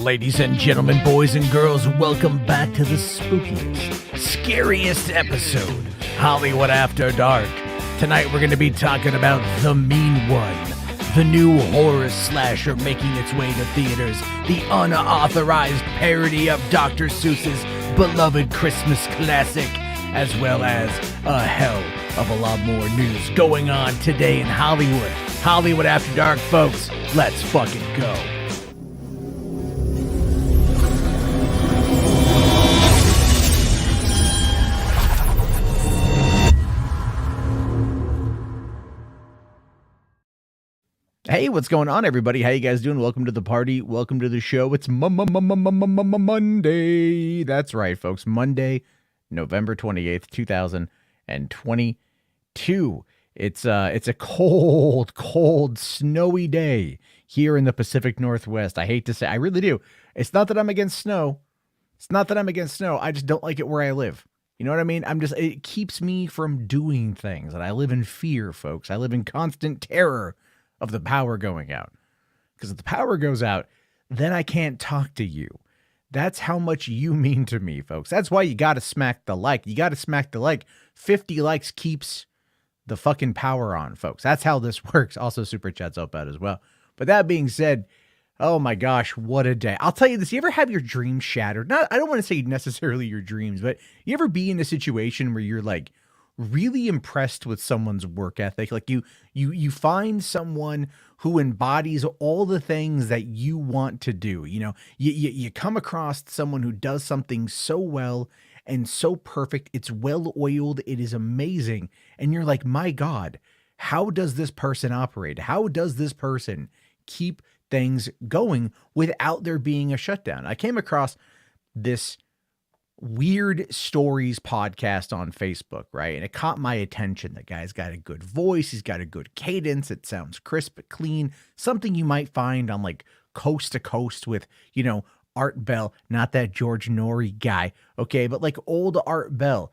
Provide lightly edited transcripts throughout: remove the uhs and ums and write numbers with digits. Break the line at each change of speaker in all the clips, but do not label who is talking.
Ladies and gentlemen, boys and girls, welcome back to the spookiest, scariest episode, Hollywood After Dark. Tonight we're going to be talking about The Mean One, the new horror slasher making its way to theaters, the unauthorized parody of Dr. Seuss's beloved Christmas classic, as well as a hell of a lot more news going on today in Hollywood. Hollywood After Dark, folks, let's fucking go. Hey, what's going on, everybody? How you guys doing? Welcome to the party. Welcome to the show. It's Monday. That's right, folks. Monday, November 28th, 2022. It's a cold, snowy day here in the Pacific Northwest. I hate to say, I really do. It's not that I'm against snow. I just don't like it where I live. You know what I mean? It keeps me from doing things, and I live in fear, folks. I live in constant terror of the power going out. Because if the power goes out, then I can't talk to you. That's how much you mean to me, folks. That's why you got to smack the like. 50 likes keeps the fucking power on, folks. That's how this works. Also, super chats help out as well. But that being said, oh my gosh, what a day. I'll tell you this. You ever have your dreams shattered? I don't want to say necessarily your dreams, but you ever be in a situation where you're like, really impressed with someone's work ethic? Like you find someone who embodies all the things that you want to do. You know, you come across someone who does something so well and so perfect. It's well oiled. It is amazing. And you're like, my God, how does this person operate? How does this person keep things going without there being a shutdown? I came across this Weird Stories podcast on Facebook, right? And it caught my attention. The guy's got a good voice. He's got a good cadence. It sounds crisp, clean, something you might find on like Coast to Coast with, you know, Art Bell, not that George Norrie guy. Okay. But like old Art Bell.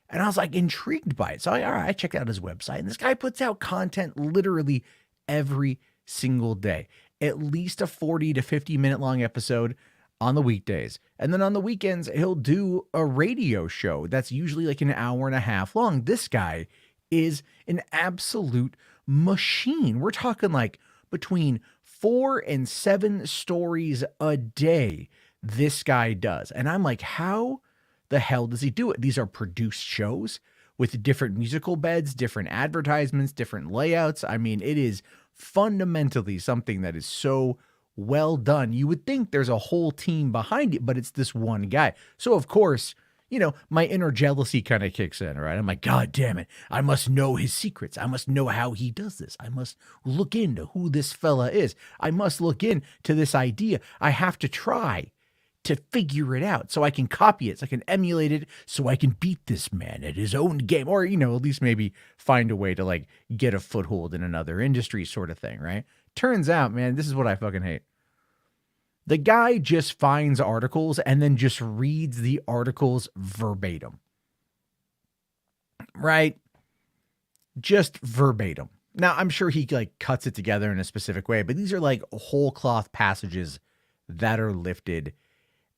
And I was like intrigued by it. So I checked out his website, and this guy puts out content literally every single day, at least a 40 to 50 minute long episode on the weekdays. And then on the weekends, he'll do a radio show that's usually like an hour and a half long. This guy is an absolute machine. We're talking like between 4 and 7 stories a day this guy does. And I'm like, how the hell does he do it? These are produced shows with different musical beds, different advertisements, different layouts. I mean, it is fundamentally something that is so well done. You would think there's a whole team behind it, but it's this one guy. So of course, you know, my inner jealousy kind of kicks in, right? I'm like, God damn it. I must know his secrets. I must know how he does this. I must look into who this fella is. I must look into this idea. I have to try to figure it out so I can copy it, so I can emulate it, so I can beat this man at his own game, or, you know, at least maybe find a way to like get a foothold in another industry sort of thing, right? Turns out, man, this is what I fucking hate. The guy just finds articles and then just reads the articles verbatim. Right? Just verbatim. Now, I'm sure he like cuts it together in a specific way, but these are like whole cloth passages that are lifted.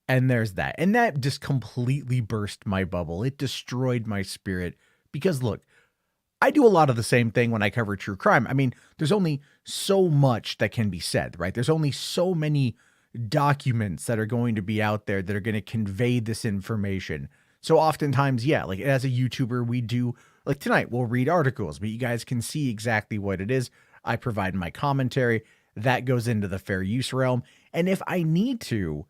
And there's that. And that just completely burst my bubble. It destroyed my spirit because look, I do a lot of the same thing when I cover true crime. I mean, there's only so much that can be said, right? There's only so many documents that are going to be out there that are going to convey this information. So oftentimes, yeah, like as a YouTuber, we do, like tonight, we'll read articles, but you guys can see exactly what it is. I provide my commentary. That goes into the fair use realm. And if I need to,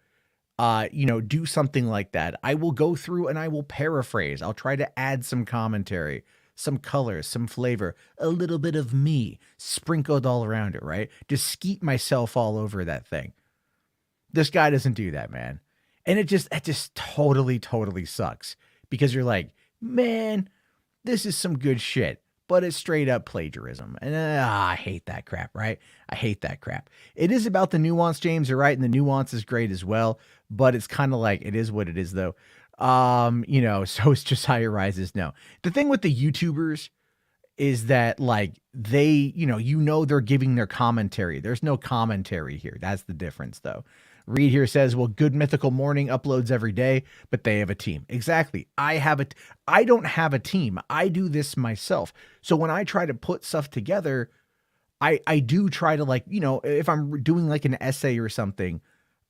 do something like that, I will go through and I will paraphrase. I'll try to add some commentary, some color, some flavor, a little bit of me sprinkled all around it, right? Just skeet myself all over that thing. This guy doesn't do that, man. And it just totally sucks because you're like, man, this is some good shit, but it's straight up plagiarism. And I hate that crap, right? I hate that crap. It is about the nuance, James, you're right. And the nuance is great as well, but it's kind of like, it is what it is though. So it's just Higher Rises. No, the thing with the YouTubers is that like they, they're giving their commentary. There's no commentary here. That's the difference though. Reed here says, well, Good Mythical Morning uploads every day, but they have a team. Exactly. I don't have a team. I do this myself. So when I try to put stuff together, I do try to, like, if I'm doing like an essay or something,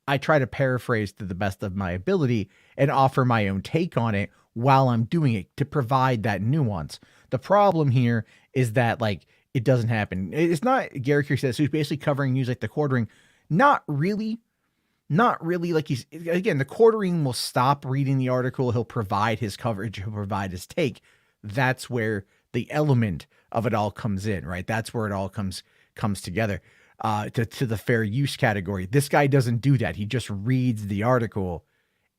I try to paraphrase to the best of my ability and offer my own take on it while I'm doing it to provide that nuance. The problem here is that, like, it doesn't happen. It's not, Garrick here says, who's basically covering news like the quartering. Not really. Not really. Like, again, the quartering will stop reading the article. He'll provide his coverage. He'll provide his take. That's where the element of it all comes in, right? That's where it all comes together to the fair use category. This guy doesn't do that. He just reads the article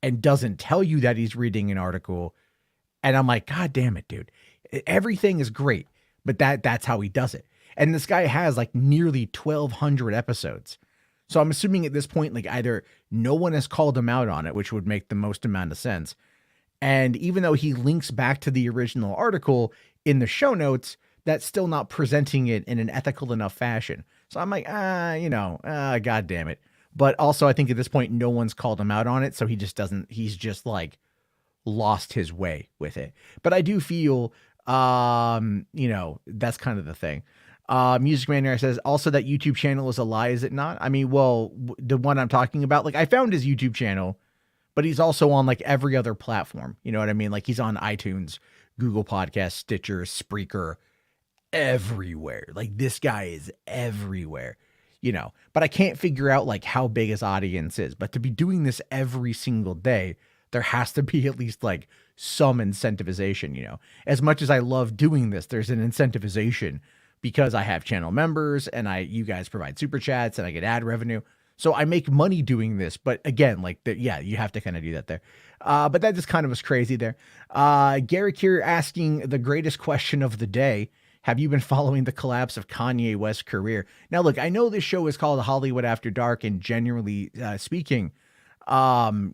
and doesn't tell you that he's reading an article. And I'm like, God damn it, dude. Everything is great, but that's how he does it. And this guy has like nearly 1,200 episodes. So I'm assuming at this point, like, either no one has called him out on it, which would make the most amount of sense. And even though he links back to the original article in the show notes, that's still not presenting it in an ethical enough fashion. So I'm like, God damn it. But also, I think at this point, no one's called him out on it. So he's just like lost his way with it. But I do feel, that's kind of the thing. Music Man there says also that YouTube channel is a lie, is it not? I mean, well, the one I'm talking about, like, I found his YouTube channel, but he's also on like every other platform. You know what I mean? Like, he's on iTunes, Google Podcasts, Stitcher, Spreaker, everywhere. Like, this guy is everywhere, but I can't figure out like how big his audience is. But to be doing this every single day, there has to be at least like some incentivization, as much as I love doing this, there's an incentivization because I have channel members and you guys provide super chats and I get ad revenue. So I make money doing this. But again, like, you have to kind of do that there. But that just kind of was crazy there. Garrick here asking the greatest question of the day. Have you been following the collapse of Kanye West's career? Now, look, I know this show is called Hollywood After Dark, and generally speaking, we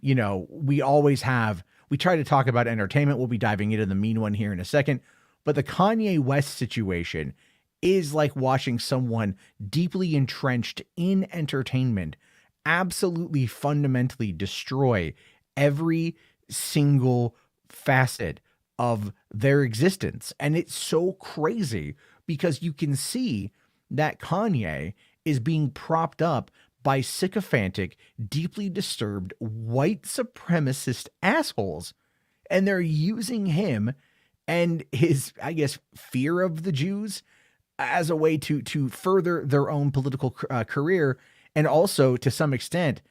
try to talk about entertainment. We'll be diving into the mean one here in a second. But the Kanye West situation is like watching someone deeply entrenched in entertainment absolutely fundamentally destroy every single facet of their existence. And it's so crazy because you can see that Kanye is being propped up by sycophantic, deeply disturbed white supremacist assholes. And they're using him and his, I guess, fear of the Jews as a way to further their own political career, and also to some extent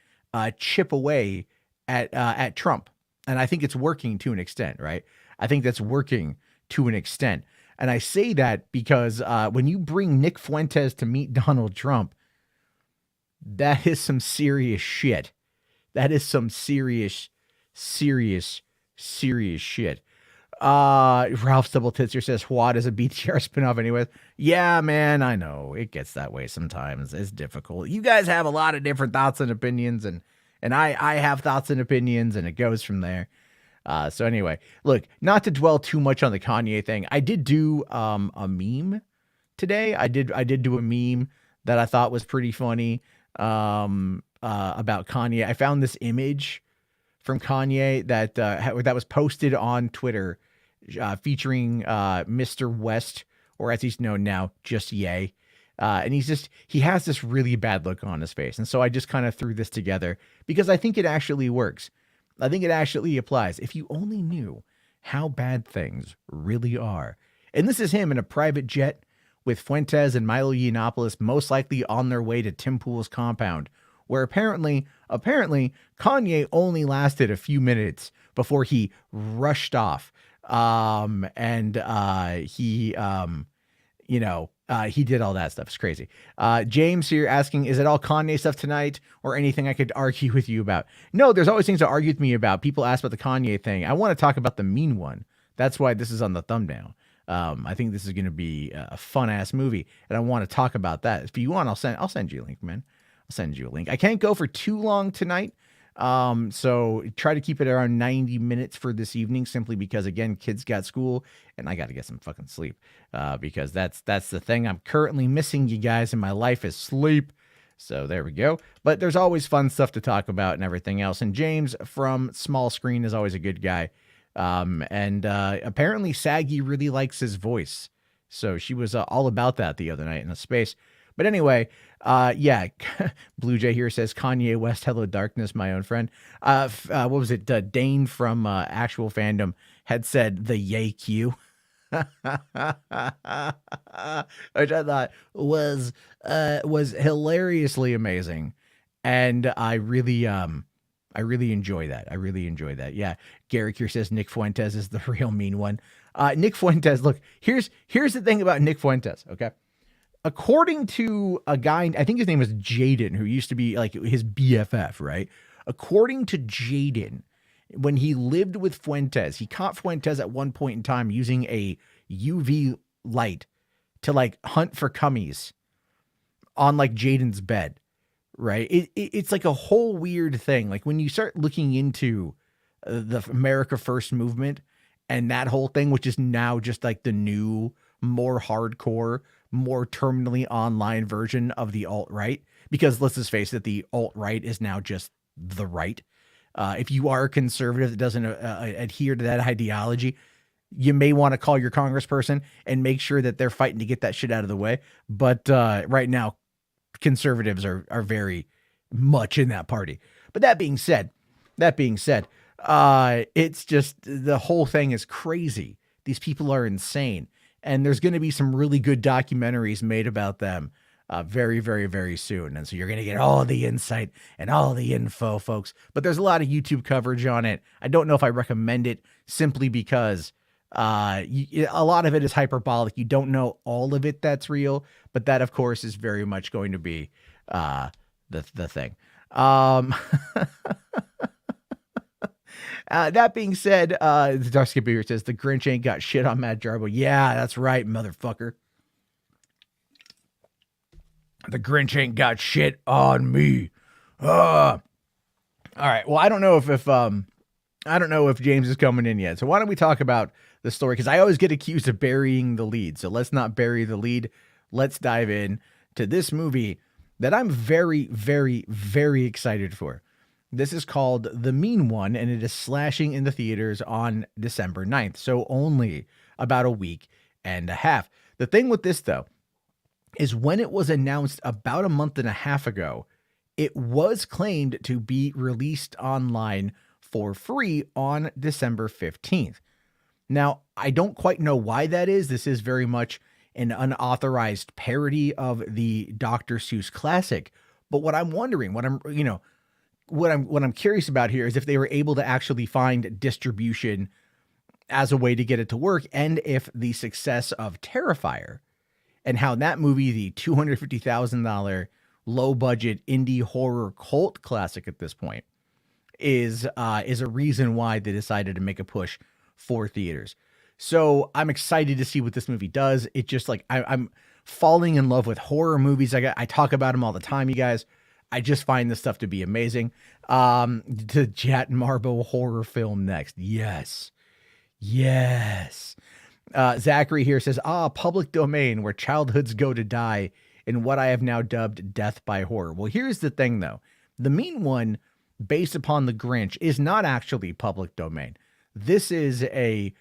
chip away at Trump. And I think it's working to an extent, right? I think that's working to an extent. And I say that because when you bring Nick Fuentes to meet Donald Trump, that is some serious shit. That is some serious shit. Ralph Double Titzer says HWAD is a BTR spinoff anyways. Yeah, man, I know. It gets that way sometimes. It's difficult. You guys have a lot of different thoughts and opinions, and I have thoughts and opinions, and it goes from there. So anyway, look, not to dwell too much on the Kanye thing. I did do a meme today. I did do a meme that I thought was pretty funny about Kanye. I found this image from Kanye that was posted on Twitter, featuring Mr. West, or as he's known now, just Ye. And he has this really bad look on his face. And so I just kind of threw this together because I think it actually works. I think it actually applies. If you only knew how bad things really are. And this is him in a private jet with Fuentes and Milo Yiannopoulos most likely on their way to Tim Pool's compound, where apparently Kanye only lasted a few minutes before he rushed off. He did all that stuff. It's crazy. James here asking, is it all Kanye stuff tonight or anything I could argue with you about? No, there's always things to argue with me about. People ask about the Kanye thing. I want to talk about the mean one. That's why this is on the thumbnail. I think this is going to be a fun ass movie, and I want to talk about that. If you want, I'll send you a link, man. I'll send you a link. I can't go for too long tonight. So try to keep it around 90 minutes for this evening, simply because, again, kids got school and I got to get some fucking sleep, because that's the thing I'm currently missing, you guys, in my life is sleep. So there we go. But there's always fun stuff to talk about and everything else. And James from Small Screen is always a good guy. And apparently Saggy really likes his voice. So she was all about that the other night in the space. But anyway, yeah, Blue Jay here says Kanye West, Hello Darkness, my own friend. What was it? Dane from Actual Fandom had said the Yay Q. Which I thought was hilariously amazing, and I really enjoy that. I really enjoy that. Yeah, Garrick here says Nick Fuentes is the real mean one. Nick Fuentes, look, here's the thing about Nick Fuentes. Okay, according to a guy, I think his name was Jaden, who used to be like his BFF, right? According to Jaden, when he lived with Fuentes, he caught Fuentes at one point in time using a UV light to like hunt for cummies on like Jaden's bed, right? It's like a whole weird thing. Like when you start looking into the America First movement and that whole thing, which is now just like the new, more hardcore, more terminally online version of the alt-right, because let's just face it, the alt-right is now just the right. If you are a conservative that doesn't adhere to that ideology, you may want to call your congressperson and make sure that they're fighting to get that shit out of the way. But right now, conservatives are very much in that party. But that being said, it's just the whole thing is crazy. These people are insane. And there's going to be some really good documentaries made about them very, very, very soon. And so you're going to get all the insight and all the info, folks. But there's a lot of YouTube coverage on it. I don't know if I recommend it simply because a lot of it is hyperbolic. You don't know all of it that's real. But that, of course, is very much going to be the thing. That being said, the Dark Skipper here says the Grinch ain't got shit on Matt Jarbo. Yeah, that's right, motherfucker. The Grinch ain't got shit on me. All right. Well, I don't know if James is coming in yet. So why don't we talk about the story? Because I always get accused of burying the lead. So let's not bury the lead. Let's dive in to this movie that I'm very, very, very excited for. This is called The Mean One, and it is slashing in the theaters on December 9th. So only about a week and a half. The thing with this, though, is when it was announced about a month and a half ago, it was claimed to be released online for free on December 15th. Now, I don't quite know why that is. This is very much an unauthorized parody of the Dr. Seuss classic. But what I'm wondering, what I'm curious about here is if they were able to actually find distribution as a way to get it to work, and if the success of Terrifier and how that movie, the $250,000 low budget indie horror cult classic at this point, is a reason why they decided to make a push for theaters. So I'm excited to see what this movie does. It just like I'm falling in love with horror movies. I talk about them all the time, you guys. I just find this stuff to be amazing. The Jet Marbo horror film next. Yes. Zachary here says, public domain where childhoods go to die in what I have now dubbed death by horror. Well, here's the thing, though. The Mean One, based upon The Grinch, is not actually public domain. This is a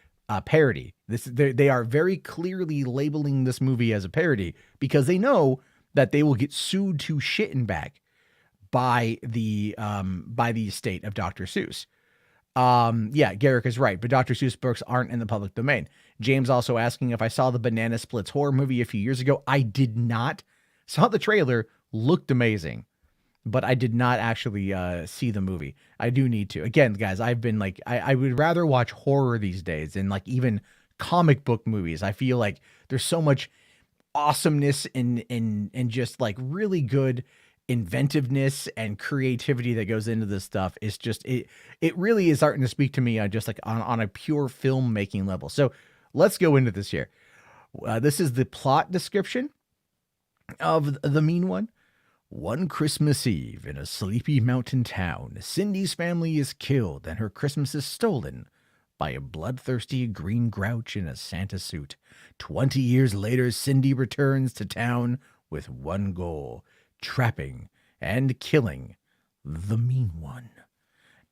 parody. They are very clearly labeling this movie as a parody because they know that they will get sued to shit and back by the estate of Dr. Seuss. Yeah, Garrick is right, but Dr. Seuss books aren't in the public domain. James also asking if I saw the Banana Splits horror movie a few years ago. I did not. Saw the trailer, looked amazing, but I did not actually see the movie. I do need to. Again, guys, I've been like, I would rather watch horror these days than like even comic book movies. I feel like there's so much awesomeness and just like really good inventiveness and creativity that goes into this stuff. Is just it really is starting to speak to me just like on a pure filmmaking level. So let's go into this here. This is the plot description of The Mean One. One Christmas Eve in a sleepy mountain town, Cindy's family is killed and her Christmas is stolen by a bloodthirsty green grouch in a Santa suit. 20 years later, Cindy returns to town with one goal: trapping and killing the mean one.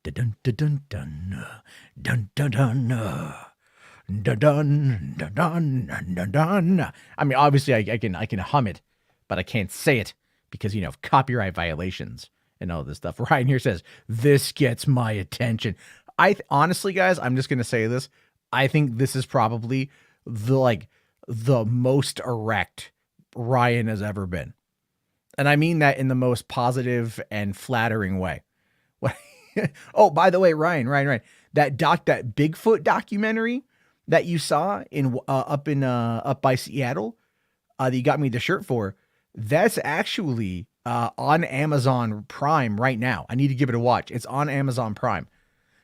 Dun dun dun dun dun dun dun dun dun dun dun dun dun. I mean, obviously, I can hum it, but I can't say it because, you know, copyright violations and all this stuff. Ryan here says, this gets my attention. Honestly, guys, I'm just going to say this. I think this is probably the most erect Ryan has ever been. And I mean that in the most positive and flattering way. Oh, by the way, Ryan, that Bigfoot documentary that you saw in up by Seattle, that you got me the shirt for, that's actually on Amazon Prime right now. I need to give it a watch. It's on Amazon Prime.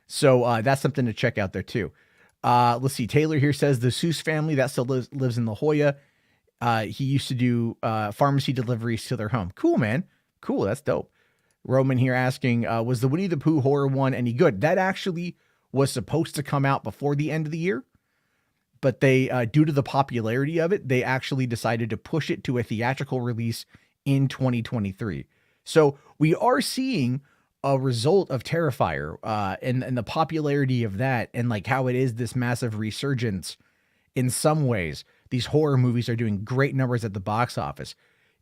So that's something to check out there too. Let's see. Taylor here says the Seuss family that still lives in La Jolla. He used to do pharmacy deliveries to their home. Cool, man. Cool. That's dope. Roman here asking, was the Winnie the Pooh horror one any good? That actually was supposed to come out before the end of the year, but they, due to the popularity of it, they actually decided to push it to a theatrical release in 2023. So we are seeing a result of Terrifier, and the popularity of that, and like how it is this massive resurgence. In some ways, these horror movies are doing great numbers at the box office.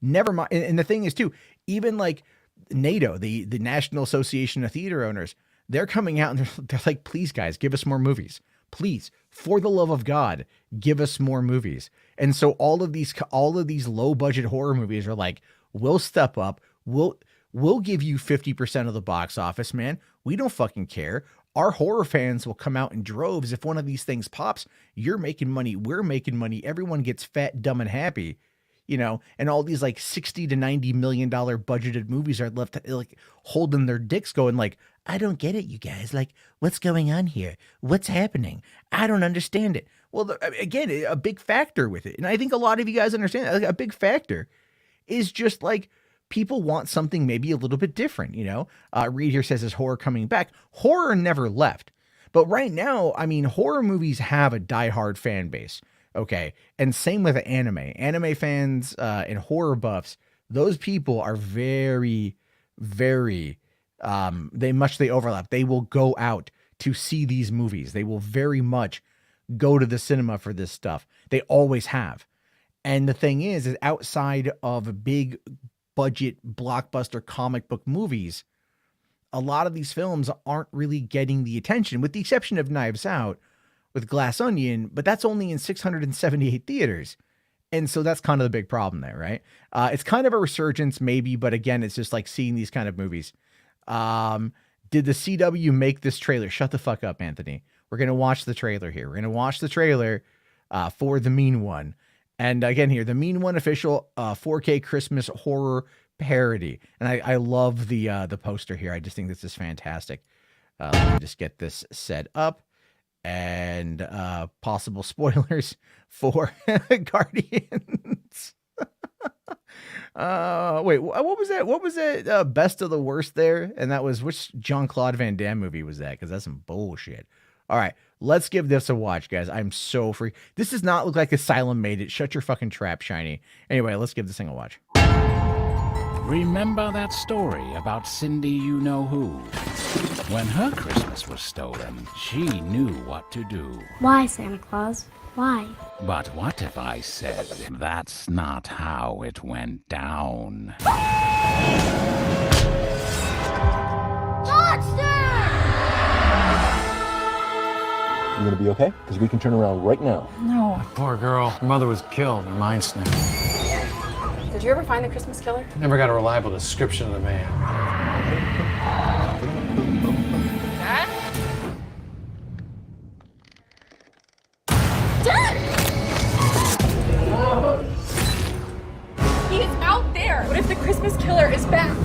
Never mind. And the thing is too, even like NATO, the National Association of Theater Owners, they're coming out and they're like, please guys, give us more movies. Please, for the love of God, give us more movies. And so all of these low budget horror movies are like, we'll step up. We'll give you 50% of the box office, man. We don't fucking care. Our horror fans will come out in droves. If one of these things pops, you're making money. We're making money. Everyone gets fat, dumb, and happy, you know, and all these like $60 to $90 million budgeted movies are left like holding their dicks going like, I don't get it, you guys. Like, what's going on here? What's happening? I don't understand it. Well, again, a big factor with it. And I think a lot of you guys understand that. Like, a big factor is just like, people want something maybe a little bit different, you know? Reed here says, is horror coming back? Horror never left. But right now, I mean, horror movies have a diehard fan base, okay? And same with anime. Anime fans and horror buffs, those people are very, very, they overlap. They will go out to see these movies. They will very much go to the cinema for this stuff. They always have. And the thing is outside of big budget blockbuster comic book movies, a lot of these films aren't really getting the attention, with the exception of Knives Out with Glass Onion, but that's only in 678 theaters. And so that's kind of the big problem there, right? It's kind of a resurgence maybe, but again, it's just like seeing these kind of movies. Did the CW make this trailer? Shut the fuck up, Anthony. We're going to watch the trailer here. We're going to watch the trailer for The Mean One. And again here, The Mean One official 4K Christmas horror parody. And I love the poster here. I just think this is fantastic. Let me just get this set up. And possible spoilers for Guardians. Wait, what was that? What was that? Best of the Worst there? And that was, which Jean-Claude Van Damme movie was that? Because that's some bullshit. All right, let's give this a watch, guys. I'm so free. This does not look like Asylum made it. Shut your fucking trap, Shiny. Anyway, let's give this thing a watch.
Remember that story about Cindy you-know-who? When her Christmas was stolen, she knew what to do.
Why, Santa Claus? Why?
But what if I said that's not how it went down?
You gonna be okay? Because we can turn around right now.
No. Poor girl. Her mother was killed in a mine sniff.
Did you ever find the Christmas killer?
Never got a reliable description of the man.
Dad! He's out there! What if the Christmas killer is back?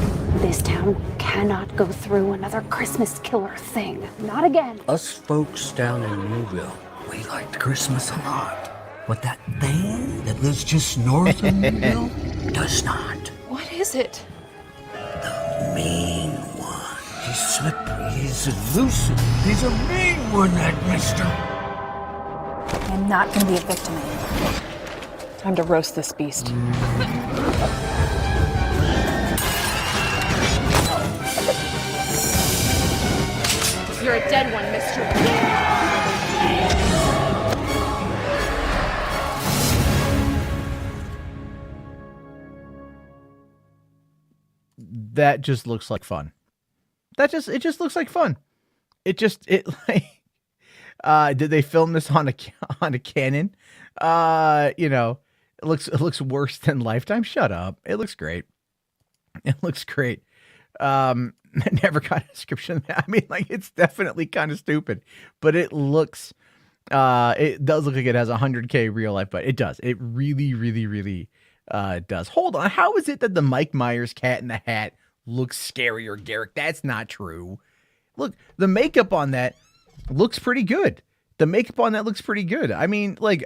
This town cannot go through another Christmas killer thing. Not again.
Us folks down in Newville, we liked Christmas a lot. But that thing that lives just north of Newville does not.
What is it?
The mean one. He's slippery, he's elusive. He's a mean one, that mister.
I'm not gonna be a victim anymore. Time to roast this beast. You're a dead one, mister.
That just looks like fun. It just looks like fun. It like, did they film this on a Canon? You know, it looks worse than Lifetime. Shut up. It looks great. It looks great. Never got a description. I mean, like, it's definitely kind of stupid, but it does look like it has 100K real life, but it does. It really, really, really does. Hold on. How is it that the Mike Myers Cat in the Hat looks scarier, Garrick? That's not true. Look, the makeup on that looks pretty good. I mean, like,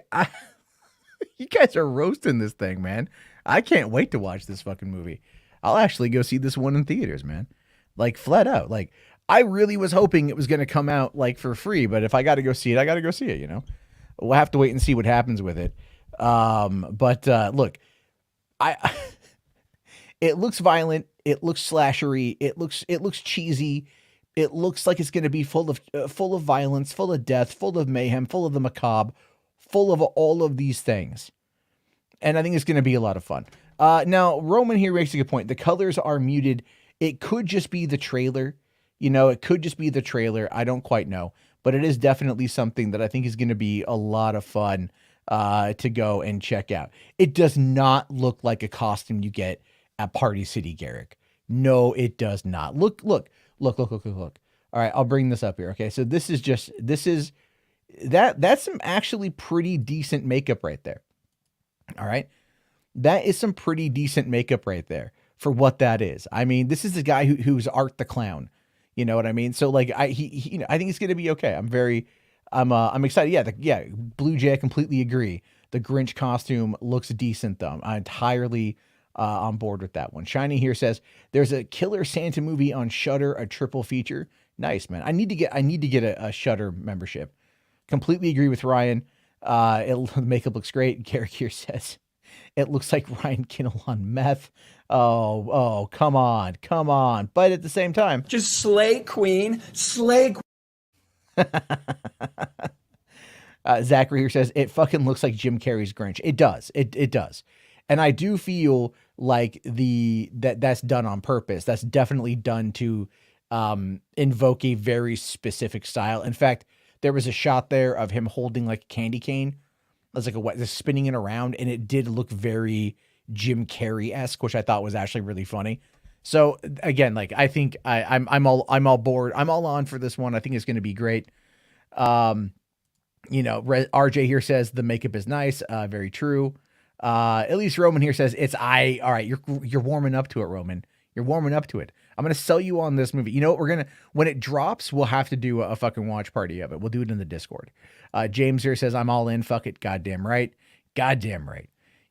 you guys are roasting this thing, man. I can't wait to watch this fucking movie. I'll actually go see this one in theaters, man. Like, flat out. Like, I really was hoping it was going to come out, like, for free, but if I got to go see it, I got to go see it, you know? We'll have to wait and see what happens with it. Look, it looks violent. It looks slashery. It looks cheesy. It looks like it's going to be full of violence, full of death, full of mayhem, full of the macabre, full of all of these things. And I think it's going to be a lot of fun. Now, Roman here makes a good point. The colors are muted. It could just be the trailer. You know, it could just be the trailer. I don't quite know. But it is definitely something that I think is going to be a lot of fun to go and check out. It does not look like a costume you get at Party City, Garrick. No, it does not. Look. All right, I'll bring this up here. Okay, so that's some actually pretty decent makeup right there. All right. That is some pretty decent makeup right there for what that is. I mean, this is the guy who's Art the Clown. You know what I mean? So like I think it's going to be okay. I'm excited. Yeah. Blue Jay, I completely agree. The Grinch costume looks decent though. I'm entirely on board with that one. Shiny here says there's a killer Santa movie on Shudder, a triple feature. Nice, man. I need to get a Shudder membership. Completely agree with Ryan. The makeup looks great. Garrick here says it looks like Ryan Kinnell on meth. Oh, come on. But at the same time,
Just slay queen.
Zachary here says it fucking looks like Jim Carrey's Grinch. It does. It does. And I do feel like that's done on purpose. That's definitely done to invoke a very specific style. In fact, there was a shot there of him holding like a candy cane. It was like spinning it around, and it did look very Jim Carrey-esque, which I thought was actually really funny. So again, like I think I'm all board. I'm all on for this one. I think it's going to be great. RJ here says the makeup is nice. Very true. At least Roman here says all right. You're warming up to it, Roman. You're warming up to it. I'm going to sell you on this movie. You know what? When it drops, we'll have to do a fucking watch party of it. We'll do it in the Discord. James here says, I'm all in. Fuck it. Goddamn right.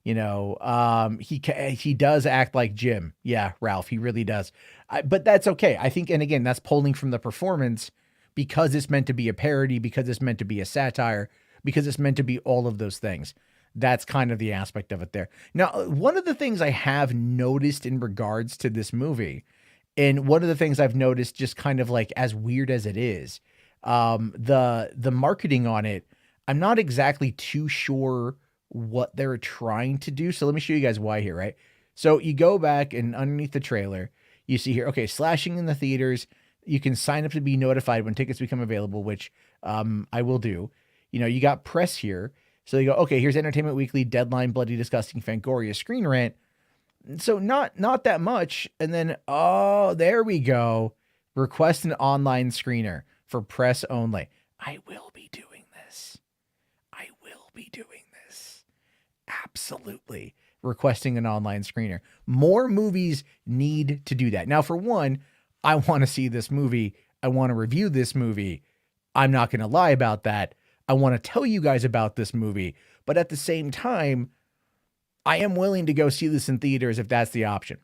You know, he does act like Jim. Yeah, Ralph, he really does. But that's okay. I think, and again, that's pulling from the performance because it's meant to be a parody, because it's meant to be a satire, because it's meant to be all of those things. That's kind of the aspect of it there. Now, one of the things I have noticed in regards to this movie, and one of the things I've noticed just kind of like as weird as it is, the marketing on it, I'm not exactly too sure what they're trying to do. So let me show you guys why here, right? So you go back and underneath the trailer, you see here, okay, slashing in the theaters. You can sign up to be notified when tickets become available, which I will do. You know, you got press here. So you go, okay, here's Entertainment Weekly, Deadline, Bloody Disgusting, Fangoria, Screen Rant. So not that much. And then, oh, there we go. Request an online screener for press only. I will be doing this. Absolutely. Requesting an online screener. More movies need to do that. Now, for one, I want to see this movie. I want to review this movie. I'm not going to lie about that. I want to tell you guys about this movie. But at the same time, I am willing to go see this in theaters if that's the option.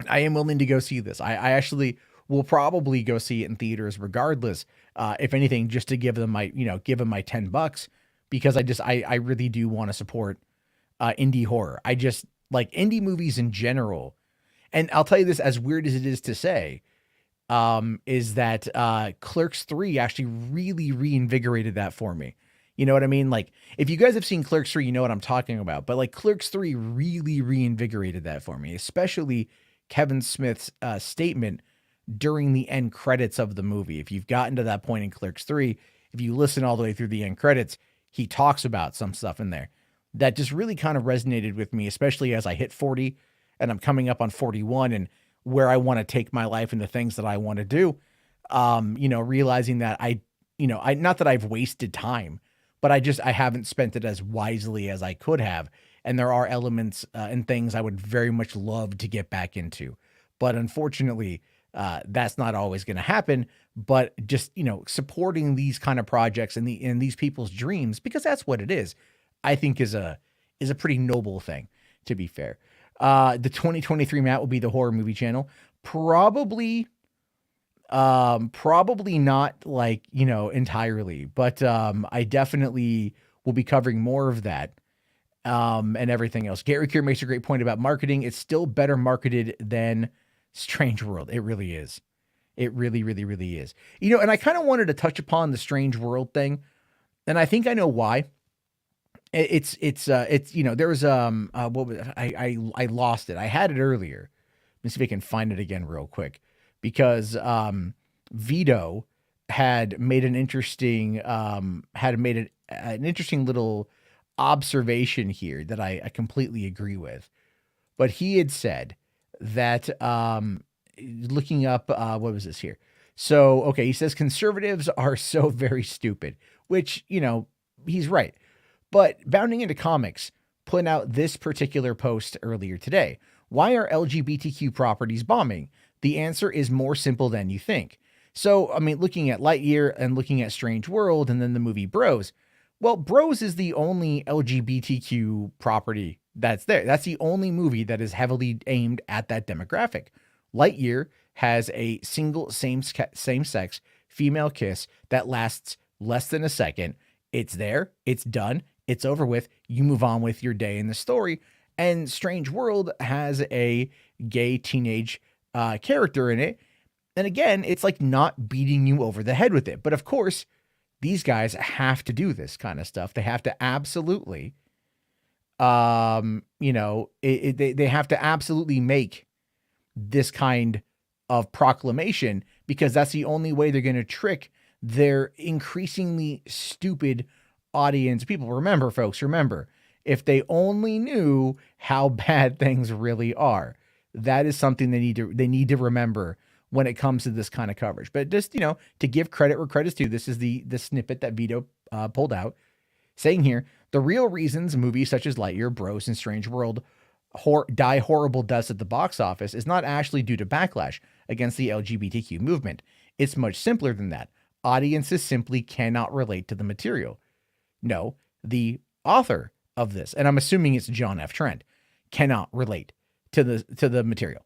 I am willing to go see this. I actually will probably go see it in theaters regardless. If anything, just to give them my $10, because I really do want to support indie horror. I just like indie movies in general. And I'll tell you this, as weird as it is to say, is that Clerks 3 actually really reinvigorated that for me. You know what I mean? Like, if you guys have seen Clerks 3, you know what I'm talking about. But like, Clerks 3 really reinvigorated that for me, especially Kevin Smith's statement during the end credits of the movie. If you've gotten to that point in Clerks 3, if you listen all the way through the end credits, he talks about some stuff in there that just really kind of resonated with me, especially as I hit 40 and I'm coming up on 41 and where I want to take my life and the things that I want to do. Realizing that not that I've wasted time, but I haven't spent it as wisely as I could have. And there are elements and things I would very much love to get back into. But unfortunately, that's not always going to happen. But just, supporting these kind of projects and these people's dreams, because that's what it is, I think is a pretty noble thing, to be fair. The 2023 Matt will be the horror movie channel. Probably not like, entirely, but I definitely will be covering more of that and everything else. Gary Kier makes a great point about marketing. It's still better marketed than Strange World. It really is. It really, really, really is. And I kind of wanted to touch upon the Strange World thing, and I think I know why. It's there was what was I lost it. I had it earlier. Let me see if I can find it again real quick, because Vito had made an interesting little observation here that I completely agree with. But he had said that looking up what was this here? So okay, he says conservatives are so very stupid, which he's right. But Bounding Into Comics put out this particular post earlier today. Why are LGBTQ properties bombing? The answer is more simple than you think. So, looking at Lightyear and looking at Strange World and then the movie Bros. Well, Bros is the only LGBTQ property that's there. That's the only movie that is heavily aimed at that demographic. Lightyear has a single same-sex female kiss that lasts less than a second. It's there. It's done. It's over with. You move on with your day in the story. And Strange World has a gay teenage character in it. And again, it's like not beating you over the head with it. But of course, these guys have to do this kind of stuff. They have to absolutely, they have to absolutely make this kind of proclamation, because that's the only way they're going to trick their increasingly stupid audience. People, remember, folks, if they only knew how bad things really are, that is something they need to remember when it comes to this kind of coverage. But just, to give credit where credit's due, this is the snippet that Vito pulled out, saying here, the real reasons movies such as Lightyear, Bros, and Strange World die horrible deaths at the box office is not actually due to backlash against the LGBTQ movement. It's much simpler than that. Audiences simply cannot relate to the material. No, the author of this, and I'm assuming it's John F. Trent, cannot relate to the material.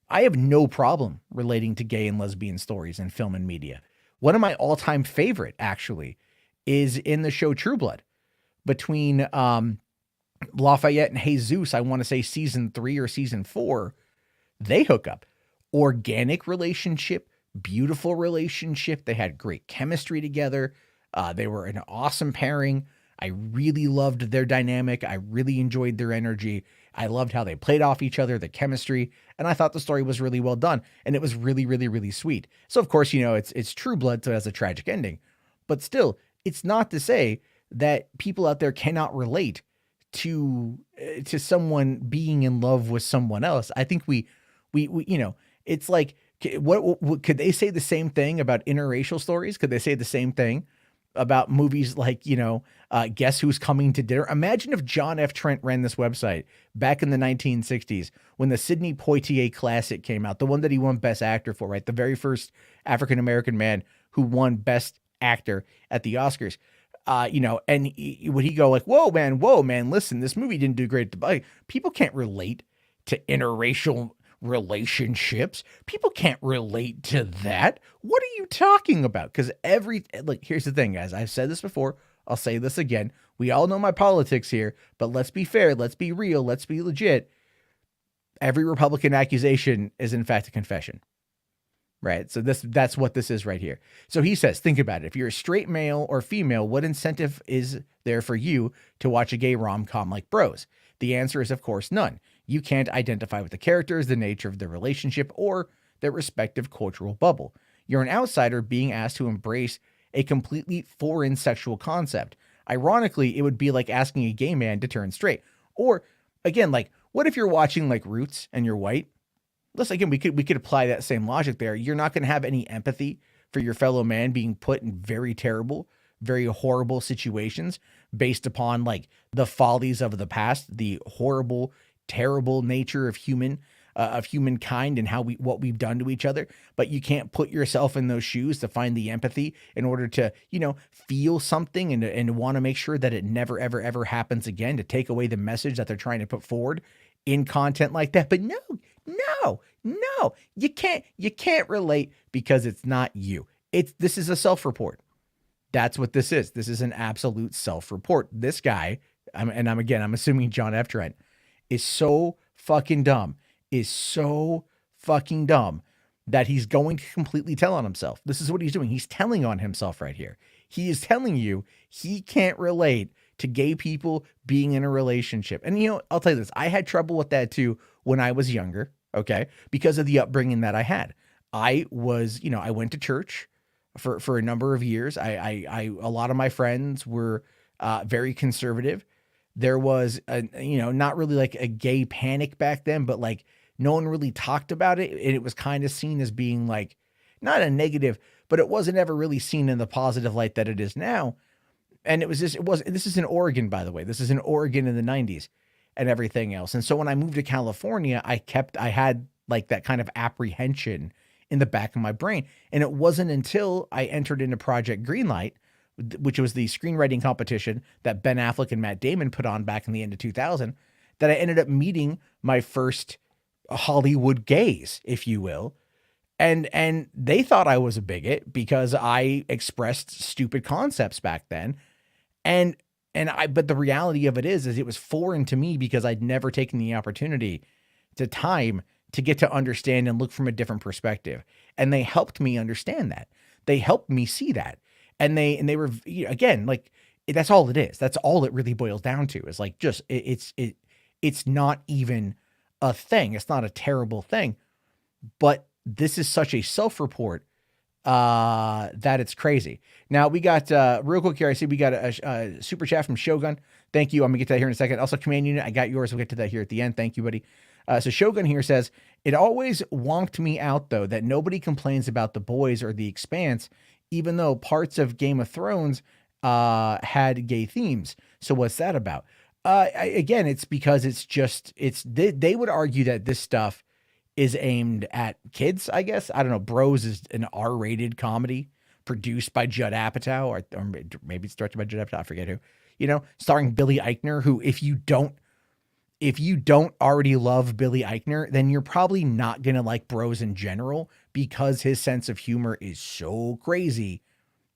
I have no problem relating to gay and lesbian stories in film and media. One of my all-time favorite, actually, is in the show True Blood. Between Lafayette and Jesus, I want to say season 3 or season 4, they hook up. Organic relationship, beautiful relationship. They had great chemistry together. They were an awesome pairing. I really loved their dynamic. I really enjoyed their energy. I loved how they played off each other, the chemistry, and I thought the story was really well done, and it was really, really, really sweet. So of course, it's True Blood, so it has a tragic ending, but still, it's not to say that people out there cannot relate to someone being in love with someone else. I think we it's like, what could they say the same thing about interracial stories? Could they say the same thing about movies like, Guess Who's Coming to Dinner? Imagine if John F. Trent ran this website back in the 1960s when the Sidney Poitier classic came out, the one that he won Best Actor for, right? The very first African-American man who won Best Actor at the Oscars. And would he go like, whoa, man, listen, this movie didn't do great. People can't relate to interracial relationships. People can't relate to that. What are you talking about? Because here's the thing, guys. I've said this before. I'll say this again. We all know my politics here, but let's be fair. Let's be real. Let's be legit. Every Republican accusation is in fact a confession. right? So that's what this is right here. So he says, think about it. If you're a straight male or female, what incentive is there for you to watch a gay rom-com like Bros? The answer is, of course, none. You can't identify with the characters, the nature of the relationship, or their respective cultural bubble. You're an outsider being asked to embrace a completely foreign sexual concept. Ironically, it would be like asking a gay man to turn straight. Or, again, like, what if you're watching like Roots and you're white? Listen, again, we could apply that same logic there. You're not going to have any empathy for your fellow man being put in very terrible, very horrible situations based upon like the follies of the past, the horrible, terrible nature of humankind and what we've done to each other. But you can't put yourself in those shoes to find the empathy in order to, feel something and want to make sure that it never, ever, ever happens again, to take away the message that they're trying to put forward in content like that. But no, you can't relate because it's not you. This is a self-report. That's what this is. This is an absolute self-report. This guy, I'm assuming John F. Trent, is so fucking dumb that he's going to completely tell on himself. This is what he's doing. He's telling on himself right here. He is telling you he can't relate to gay people being in a relationship. And, I'll tell you this. I had trouble with that too when I was younger, okay, because of the upbringing that I had. I went to church for a number of years. A lot of my friends were very conservative. There was not really like a gay panic back then, but like no one really talked about it. And it was kind of seen as being like not a negative, but it wasn't ever really seen in the positive light that it is now. And this is in Oregon, by the way. This is in Oregon in the 90s and everything else. And so when I moved to California, I had like that kind of apprehension in the back of my brain. And it wasn't until I entered into Project Greenlight, which was the screenwriting competition that Ben Affleck and Matt Damon put on back in the end of 2000, that I ended up meeting my first Hollywood gays, if you will. And they thought I was a bigot because I expressed stupid concepts back then. But the reality of it is it was foreign to me because I'd never taken the opportunity to get to understand and look from a different perspective. And they helped me understand that. They helped me see that. And they were, again, like, that's all it is. That's all it really boils down to, is like, just, it's not even a thing. It's not a terrible thing, but this is such a self-report that it's crazy. Now we got, real quick here, I see we got a super chat from Shogun. Thank you. I'm gonna get to that here in a second. Also, Command Unit, I got yours. We'll get to that here at the end. Thank you, buddy. So Shogun here says, it always wonked me out though that nobody complains about The Boys or The Expanse, even though parts of Game of Thrones had gay themes. So what's that about? Again, it's because they would argue that this stuff is aimed at kids, I guess. I don't know. Bros is an R-rated comedy produced by Judd Apatow, or maybe it's directed by Judd Apatow, I forget who, starring Billy Eichner, who if you don't already love Billy Eichner, then you're probably not going to like Bros in general, because his sense of humor is so crazy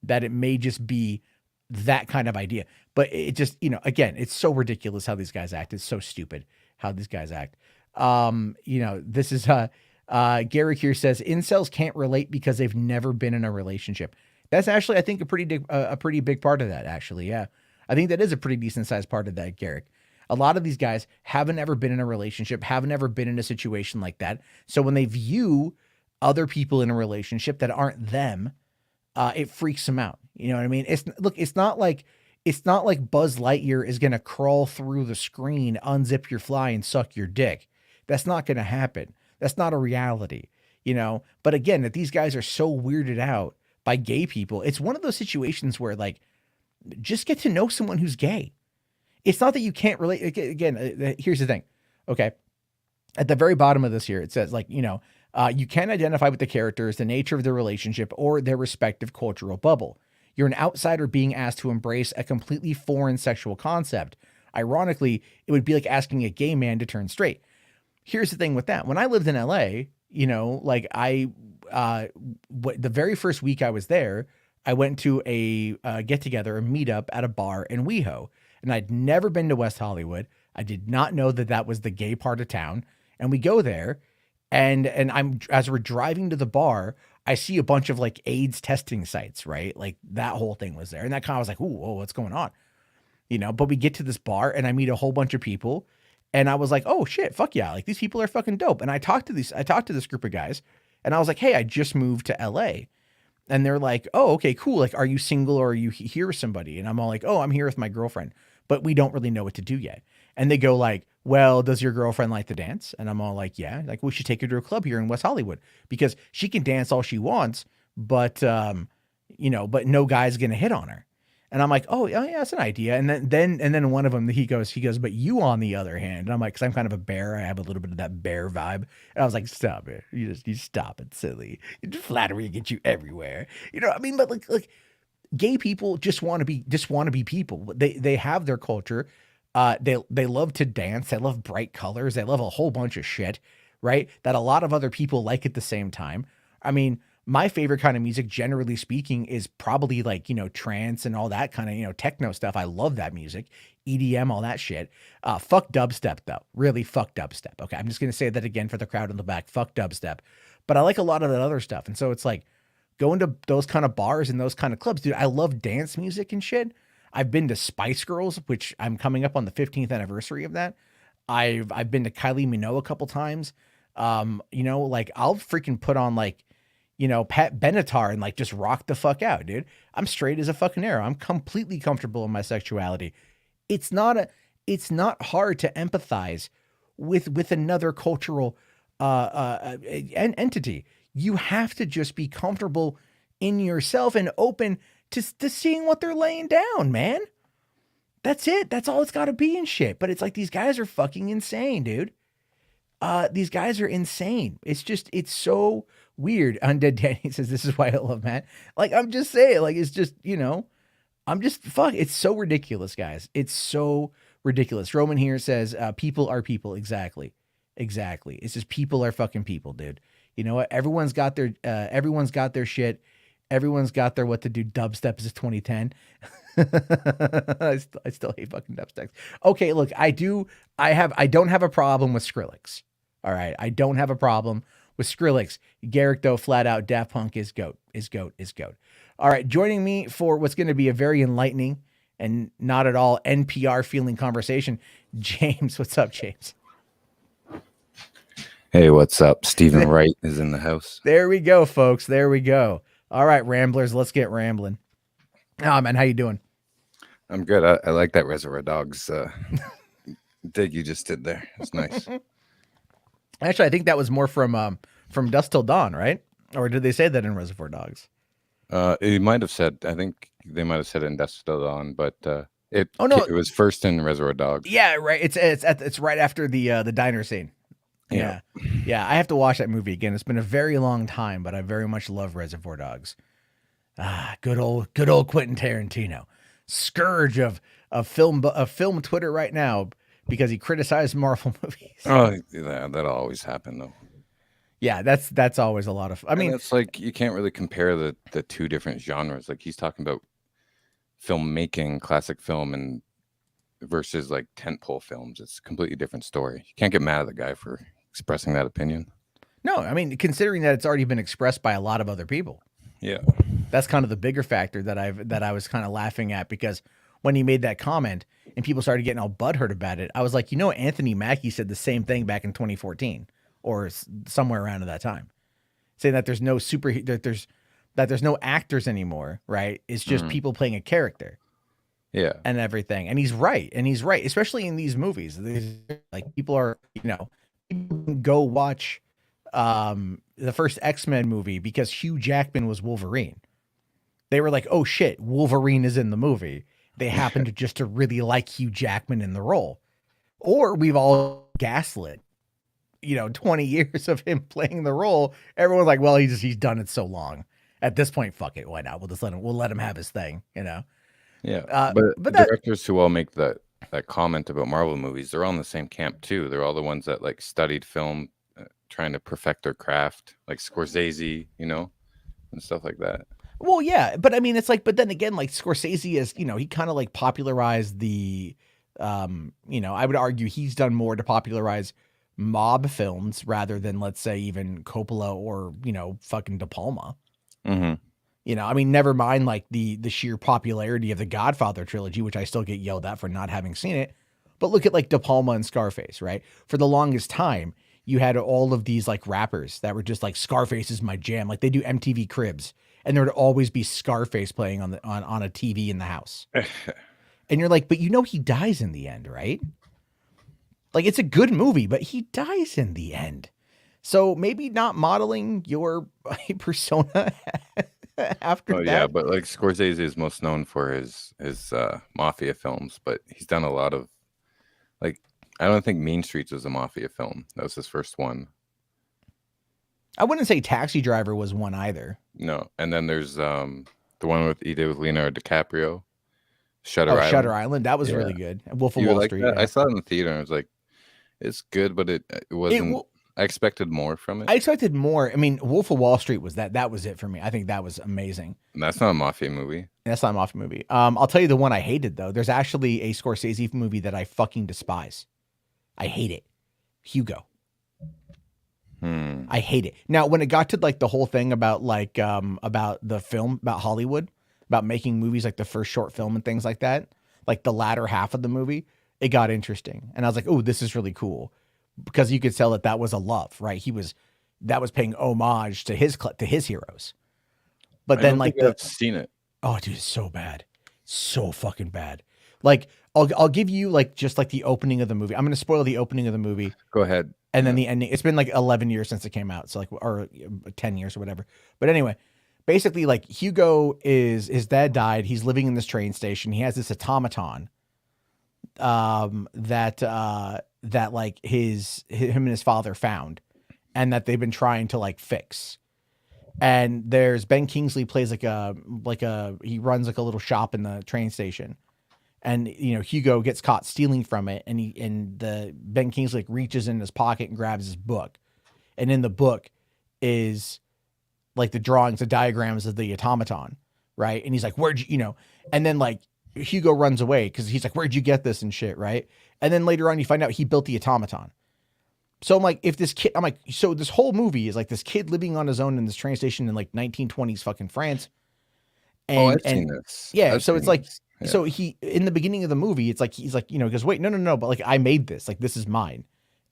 that it may just be that kind of idea. But it just, again, it's so ridiculous how these guys act. It's so stupid how these guys act. This is, Garrick here says, incels can't relate because they've never been in a relationship. That's actually, I think, a pretty big part of that, actually. Yeah. I think that is a pretty decent sized part of that, Garrick. A lot of these guys haven't ever been in a relationship, haven't ever been in a situation like that. So when they view other people in a relationship that aren't them, it freaks them out. You know what I mean? It's not like Buzz Lightyear is going to crawl through the screen, unzip your fly, and suck your dick. That's not going to happen. That's not a reality, But again, that these guys are so weirded out by gay people. It's one of those situations where, like, just get to know someone who's gay. It's not that you can't relate. Again, here's the thing. Okay. At the very bottom of this here, it says, like, you can identify with the characters, the nature of their relationship, or their respective cultural bubble. You're an outsider being asked to embrace a completely foreign sexual concept. Ironically, it would be like asking a gay man to turn straight. Here's the thing with that. When I lived in LA, the very first week I was there, I went to a get together, a meetup at a bar in WeHo. And I'd never been to West Hollywood. I did not know that was the gay part of town. And we go there, and as we're driving to the bar, I see a bunch of like AIDS testing sites, right? Like that whole thing was there. And that kind of was like, ooh, whoa, what's going on? You know, but we get to this bar and I meet a whole bunch of people and I was like, oh shit, fuck yeah. Like these people are fucking dope. And I talked to this group of guys and I was like, hey, I just moved to LA. And they're like, oh, okay, cool. Like, are you single or are you here with somebody? And I'm all like, oh, I'm here with my girlfriend, but we don't really know what to do yet. And they go like, well, does your girlfriend like to dance? And I'm all like, yeah, like we should take her to a club here in West Hollywood because she can dance all she wants, but, you know, but no guy's going to hit on her. And I'm like, oh yeah, that's an idea. And then one of them, he goes, but you on the other hand, and I'm like, cause I'm kind of a bear. I have a little bit of that bear vibe. And I was like, stop it. You stop it, silly. Flattery gets you everywhere. You know what I mean? But like gay people just want to be people. They have their culture. They love to dance. They love bright colors. They love a whole bunch of shit, right? That a lot of other people like at the same time. I mean, my favorite kind of music, generally speaking, is probably like, you know, trance and all that kind of, you know, techno stuff. I love that music, EDM, all that shit. Fuck dubstep though. Really fuck dubstep. Okay. I'm just going to say that again for the crowd in the back. Fuck dubstep. But I like a lot of that other stuff. And so it's like going to those kind of bars and those kind of clubs, dude. I love dance music and shit. I've been to Spice Girls, which I'm coming up on the 15th anniversary of that. I've been to Kylie Minogue a couple times. You know, like I'll freaking put on like, you know, Pat Benatar and like just rock the fuck out, dude. I'm straight as a fucking arrow. I'm completely comfortable in my sexuality. It's not hard to empathize with another cultural entity. You have to just be comfortable in yourself and open to seeing what they're laying down, man. That's it. That's all it's got to be and shit. But it's like these guys are fucking insane, dude. These guys are insane. It's so weird. Undead Danny says, this is why I love Matt. Like, I'm just saying, like, it's just, you know, it's so ridiculous, guys. It's so ridiculous. Roman here says, people are people. Exactly. It's just people are fucking people, dude. You know what? Everyone's got their shit. Everyone's got their what to do. Dubstep is 2010. I still hate fucking dubstep. Okay, look, I don't have a problem with Skrillex. All right. I don't have a problem with Skrillex. Garrick, though, flat out, Daft Punk is GOAT. All right. Joining me for what's going to be a very enlightening and not at all NPR feeling conversation, James. What's up, James?
Hey, what's up? Stephen Wright is in the house.
There we go, folks. There we go. All right, ramblers, let's get rambling. Oh, man, how you doing?
I'm good. I like that Reservoir Dogs dig you just did there. It's nice.
Actually, I think that was more from Dusk Till Dawn, right? Or did they say that in Reservoir Dogs?
It might have said. I think they might have said it in Dusk Till Dawn, but it was first in Reservoir Dogs.
Yeah, right. It's right after the diner scene. Yeah. I have to watch that movie again. It's been a very long time, but I very much love Reservoir Dogs. Good old Quentin Tarantino, scourge of film Twitter right now because he criticized Marvel movies.
Oh, yeah, that'll always happen though.
Yeah, that's always a lot of. I mean,
it's like you can't really compare the two different genres. Like he's talking about filmmaking, classic film, and versus like tentpole films. It's a completely different story. You can't get mad at the guy for expressing that opinion.
No, I mean, considering that it's already been expressed by a lot of other people.
Yeah,
that's kind of the bigger factor that I was kind of laughing at, because when he made that comment and people started getting all butthurt about it, I was like, you know, Anthony Mackie said the same thing back in 2014 or somewhere around at that time, saying that there's no there's no actors anymore, right? It's just people playing a character.
Yeah. And
everything. And he's right. Especially in these movies. Like people are, you know, people can go watch the first X-Men movie because Hugh Jackman was Wolverine. They were like, oh shit, Wolverine is in the movie. They happened to just really like Hugh Jackman in the role. Or we've all gaslit, 20 years of him playing the role. Everyone's like, well, he's done it so long. At this point, fuck it. Why not? We'll let him have his thing,
Yeah. But directors who all make that comment about Marvel movies, they're all in the same camp too. They're all the ones that like studied film, trying to perfect their craft, like Scorsese, and stuff like that.
Well, yeah, but I mean, it's like, but then again, like Scorsese is, he kind of like popularized the, I would argue he's done more to popularize mob films rather than, let's say, even Coppola or, you know, fucking De Palma.
Mm-hmm.
You know, I mean, never mind like the sheer popularity of the Godfather trilogy, which I still get yelled at for not having seen it. But look at like De Palma and Scarface, right? For the longest time, you had all of these like rappers that were just like, Scarface is my jam. Like they do MTV Cribs, and there would always be Scarface playing on a TV in the house. And you're like, but you know he dies in the end, right? Like it's a good movie, but he dies in the end. So maybe not modeling your persona after that.
Yeah, but like Scorsese is most known for his mafia films, but he's done a lot of, like, I don't think Mean Streets was a mafia film. That was his first one.
I wouldn't say Taxi Driver was one either.
No, and then there's the one he did with Leonardo DiCaprio, Shutter Island.
Shutter Island, that was really good. Wolf of
You
Wall
like
Street.
that?
Yeah.
I saw it in the theater and I was like, it's good, but it wasn't. I expected more from it.
I expected more. I mean, Wolf of Wall Street was that was it for me. I think that was amazing.
And that's not a mafia movie.
That's not a mafia movie. I'll tell you the one I hated though. There's actually a Scorsese movie that I fucking despise. I hate it. Hugo. I hate it. Now, when it got to like the whole thing about like about the film, about Hollywood, about making movies, like the first short film and things like that, like the latter half of the movie, it got interesting. And I was like, oh, this is really cool. Because you could tell that was a love, right? That was paying homage to his heroes. But then like
I've seen it.
Oh, dude, it's so bad. So fucking bad. Like I'll give you like just like the opening of the movie. I'm going to spoil the opening of the movie.
Go ahead.
And then the ending. It's been like 11 years since it came out. So like, or 10 years or whatever. But anyway, basically like Hugo his dad died. He's living in this train station. He has this automaton that like him and his father found, and that they've been trying to like fix. And there's Ben Kingsley plays he runs like a little shop in the train station. And, you know, Hugo gets caught stealing from it, and Ben Kingsley like reaches in his pocket and grabs his book. And in the book is like the drawings, the diagrams of the automaton, right? And he's like, and then like Hugo runs away because he's like, where'd you get this and shit, right? And then later on you find out he built the automaton. So I'm like, so this whole movie is like this kid living on his own in this train station in like 1920s fucking France. And,
I've seen this.
Yeah, so it's like, yeah. So he, in the beginning of the movie, it's like, he's like, you know, he goes, wait, no, but like, I made this, like, this is mine.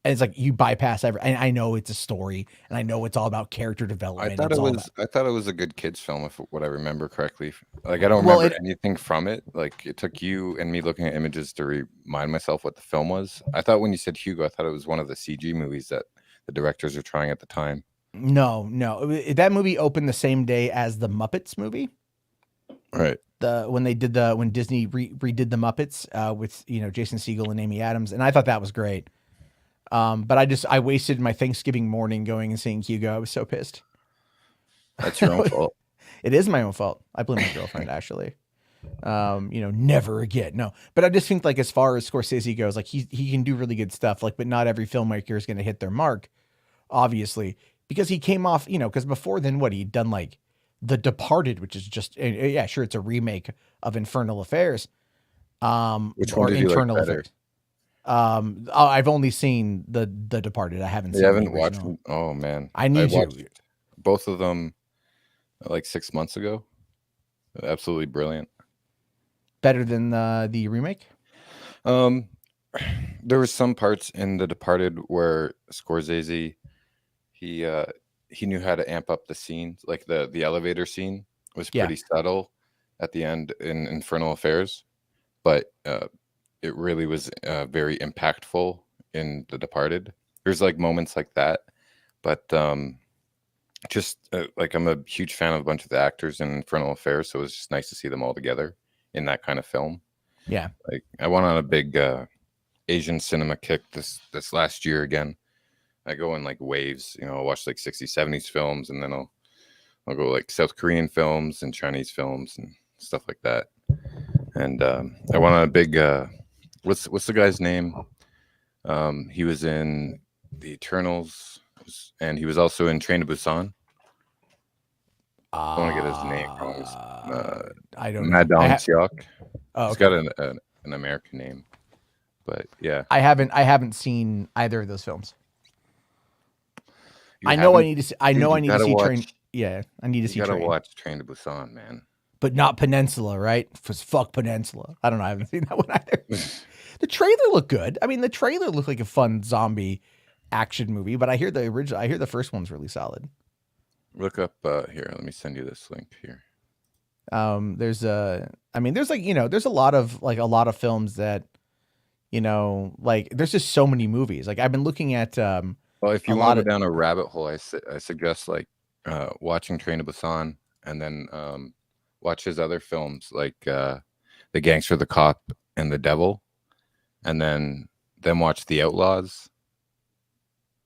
And it's like, you bypass and I know it's a story, and I know it's all about character development.
I thought it was a good kids film, if what I remember correctly. Like, I don't remember anything from it. Like, it took you and me looking at images to remind myself what the film was. I thought when you said Hugo, I thought it was one of the CG movies that the directors were trying at the time.
No, that movie opened the same day as the Muppets movie.
Right.
When Disney redid the Muppets with, you know, Jason Segel and Amy Adams, and I thought that was great. But I wasted my Thanksgiving morning going and seeing Hugo. I was so pissed.
That's your own fault.
It is my own fault. I blame my girlfriend actually. You know, never again. No, but I just think like as far as Scorsese goes, like he can do really good stuff. Like, but not every filmmaker is going to hit their mark, obviously, because he came off, you know, because before then he'd done like The Departed, which is just, yeah, sure, it's a remake of Infernal Affairs.
Which one did you like better?
I've only seen the Departed. I haven't seen.
You haven't watched? Oh man,
I need to.
Both of them, like 6 months ago. Absolutely brilliant.
Better than the remake.
There were some parts in The Departed where Scorsese, he knew how to amp up the scenes. Like the elevator scene was pretty subtle at the end in Infernal Affairs, but it really was very impactful in The Departed. There's like moments like that, but just like I'm a huge fan of a bunch of the actors in Infernal Affairs, so it was just nice to see them all together in that kind of film.
Yeah,
like I went on a big Asian cinema kick this last year again. I go in like waves, you know, I'll watch like 60s, 70s films, and then I'll go like South Korean films and Chinese films and stuff like that. And I went on a big what's the guy's name? He was in The Eternals, and he was also in Train to Busan. I want to get his name wrong.
I don't know.
Mad Dong Seok.
Oh,
He's got an American name, but yeah.
I haven't seen either of those films. I know I need to see. I
Dude,
know I
you
need to
gotta
see Train.
watch.
Yeah, I need to
You
see
gotta
Train,
watch Train to Busan, man.
but not Peninsula, right? Fuck Peninsula. I don't know. I haven't seen that one either. The trailer looked good. I mean, the trailer looked like a fun zombie action movie, but I hear the original. I hear the first one's really solid.
Look up here. Let me send you this link here.
There's I mean, there's there's a lot of films that, like there's just so many movies. Like I've been looking at
Well, if you want to go down a rabbit hole, I suggest like watching Train to Busan, and then watch his other films like The Gangster, the Cop, and The Devil, and then watch The Outlaws,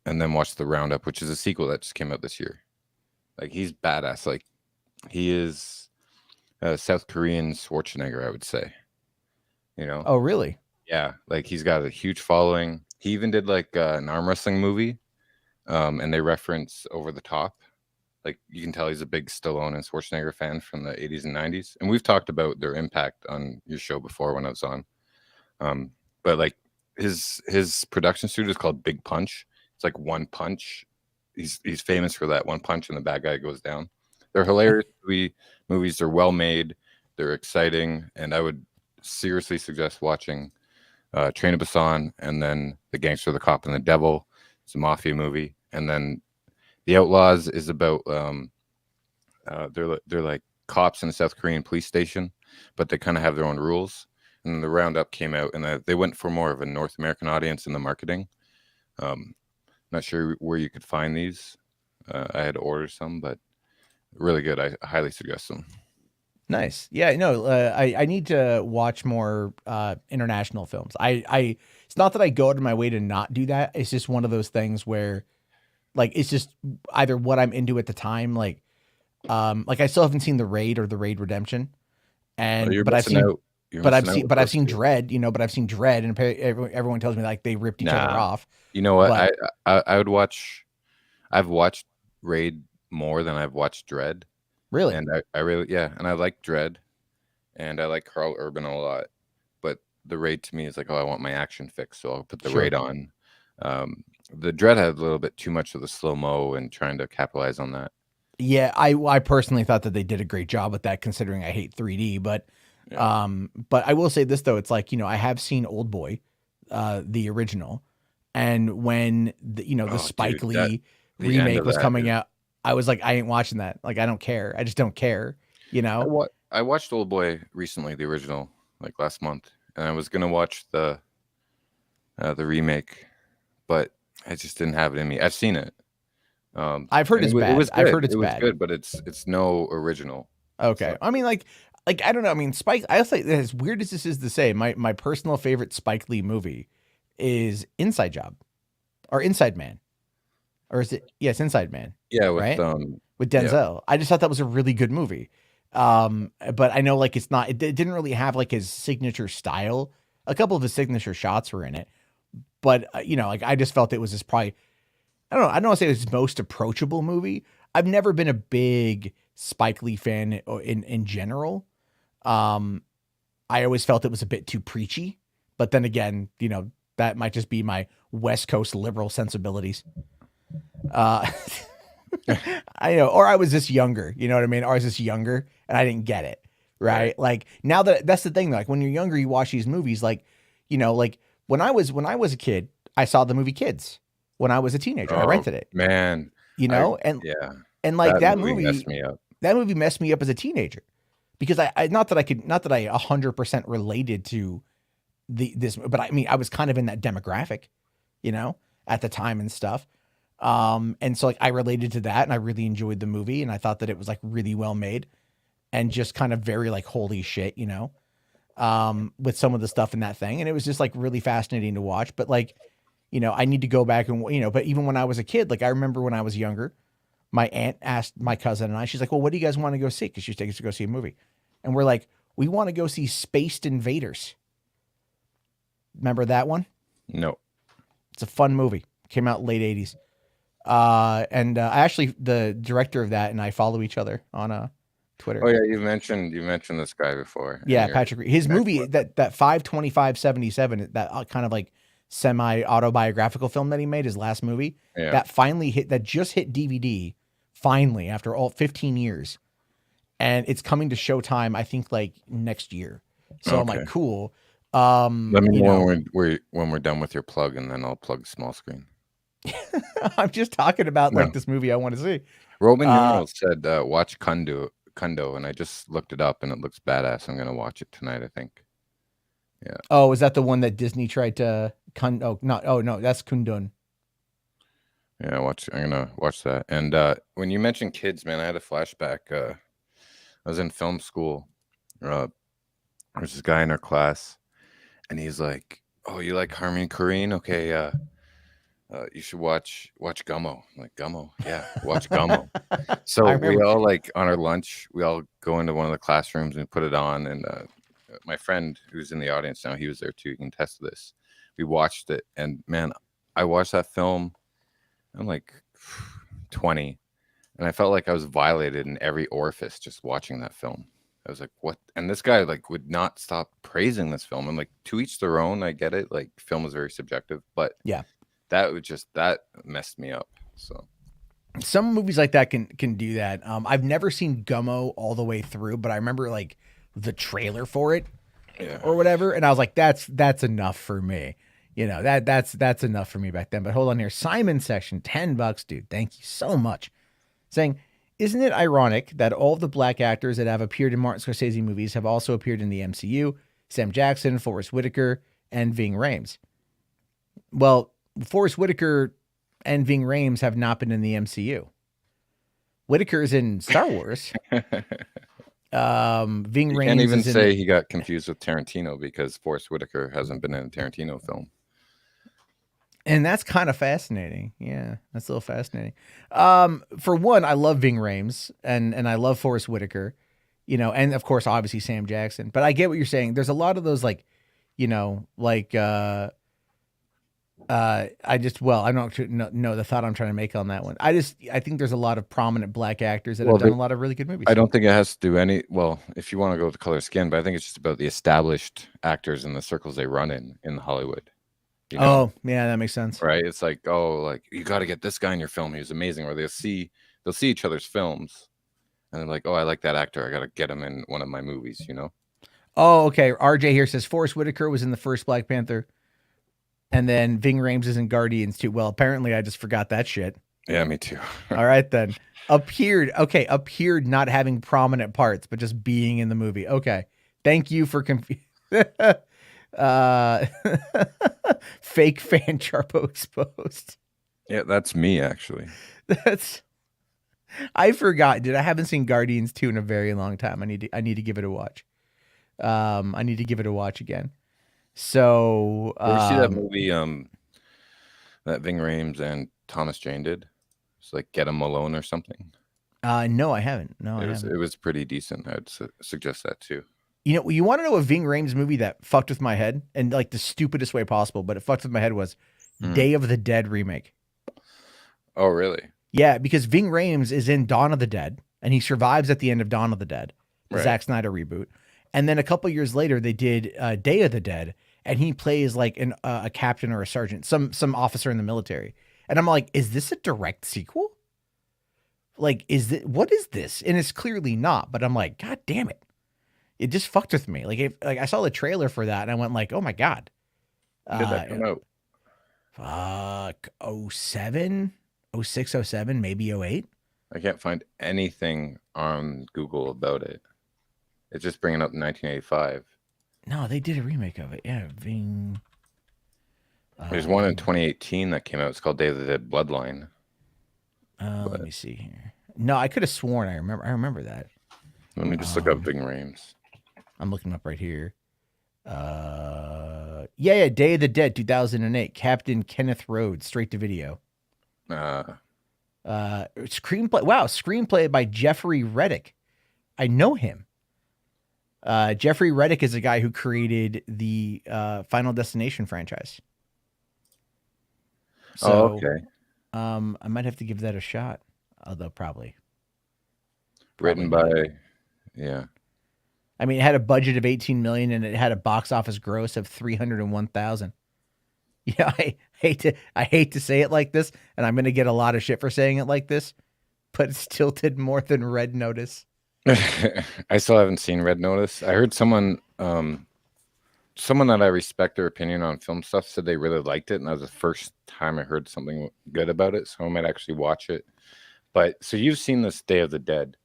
and then watch The Roundup, which is a sequel that just came out this year. Like he's badass. Like he is South Korean Schwarzenegger, I would say.
Oh, really?
Yeah, like he's got a huge following. He even did like an arm wrestling movie, and they reference Over the Top. Like you can tell he's a big Stallone and Schwarzenegger fan from the 80s and 90s. And we've talked about their impact on your show before when I was on. But like his production studio is called Big Punch. It's like one punch. He's famous for that one punch and the bad guy goes down. They're hilarious movies. They're well made. They're exciting. And I would seriously suggest watching Train to Busan, and then The Gangster, the Cop, and the Devil. It's a mafia movie. And then The Outlaws is about they're like cops in a South Korean police station, but they kind of have their own rules. And then The Roundup came out, and they went for more of a North American audience in the marketing. Not sure where you could find these. I had to order some, but really good. I highly suggest them.
Nice. Yeah, no, I need to watch more international films. I it's not that I go out of my way to not do that. It's just one of those things where like it's just either what I'm into at the time. Like I still haven't seen The Raid or The Raid Redemption. And but I've seen Dread, but I've seen Dread, and everyone tells me like they ripped each other off.
You know what? I would watch. I've watched Raid more than I've watched Dread.
Really?
And I really, yeah. And I like Dread, and I like Carl Urban a lot. But the Raid to me is like, oh, I want my action fix, so I'll put the Raid on. The Dread had a little bit too much of the slow-mo and trying to capitalize on that.
Yeah, I personally thought that they did a great job with that, considering I hate 3D. But I will say this though, it's like, I have seen Old Boy, the original, and when the Spike Lee remake was coming out, I was like, I ain't watching that. Like, I don't care. I just don't care.
I watched Old Boy recently, the original, like last month, and I was gonna watch the remake, but I just didn't have it in me. I've seen it.
I've heard it's bad. I've heard it's
bad.
bad.
Good, but it's no original.
Okay. So. I mean, like I don't know. I mean, Spike. I'll say, as weird as this is to say, my personal favorite Spike Lee movie is Inside Job, or Inside Man, or is it? Yes, Inside Man.
Yeah,
with Denzel. Yeah. I just thought that was a really good movie. But I know like it's not. It didn't really have like his signature style. A couple of his signature shots were in it, but like I just felt it was probably. I don't know. I don't want to say it's his most approachable movie. I've never been a big Spike Lee fan in general. I always felt it was a bit too preachy, but then again, that might just be my West Coast liberal sensibilities. I know, or I was just younger, you know what I mean? Or I was just younger and I didn't get it. Right. Like now that's the thing. Like when you're younger, you watch these movies, like, like when I was a kid, I saw the movie Kids. When I was a teenager, I rented it.
Man,
and like that movie
messed me up.
That movie messed me up as a teenager, because I not that I 100% related to this, but I mean I was kind of in that demographic, at the time and stuff. And so like I related to that, and I really enjoyed the movie, and I thought that it was like really well made, and just kind of very like holy shit, with some of the stuff in that thing, and it was just like really fascinating to watch, but like. I need to go back and, but even when I was a kid, like I remember when I was younger, my aunt asked my cousin and I, she's like, well, what do you guys want to go see? Cause she's taking us to go see a movie. And we're like, we want to go see Spaced Invaders. Remember that one?
No.
It's a fun movie. Came out late 80s. And I actually, the director of that and I follow each other on Twitter.
Oh yeah. You mentioned this guy before.
Yeah. Patrick, his movie, that 5/25/77, that kind of like semi-autobiographical film that he made, his last movie, that just hit DVD, finally, after all 15 years. And it's coming to Showtime, I think, like next year. So I'm like, cool.
Let me know when we're done with your plug, and then I'll plug small screen.
I'm just talking about like this movie I want to see.
Roman numerals said watch Kundo, and I just looked it up, and it looks badass. I'm gonna watch it tonight, I think. Yeah.
Oh, is that the one that Disney tried to no, that's Kundun.
Yeah, I'm gonna watch that. And when you mentioned kids, man, I had a flashback. I was in film school. There's this guy in our class, and he's like, "Oh, you like Harmony Korine? Okay, you should watch Gummo." I'm like, Gummo? Yeah, watch Gummo. So we all, like, on our lunch, we all go into one of the classrooms and put it on. And my friend who's in the audience now, he was there too. You can test this. We watched it, and man, I watched that film. I'm like 20, and I felt like I was violated in every orifice just watching that film. I was like, what? And this guy like would not stop praising this film. I'm like, to each their own. I get it. Like, film is very subjective, but
yeah,
that messed me up. So
some movies like that can do that. I've never seen Gummo all the way through, but I remember like the trailer for it or whatever, and I was like, that's enough for me. You know, that's enough for me back then. But hold on here. Simon section, $10, dude. Thank you so much. Saying, isn't it ironic that all of the black actors that have appeared in Martin Scorsese movies have also appeared in the MCU? Sam Jackson, Forrest Whitaker, and Ving Rhames. Well, Forrest Whitaker and Ving Rhames have not been in the MCU. Whitaker's in Star Wars. Ving Rhames
can't even say he got confused with Tarantino, because Forrest Whitaker hasn't been in a Tarantino film.
And that's kind of fascinating. Yeah, that's a little fascinating. For one, I love Ving Rhames and I love Forrest Whitaker, you know, and of course, obviously Sam Jackson. But I get what you're saying. There's a lot of those, like, you know, like I don't know the thought I'm trying to make on that one. I think there's a lot of prominent black actors that have done a lot of really good movies.
I don't think it has to do if you want to go with the color skin, but I think it's just about the established actors and the circles they run in Hollywood. You know?
Oh, yeah, that makes sense.
Right. It's like, you got to get this guy in your film. He was amazing. Or they'll see each other's films, and they're like, oh, I like that actor. I got to get him in one of my movies, you know?
Oh, okay. RJ here says Forrest Whitaker was in the first Black Panther, and then Ving Rhames is in Guardians too. Well, apparently I just forgot that shit.
Yeah, me too.
All right, then. Appeared not having prominent parts, but just being in the movie. Okay. Thank you for fake fan Charpo exposed.
Yeah, that's me, actually.
I forgot, dude. I haven't seen Guardians 2 in a very long time. I need to give it a watch. I need to give it a watch again. So
did you see that movie that Ving Rhames and Thomas Jane did? It's like Get 'Em Alone or something.
No, I haven't.
It was pretty decent. I'd suggest that too.
You know, you want to know a Ving Rhames movie that fucked with my head, and like the stupidest way possible, but it fucked with my head, was Day of the Dead remake.
Oh, really?
Yeah, because Ving Rhames is in Dawn of the Dead, and he survives at the end of Dawn of the Dead, the Zack Snyder reboot. And then a couple years later, they did Day of the Dead, and he plays like a captain or a sergeant, some officer in the military. And I'm like, is this a direct sequel? Like, what is this? And it's clearly not. But I'm like, God damn it! It just fucked with me. Like, I saw the trailer for that, and I went like, oh my God.
When did that come out?
Fuck, 07, 06, 07, maybe 08.
I can't find anything on Google about it. It's just bringing up 1985.
No, they did a remake of it. Yeah, Ving.
There's one in 2018 that came out. It's called Day of the Dead Bloodline.
Let me see here. No, I could have sworn I remember that.
Let me just look up Ving Rhames.
I'm looking up right here. Yeah, Day of the Dead, 2008. Captain Kenneth Rhodes, straight to video. Screenplay. Wow, screenplay by Jeffrey Reddick. I know him. Jeffrey Reddick is a guy who created the Final Destination franchise. So,
okay.
I might have to give that a shot. Although probably.
Written by, yeah.
I mean, it had a budget of $18 million and it had a box office gross of $301,000. Yeah, I hate to say it like this, and I'm gonna get a lot of shit for saying it like this, but it's tilted more than Red Notice.
I still haven't seen Red Notice. I heard someone that I respect their opinion on film stuff said they really liked it, and that was the first time I heard something good about it, so I might actually watch it. But so you've seen this Day of the Dead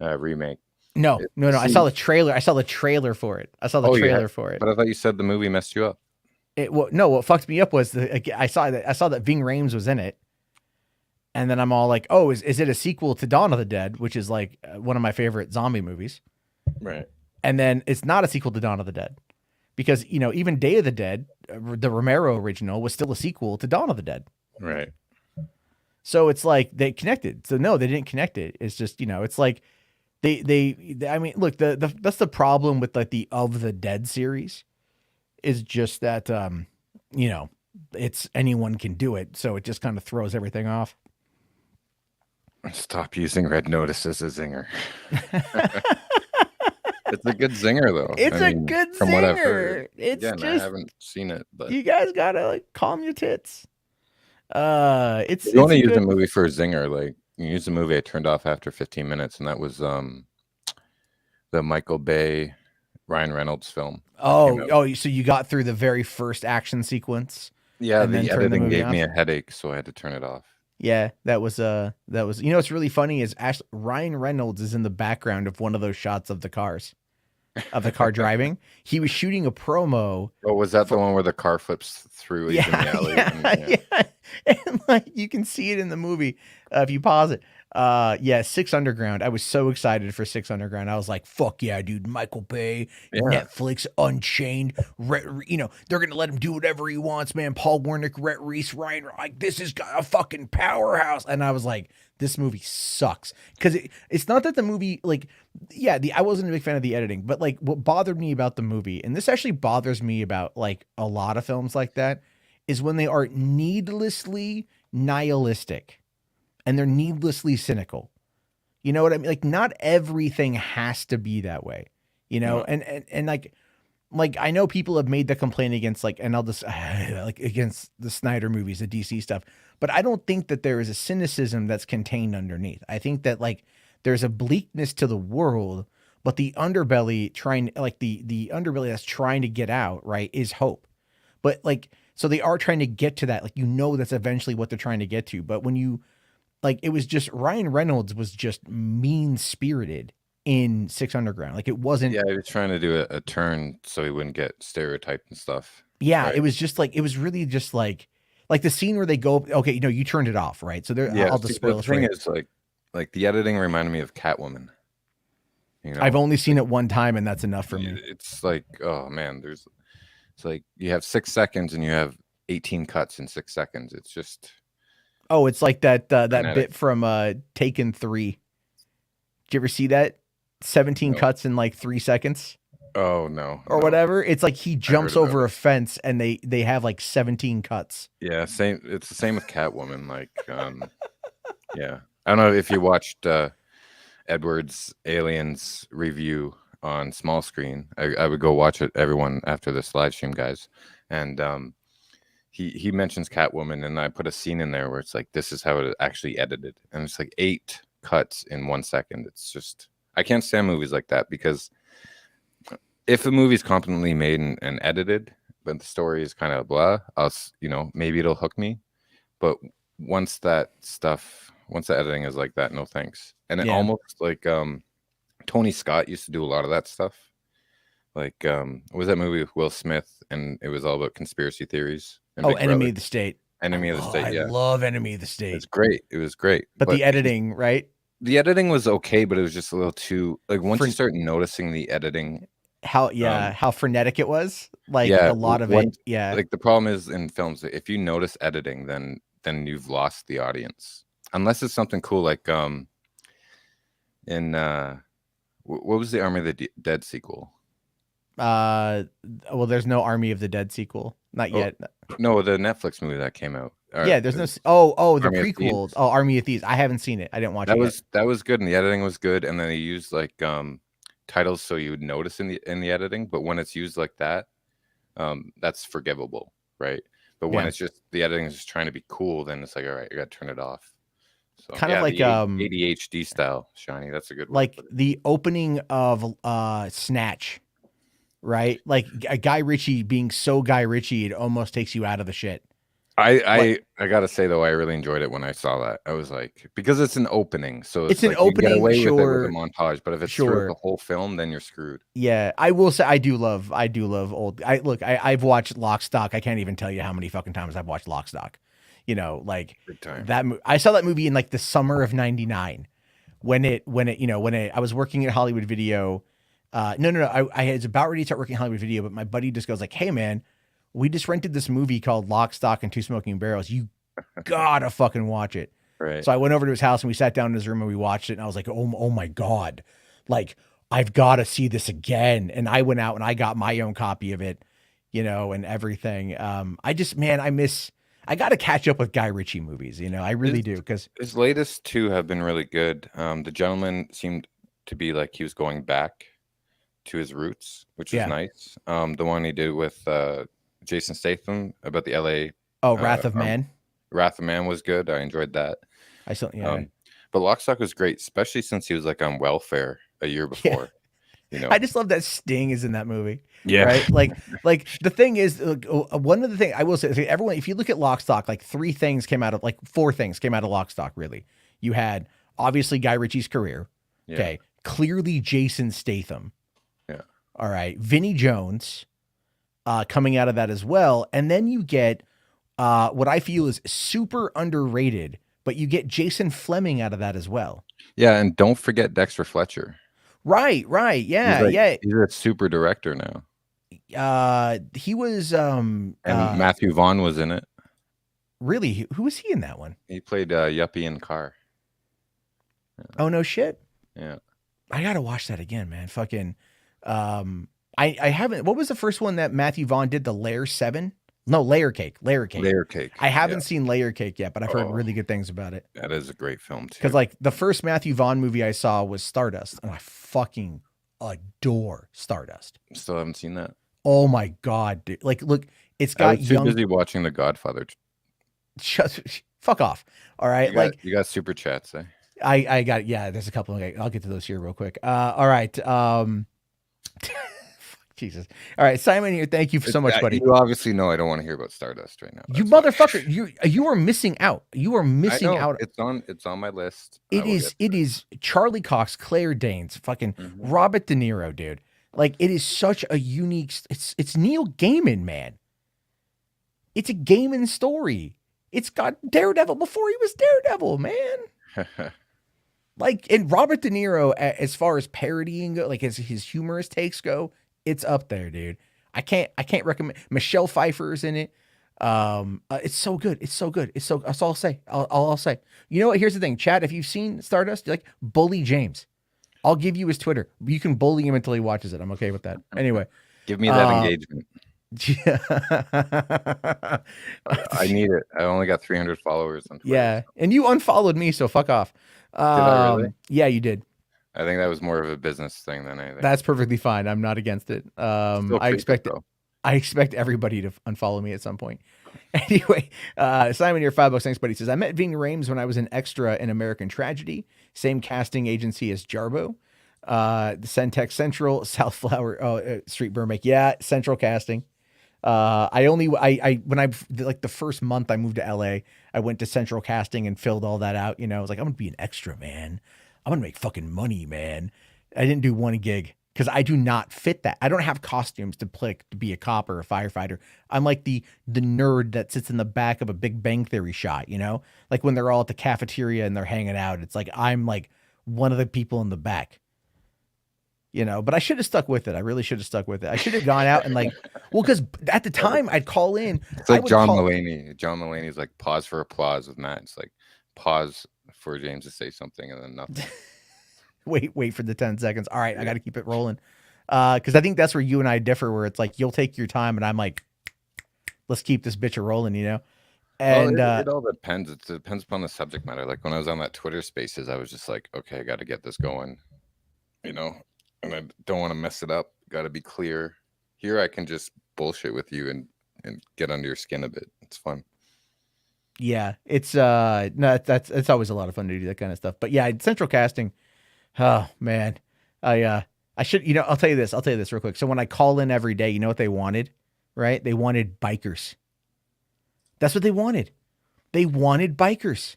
remake?
No. I saw the trailer. I saw the trailer for it. For it.
But I thought you said the movie messed you up.
What fucked me up was I saw that Ving Rhames was in it, and then I'm all like, oh, is it a sequel to Dawn of the Dead, which is like one of my favorite zombie movies,
right?
And then it's not a sequel to Dawn of the Dead, because even Day of the Dead, the Romero original, was still a sequel to Dawn of the Dead,
right?
So it's like they connected. So no, they didn't connect it. It's just it's like they I mean, look, that's the problem with like the Of the Dead series. Is just that, it's anyone can do it. So it just kind of throws everything off.
Stop using Red Notice as a zinger. It's a good zinger, though.
It's a good zinger. From what I've heard. It's
I haven't seen it, but
you guys gotta like calm your tits.
You want to use a movie for a zinger, like you use a movie I turned off after 15 minutes, and that was the Michael Bay, Ryan Reynolds film.
So you got through the very first action sequence.
Yeah, the editing gave me a headache, so I had to turn it off.
Yeah, that was what's really funny is Ryan Reynolds is in the background of one of those shots of the car driving. He was shooting a promo.
Oh, was that the one where the car flips through?
Yeah. And like you can see it in the movie if you pause it. 6 Underground. I was so excited for 6 Underground. I was like, fuck yeah, dude. Michael Bay, Netflix, Unchained. They're going to let him do whatever he wants, man. Paul Wernick, Rhett Reese, Ryan, like, this is a fucking powerhouse. And I was like, this movie sucks. Because it's not that the movie, like, I wasn't a big fan of the editing, but like what bothered me about the movie, and this actually bothers me about like a lot of films like that, is when they are needlessly nihilistic. And they're needlessly cynical. You know what I mean? Like not everything has to be that way, and like I know people have made the complaint against like, and I'll just like against the Snyder movies, the DC stuff, but I don't think that there is a cynicism that's contained underneath. I think that like there's a bleakness to the world, but the underbelly the underbelly that's trying to get out, right, is hope. But like, so they are trying to get to that. Like, that's eventually what they're trying to get to. But when you, like, it was just Ryan Reynolds was just mean spirited in 6 Underground. Like it wasn't.
Yeah, he was trying to do a turn so he wouldn't get stereotyped and stuff.
Yeah, right? It was just like, it was really just like the scene where they go, okay, you turned it off, right? So there, I'll just spoil
the thing is like the editing reminded me of Catwoman.
I've only seen it one time, and that's enough for me.
It's like, oh man, it's like you have 6 seconds and you have 18 cuts in 6 seconds. It's just.
Oh, it's like that bit from Taken 3. Did you ever see that? 17 cuts in like 3 seconds.
Oh no.
Or whatever. It's like he jumps over a fence and they have like 17 cuts.
Yeah, same. It's the same with Catwoman. Like, yeah. I don't know if you watched Edward's Aliens review on small screen. I would go watch it, everyone, after this live stream, guys. And he mentions Catwoman, and I put a scene in there where it's like, this is how it actually edited. And it's like 8 cuts in 1 second. It's just, I can't stand movies like that, because if a movie's competently made and edited, but the story is kind of blah, maybe it'll hook me. But once the editing is like that, no thanks. And it almost like Tony Scott used to do a lot of that stuff. Like, what was that movie with Will Smith? And it was all about conspiracy theories.
Enemy of the State.
Enemy of the State, yeah.
I love Enemy of the State.
It's great. It was great.
But the editing, right?
The editing was okay, but it was just a little too, like, once you start noticing the editing.
How frenetic it was. Like a lot of it. Yeah.
Like the problem is in films, if you notice editing, then you've lost the audience. Unless it's something cool, like what was the Army of the Dead sequel?
Well, there's no Army of the Dead sequel, not yet.
No, the Netflix movie that came out.
There's no. The prequel. Army of Thieves. I haven't seen it. I didn't watch it.
That was good, and the editing was good, and then they used like titles so you would notice in the editing. But when it's used like that, that's forgivable, right? But when
Yeah.
it's just the editing is just trying to be cool, then it's like, all right, you got to turn it off. So
Kind of like
the ADHD style, Shiny. That's a good word.
Like the opening of Snatch, right? Like a Guy Ritchie being so Guy Ritchie, it almost takes you out of the shit.
I gotta say though, I really enjoyed it when I saw that. I was like, because it's an opening, so it's
an
like you can get
opening,
away with it with
sure,
a montage. But if it's
sure.
throughout the whole film, then you're screwed.
Yeah, I will say I do love old. I've watched Lock, Stock. I can't even tell you how many fucking times I've watched Lock, Stock. You know, like that. I saw that movie in like the summer of '99 when I was working at Hollywood Video. I was about ready to start working at Hollywood Video, but my buddy just goes like, "Hey man, we just rented this movie called Lock, Stock, and Two Smoking Barrels. You gotta fucking watch it."
Right.
So I went over to his house and we sat down in his room and we watched it. And I was like, oh my God, like I've got to see this again. And I went out and I got my own copy of it, and everything. I got to catch up with Guy Ritchie movies. I really do. Cause
his latest two have been really good. The Gentleman seemed to be like he was going back to his roots, which was nice. The one he did with, Jason Statham about the LA.
Oh, Wrath of Man.
Wrath of Man was good. I enjoyed that. But Lock, Stock was great, especially since he was like on welfare a year before.
I just love that Sting is in that movie.
Yeah.
Right. Like the thing is, one of the things I will say, everyone, if you look at Lock, Stock, like four things came out of Lock, Stock. Really, you had obviously Guy Ritchie's career.
Yeah.
Okay. Clearly Jason Statham.
Yeah.
All right. Vinnie Jones. Coming out of that as well. And then you get what I feel is super underrated, but you get Jason Fleming out of that as well.
Yeah, and don't forget Dexter Fletcher.
Right. Yeah,
he's a super director now.
He was
and Matthew Vaughn was in it.
Really? Who was he in that one?
He played Yuppie in Car.
Yeah. Oh no shit.
Yeah.
I gotta watch that again, man. Fucking I haven't. What was the first one that Matthew Vaughn did? The Layer 7? No, Layer Cake. I haven't seen Layer Cake yet, but I've heard really good things about it.
That is a great film too.
Because like the first Matthew Vaughn movie I saw was Stardust, and I fucking adore Stardust.
Still haven't seen that.
Oh my God, dude! Like, look, it's got
I was too busy watching The Godfather.
Fuck off. All right,
you got super chats, eh?
I got there's a couple. I'll get to those here real quick. All right. Jesus. All right, Simon here. Thank you so much, buddy.
You obviously know I don't want to hear about Stardust right now.
You motherfucker. You are missing out. You are missing out.
It's on my list.
It is Charlie Cox, Claire Danes, fucking Robert De Niro, dude. Like it is such a unique. It's Neil Gaiman, man. It's a Gaiman story. It's got Daredevil before he was Daredevil, man. Like, and Robert De Niro, as far as parodying go, like as his humorous takes go, it's up there, dude. I can't recommend. Michelle Pfeiffer's in it. It's so good. That's all I'll say. I'll say. You know what? Here's the thing, Chad. If you've seen Stardust, like bully James. I'll give you his Twitter. You can bully him until he watches it. I'm okay with that. Anyway,
give me that engagement. Yeah. I need it. I only got 300 followers on Twitter.
Yeah, and you unfollowed me, so fuck off.
Did I really?
Yeah, you did.
I think that was more of a business thing than anything.
That's perfectly fine. I'm not against it. I expect everybody to unfollow me at some point. Anyway, Simon here, $5. Thanks, buddy. Says, I met Ving Rhames when I was an extra in American Tragedy. Same casting agency as Jarbo. The Centex Central, South Flower Street, Burbank. Yeah, Central casting. When I like the first month I moved to LA, I went to Central Casting and filled all that out. I was like, I'm gonna be an extra, man. I'm gonna make fucking money, man. I didn't do one gig because I do not fit that. I don't have costumes to be a cop or a firefighter. I'm like the nerd that sits in the back of a Big Bang Theory shot, like when they're all at the cafeteria and they're hanging out. It's like I'm like one of the people in the back. But I should have stuck with it. I really should have stuck with it. I should have gone out and because at the time I'd call in.
It's like John Mulaney. John Mulaney's like pause for applause with Matt. It's like pause for James to say something and then nothing.
wait for the 10 seconds. All right, I got to keep it rolling. Because I think that's where you and I differ, where it's like you'll take your time and I'm like, let's keep this bitch rolling, And
it all depends. It depends upon the subject matter. Like when I was on that Twitter Spaces, I was just like, okay, I got to get this going, and I don't want to mess it up. Got to be clear. Here I can just bullshit with you and and get under your skin a bit. It's fun.
Yeah, it's no, it's always a lot of fun to do that kind of stuff. But yeah, central casting. Oh man, I should, I'll tell you this. I'll tell you this real quick. So when I call in every day, you know what they wanted, right? They wanted bikers. That's what they wanted. They wanted bikers.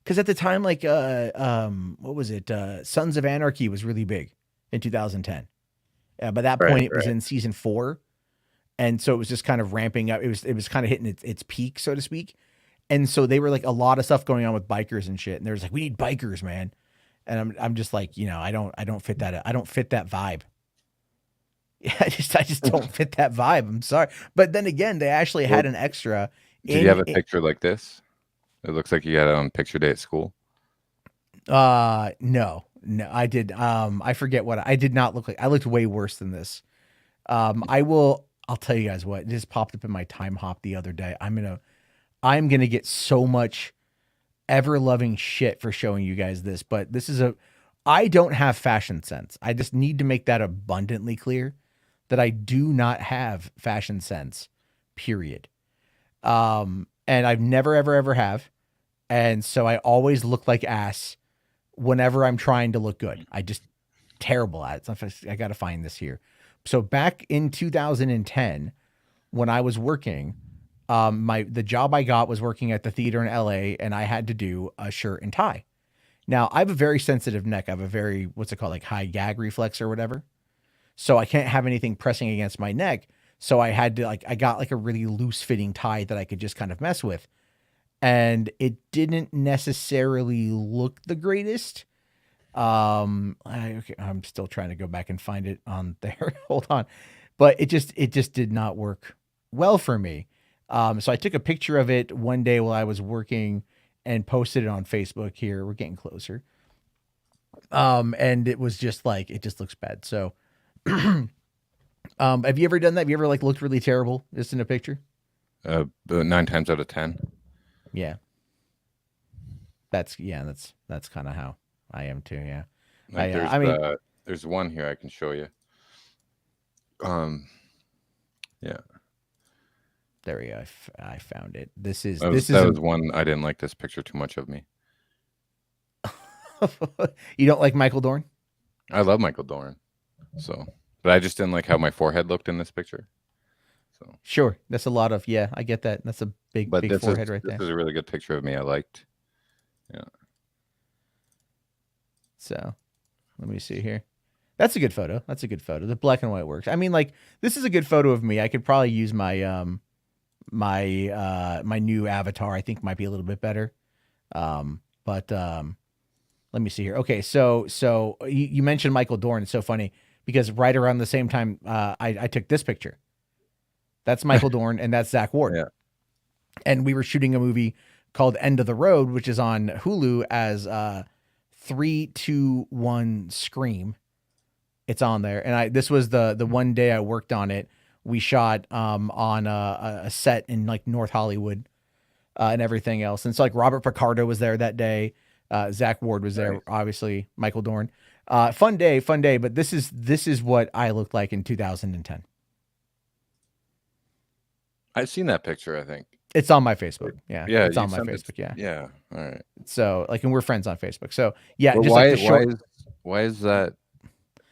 Because at the time, like, what was it? Sons of Anarchy was really big in 2010. By that point, it was in season 4, and so it was just kind of ramping up. It was kind of hitting its peak, so to speak. And so they were like a lot of stuff going on with bikers and shit. And there's like, we need bikers, man. And I'm just like, I don't fit that. I don't fit that vibe. Yeah, I just don't fit that vibe. I'm sorry. But then again, they actually had an extra.
Did you have a picture like this? It looks like you had it on picture day at school.
No, I did. I forget what I did not look like. I looked way worse than this. I'll tell you guys what, it just popped up in my time hop the other day. I'm going to get so much ever loving shit for showing you guys this, but I don't have fashion sense. I just need to make that abundantly clear that I do not have fashion sense, period. And I've never, ever have. And so I always look like ass whenever I'm trying to look good. I just terrible at it. I got to find this here. So back in 2010, when I was working, the job I got was working at the theater in LA, and I had to do a shirt and tie. Now I have a very sensitive neck. I have a very, what's it called? Like high gag reflex or whatever. So I can't have anything pressing against my neck. So I had to I got like a really loose fitting tie that I could just kind of mess with. And it didn't necessarily look the greatest. Okay, I'm still trying to go back and find it on there. Hold on. But it just did not work well for me. So I took a picture of it one day while I was working and posted it on Facebook here. We're getting closer. And it was just like, it just looks bad. So, have you ever done that? Have you ever looked really terrible just in a picture?
9 times out of 10.
Yeah. That's kind of how I am too. Yeah.
There's one here I can show you. Yeah.
There we go. I found it. This was
one. I didn't like this picture too much of me.
You don't like Michael Dorn?
I love Michael Dorn. But I just didn't like how my forehead looked in this picture. So
sure. That's a lot of, yeah, I get that. That's a big forehead right there.
This is a really good picture of me. I liked. Yeah.
So let me see here. That's a good photo. The black and white works. I mean, this is a good photo of me. I could probably use my, my new avatar. I think might be a little bit better. But let me see here. Okay. So you mentioned Michael Dorn. It's so funny because right around the same time, I took this picture. That's Michael Dorn and that's Zach Ward.
Yeah.
And we were shooting a movie called End of the Road, which is on Hulu as 3, 2, 1 Scream. It's on there. And this was the one day I worked on it. We shot on a set in North Hollywood and everything else. And so Robert Picardo was there that day. Zach Ward was there, obviously. Michael Dorn. Fun day. But this is what I looked like in 2010.
I've seen that picture, I think.
It's on my Facebook. Yeah.
Yeah.
It's on my Facebook. Yeah.
Yeah. All right.
So and we're friends on Facebook. So yeah.
Well,
just
why is that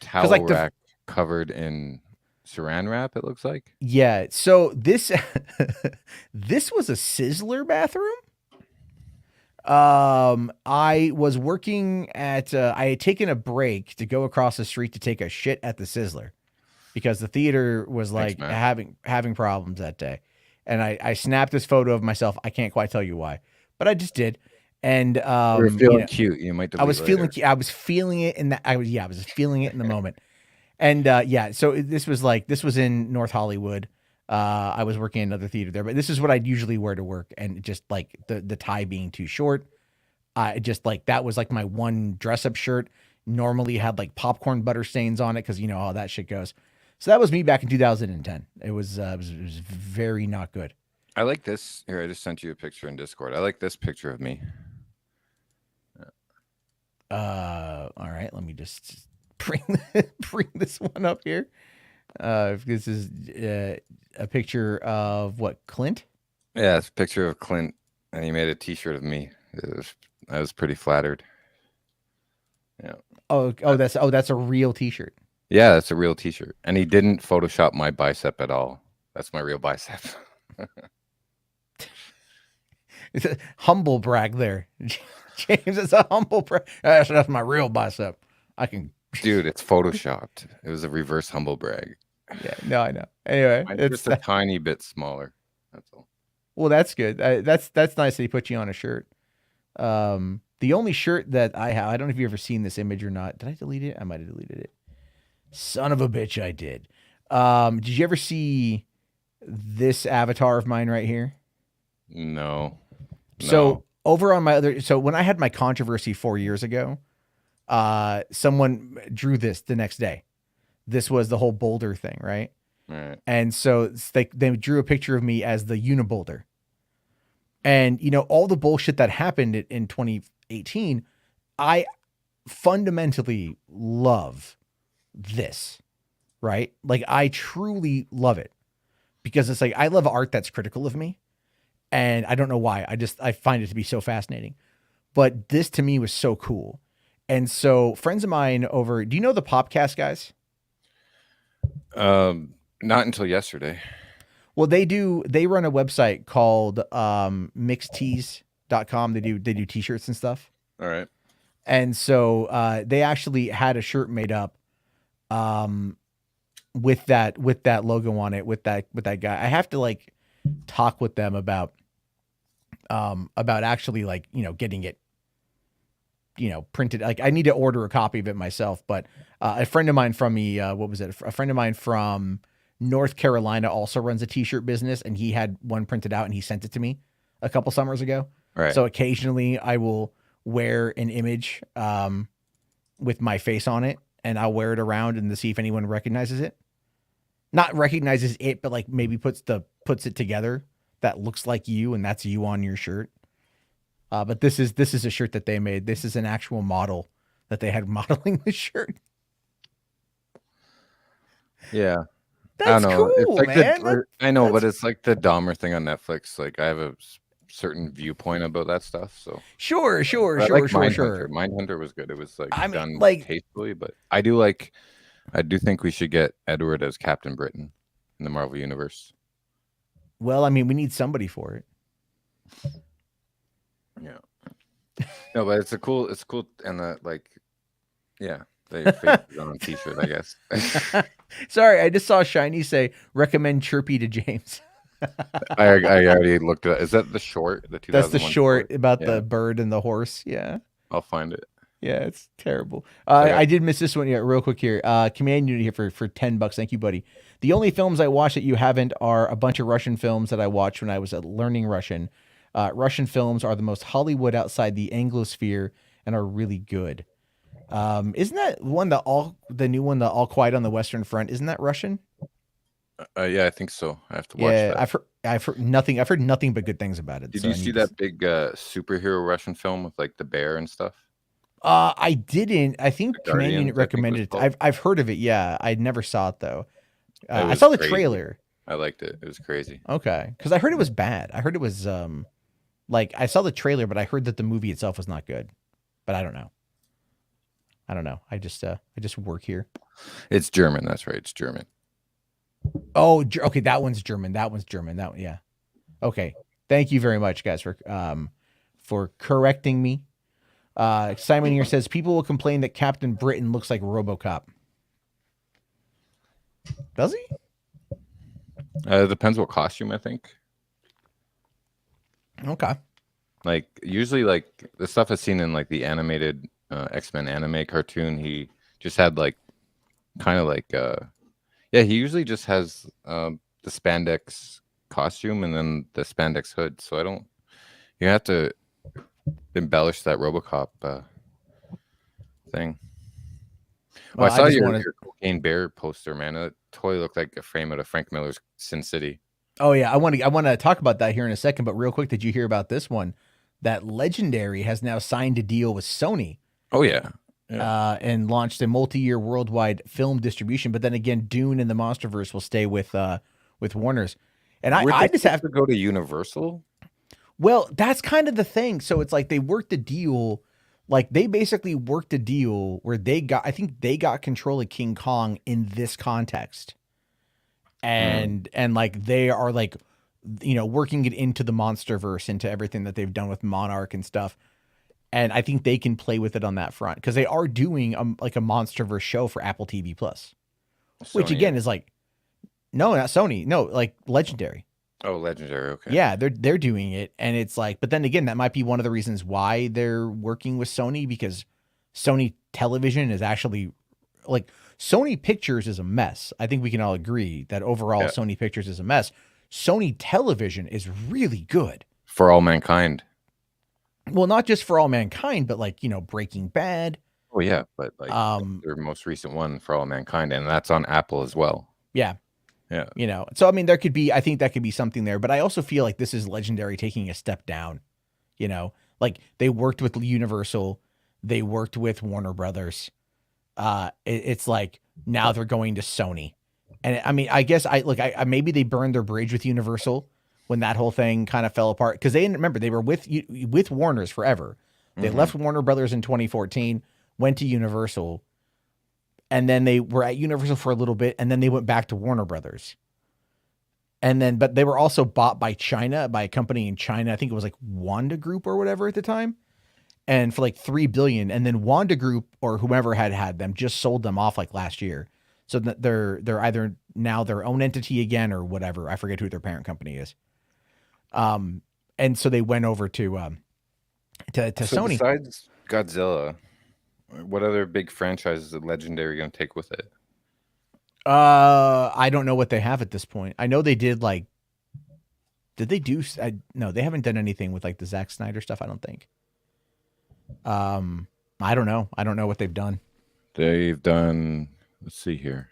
towel rack covered in saran wrap? It looks like.
Yeah. So this was a Sizzler bathroom. I was working at. I had taken a break to go across the street to take a shit at the Sizzler because the theater was having problems that day, and I snapped this photo of myself. I can't quite tell you why, but I just did. And
you were feeling cute. You might.
I was feeling. I was feeling it in the. I was feeling it in the moment. And so this was in North Hollywood. I was working in another theater there, but this is what I'd usually wear to work, and just the tie being too short, I just that was my one dress up shirt. Normally had popcorn butter stains on it because you know how that shit goes. So that was me back in 2010. It was very not good.
I like this. Here, I just sent you a picture in Discord. I like this picture of me.
All right, let me just bring this one up here. This is a picture of what, Clint?
Yeah, it's a picture of Clint, and he made a T-shirt of me. I was pretty flattered. Yeah.
That's a real T-shirt.
Yeah, that's a real T-shirt, and he didn't Photoshop my bicep at all. That's my real bicep.
It's a humble brag there, James. It's a humble brag. That's my real bicep. I can.
Dude, it's photoshopped. It was a reverse humble brag.
Yeah, no, I know. Anyway,
Mine's just a tiny bit smaller. That's all.
Well, that's good. That's nice that he put you on a shirt. The only shirt that I have, I don't know if you've ever seen this image or not. Did I delete it? I might have deleted it. Son of a bitch, I did. Did you ever see this avatar of mine right here?
No.
So over on my so when I had my controversy 4 years ago, someone drew this the next day. This was the whole boulder thing, right?
Right.
And so they drew a picture of me as the uniboulder. And, all the bullshit that happened in 2018, I fundamentally love this, right? Like, I truly love it because it's like, I love art that's critical of me. And I don't know why. I find it to be so fascinating. But this to me was so cool. And so friends of mine over, do you know the Popcast guys?
Not until yesterday.
Well, they run a website called mixtees.com. They do t-shirts and stuff.
All right.
And so they actually had a shirt made up with that logo on it, with that guy. I have to talk with them about actually getting it printed. Like, I need to order a copy of it myself, but a friend of mine from a friend of mine from North Carolina also runs a t-shirt business, and he had one printed out and he sent it to me a couple summers ago.
Right.
So occasionally I will wear an image with my face on it, and I'll wear it around and to see if anyone recognizes it. Not recognizes it, but maybe puts it together that looks like you, and that's you on your shirt. But this is a shirt that they made. This is an actual model that they had modeling the shirt.
Yeah.
That's
I don't know.
cool,
It's
man.
I know, but it's like the Dahmer thing on Netflix. Like, I have a certain viewpoint about that stuff. So
Sure.
But I like Mindhunter. Mindhunter was good. It was done tastefully, but I do think we should get Edward as Captain Britain in the Marvel Universe.
Well, I mean, we need somebody for it.
Yeah. No, but it's cool, and they face it on a t-shirt, I guess.
Sorry, I just saw Shiny say recommend Chirpy to James.
I already looked at it. Is that the short? The 2001
That's the short about
Yeah.
the bird and the horse. Yeah.
I'll find it.
Yeah, it's terrible.
Okay.
I did miss this one. Yeah, real quick here. Command Unit here for $10. Thank you, buddy. The only films I watch that you haven't are a bunch of Russian films that I watched when I was learning Russian. Russian films are the most Hollywood outside the Anglosphere and are really good. Isn't that one the new one, the All Quiet on the Western Front? Isn't that Russian?
Yeah, I think so. I have to watch that.
I've heard nothing. I've heard nothing but good things about it.
Did you see that big superhero Russian film with the bear and stuff?
I didn't. I think Command Unit
Guardians, I think
recommended
it
it.
was
I've heard of it. Yeah, I never saw it though. I
was
saw the
crazy.
trailer.
I liked it. It was crazy.
Okay, because I heard it was bad. I heard it was I saw the trailer, but I heard that the movie itself was not good. But I don't know. I just work here.
It's German. That's right. It's German.
Oh, okay. That one's German. That one, yeah. Okay. Thank you very much, guys, for correcting me. Simon here says people will complain that Captain Britain looks like RoboCop. Does he?
It depends what costume, I think.
Okay.
Usually the stuff I've seen in the animated X-Men anime cartoon, he just had he usually just has the spandex costume and then the spandex hood. So you have to embellish that RoboCop thing. Well, I saw your Cocaine Bear poster, man. It totally looked like a frame out of Frank Miller's Sin City.
Oh yeah, I want to talk about that here in a second. But real quick, did you hear about this one? That Legendary has now signed a deal with Sony.
Oh yeah.
and launched a multi-year worldwide film distribution. But then again, Dune and the MonsterVerse will stay with Warner's. And I just have
to go to Universal.
Well, that's kind of the thing. So it's like they worked a deal, like they basically worked a deal where I think they got control of King Kong in this context. And like they are like, working it into the MonsterVerse, into everything that they've done with Monarch and stuff. And I think they can play with it on that front because they are doing like a MonsterVerse show for Apple TV Plus, which again is like, no, not Sony, no, like Legendary.
Oh, Legendary. Okay.
Yeah, they're doing it, and it's like, but then again, that might be one of the reasons why they're working with Sony, because Sony Television is actually like Sony Pictures is a mess. I think we can all agree that overall Sony Pictures is a mess. Sony Television is really good.
For All Mankind.
Well, not just For All Mankind, but like, Breaking Bad.
Oh yeah, but like their most recent one, For All Mankind, and that's on Apple as well.
Yeah.
Yeah.
So I mean, I think that could be something there, but I also feel like this is Legendary taking a step down. Like they worked with Universal, they worked with Warner Brothers. It's like now they're going to Sony. And I mean, I guess I maybe they burned their bridge with Universal when that whole thing kind of fell apart, because they were with Warner's forever. They left Warner Brothers in 2014, went to Universal. And then they were at Universal for a little bit, and then they went back to Warner Brothers. But they were also bought by a company in China. I think it was like Wanda Group or whatever at the time, and for like $3 billion. And then Wanda Group or whomever had them just sold them off like last year. So they're either now their own entity again or whatever. I forget who their parent company is. And so they went over to Sony.
Besides Godzilla, what other big franchises is Legendary going to take with it?
I don't know what they have at this point. I know they did they do? No, they haven't done anything with like the Zack Snyder stuff, I don't think. I don't know. I don't know what they've done.
They've done, let's see here.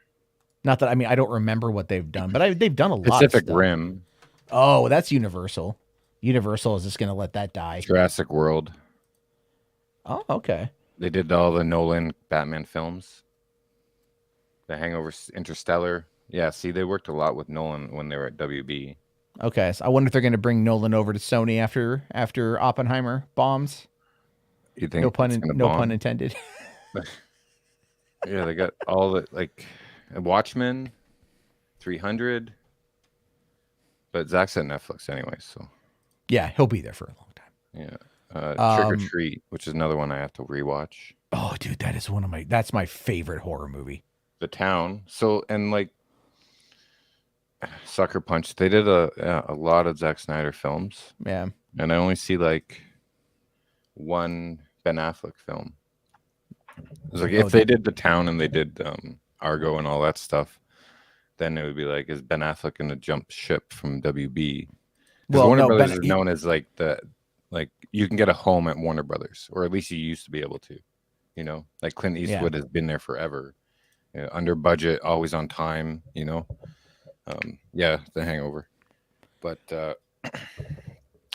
Not that, I mean, I don't remember what they've done, but they've done a lot
Pacific
of stuff.
Rim.
Oh, that's Universal. Universal is just going to let that die.
Jurassic World.
Oh, okay.
They did all the Nolan Batman films. The Hangover, Interstellar. Yeah, see, they worked a lot with Nolan when they were at WB.
Okay, so I wonder if they're going to bring Nolan over to Sony after Oppenheimer bombs.
You think?
No pun intended.
Yeah, they got all the like Watchmen, 300. But Zach's at Netflix anyway, so
yeah, he'll be there for a long time.
Yeah. Trick or Treat, which is another one I have to rewatch.
Oh, dude, that's my favorite horror movie.
The Town. So, and like Sucker Punch, they did a lot of Zack Snyder films.
Yeah.
And I only see like one Ben Affleck film. It's like if they did The Town and they did Argo and all that stuff, then it would be like, is Ben Affleck going to jump ship from WB? Because Warner Brothers is known as like you can get a home at Warner Brothers, or at least you used to be able to, like Clint Eastwood has been there forever, under budget, always on time, The Hangover. But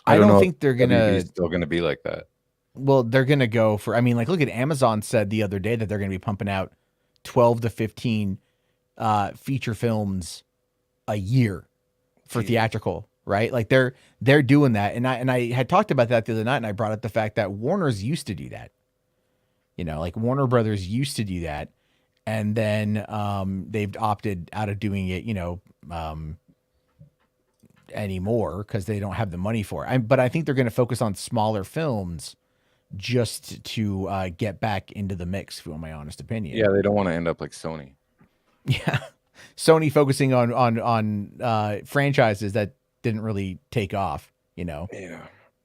I don't think they're gonna
still gonna be like that.
Well, they're gonna go for. I mean, like, look at Amazon said the other day that they're gonna be pumping out 12 to 15 feature films a year for theatrical. Right, like they're doing that, and I had talked about that the other night, and I brought up the fact that Warner's used to do that. Like Warner Brothers used to do that, and then they've opted out of doing it, anymore because they don't have the money for it. But I think they're going to focus on smaller films just to get back into the mix, for my honest opinion.
Yeah, they don't want to end up like Sony.
Yeah, Sony focusing on franchises that didn't really take off,
Yeah.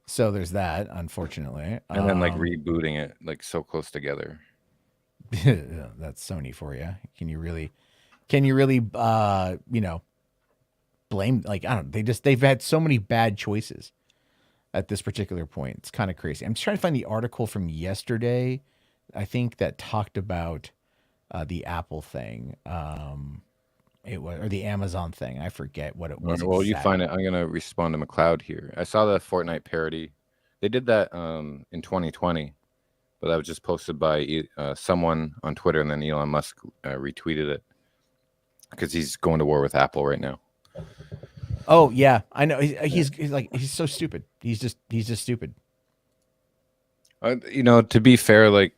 So there's that, unfortunately.
And then like rebooting it like so close together.
That's Sony for you. Can you really blame, like, I don't know, they've had so many bad choices at this particular point. It's kind of crazy. I'm just trying to find the article from yesterday, I think, that talked about the Apple thing. It was, or the Amazon thing. I forget what it was.
Well, you find it. I'm gonna respond to McLeod here. I saw the Fortnite parody. They did that in 2020, but that was just posted by someone on Twitter, and then Elon Musk retweeted it because he's going to war with Apple right now.
Oh yeah, I know. He's so stupid. He's just stupid.
To be fair, like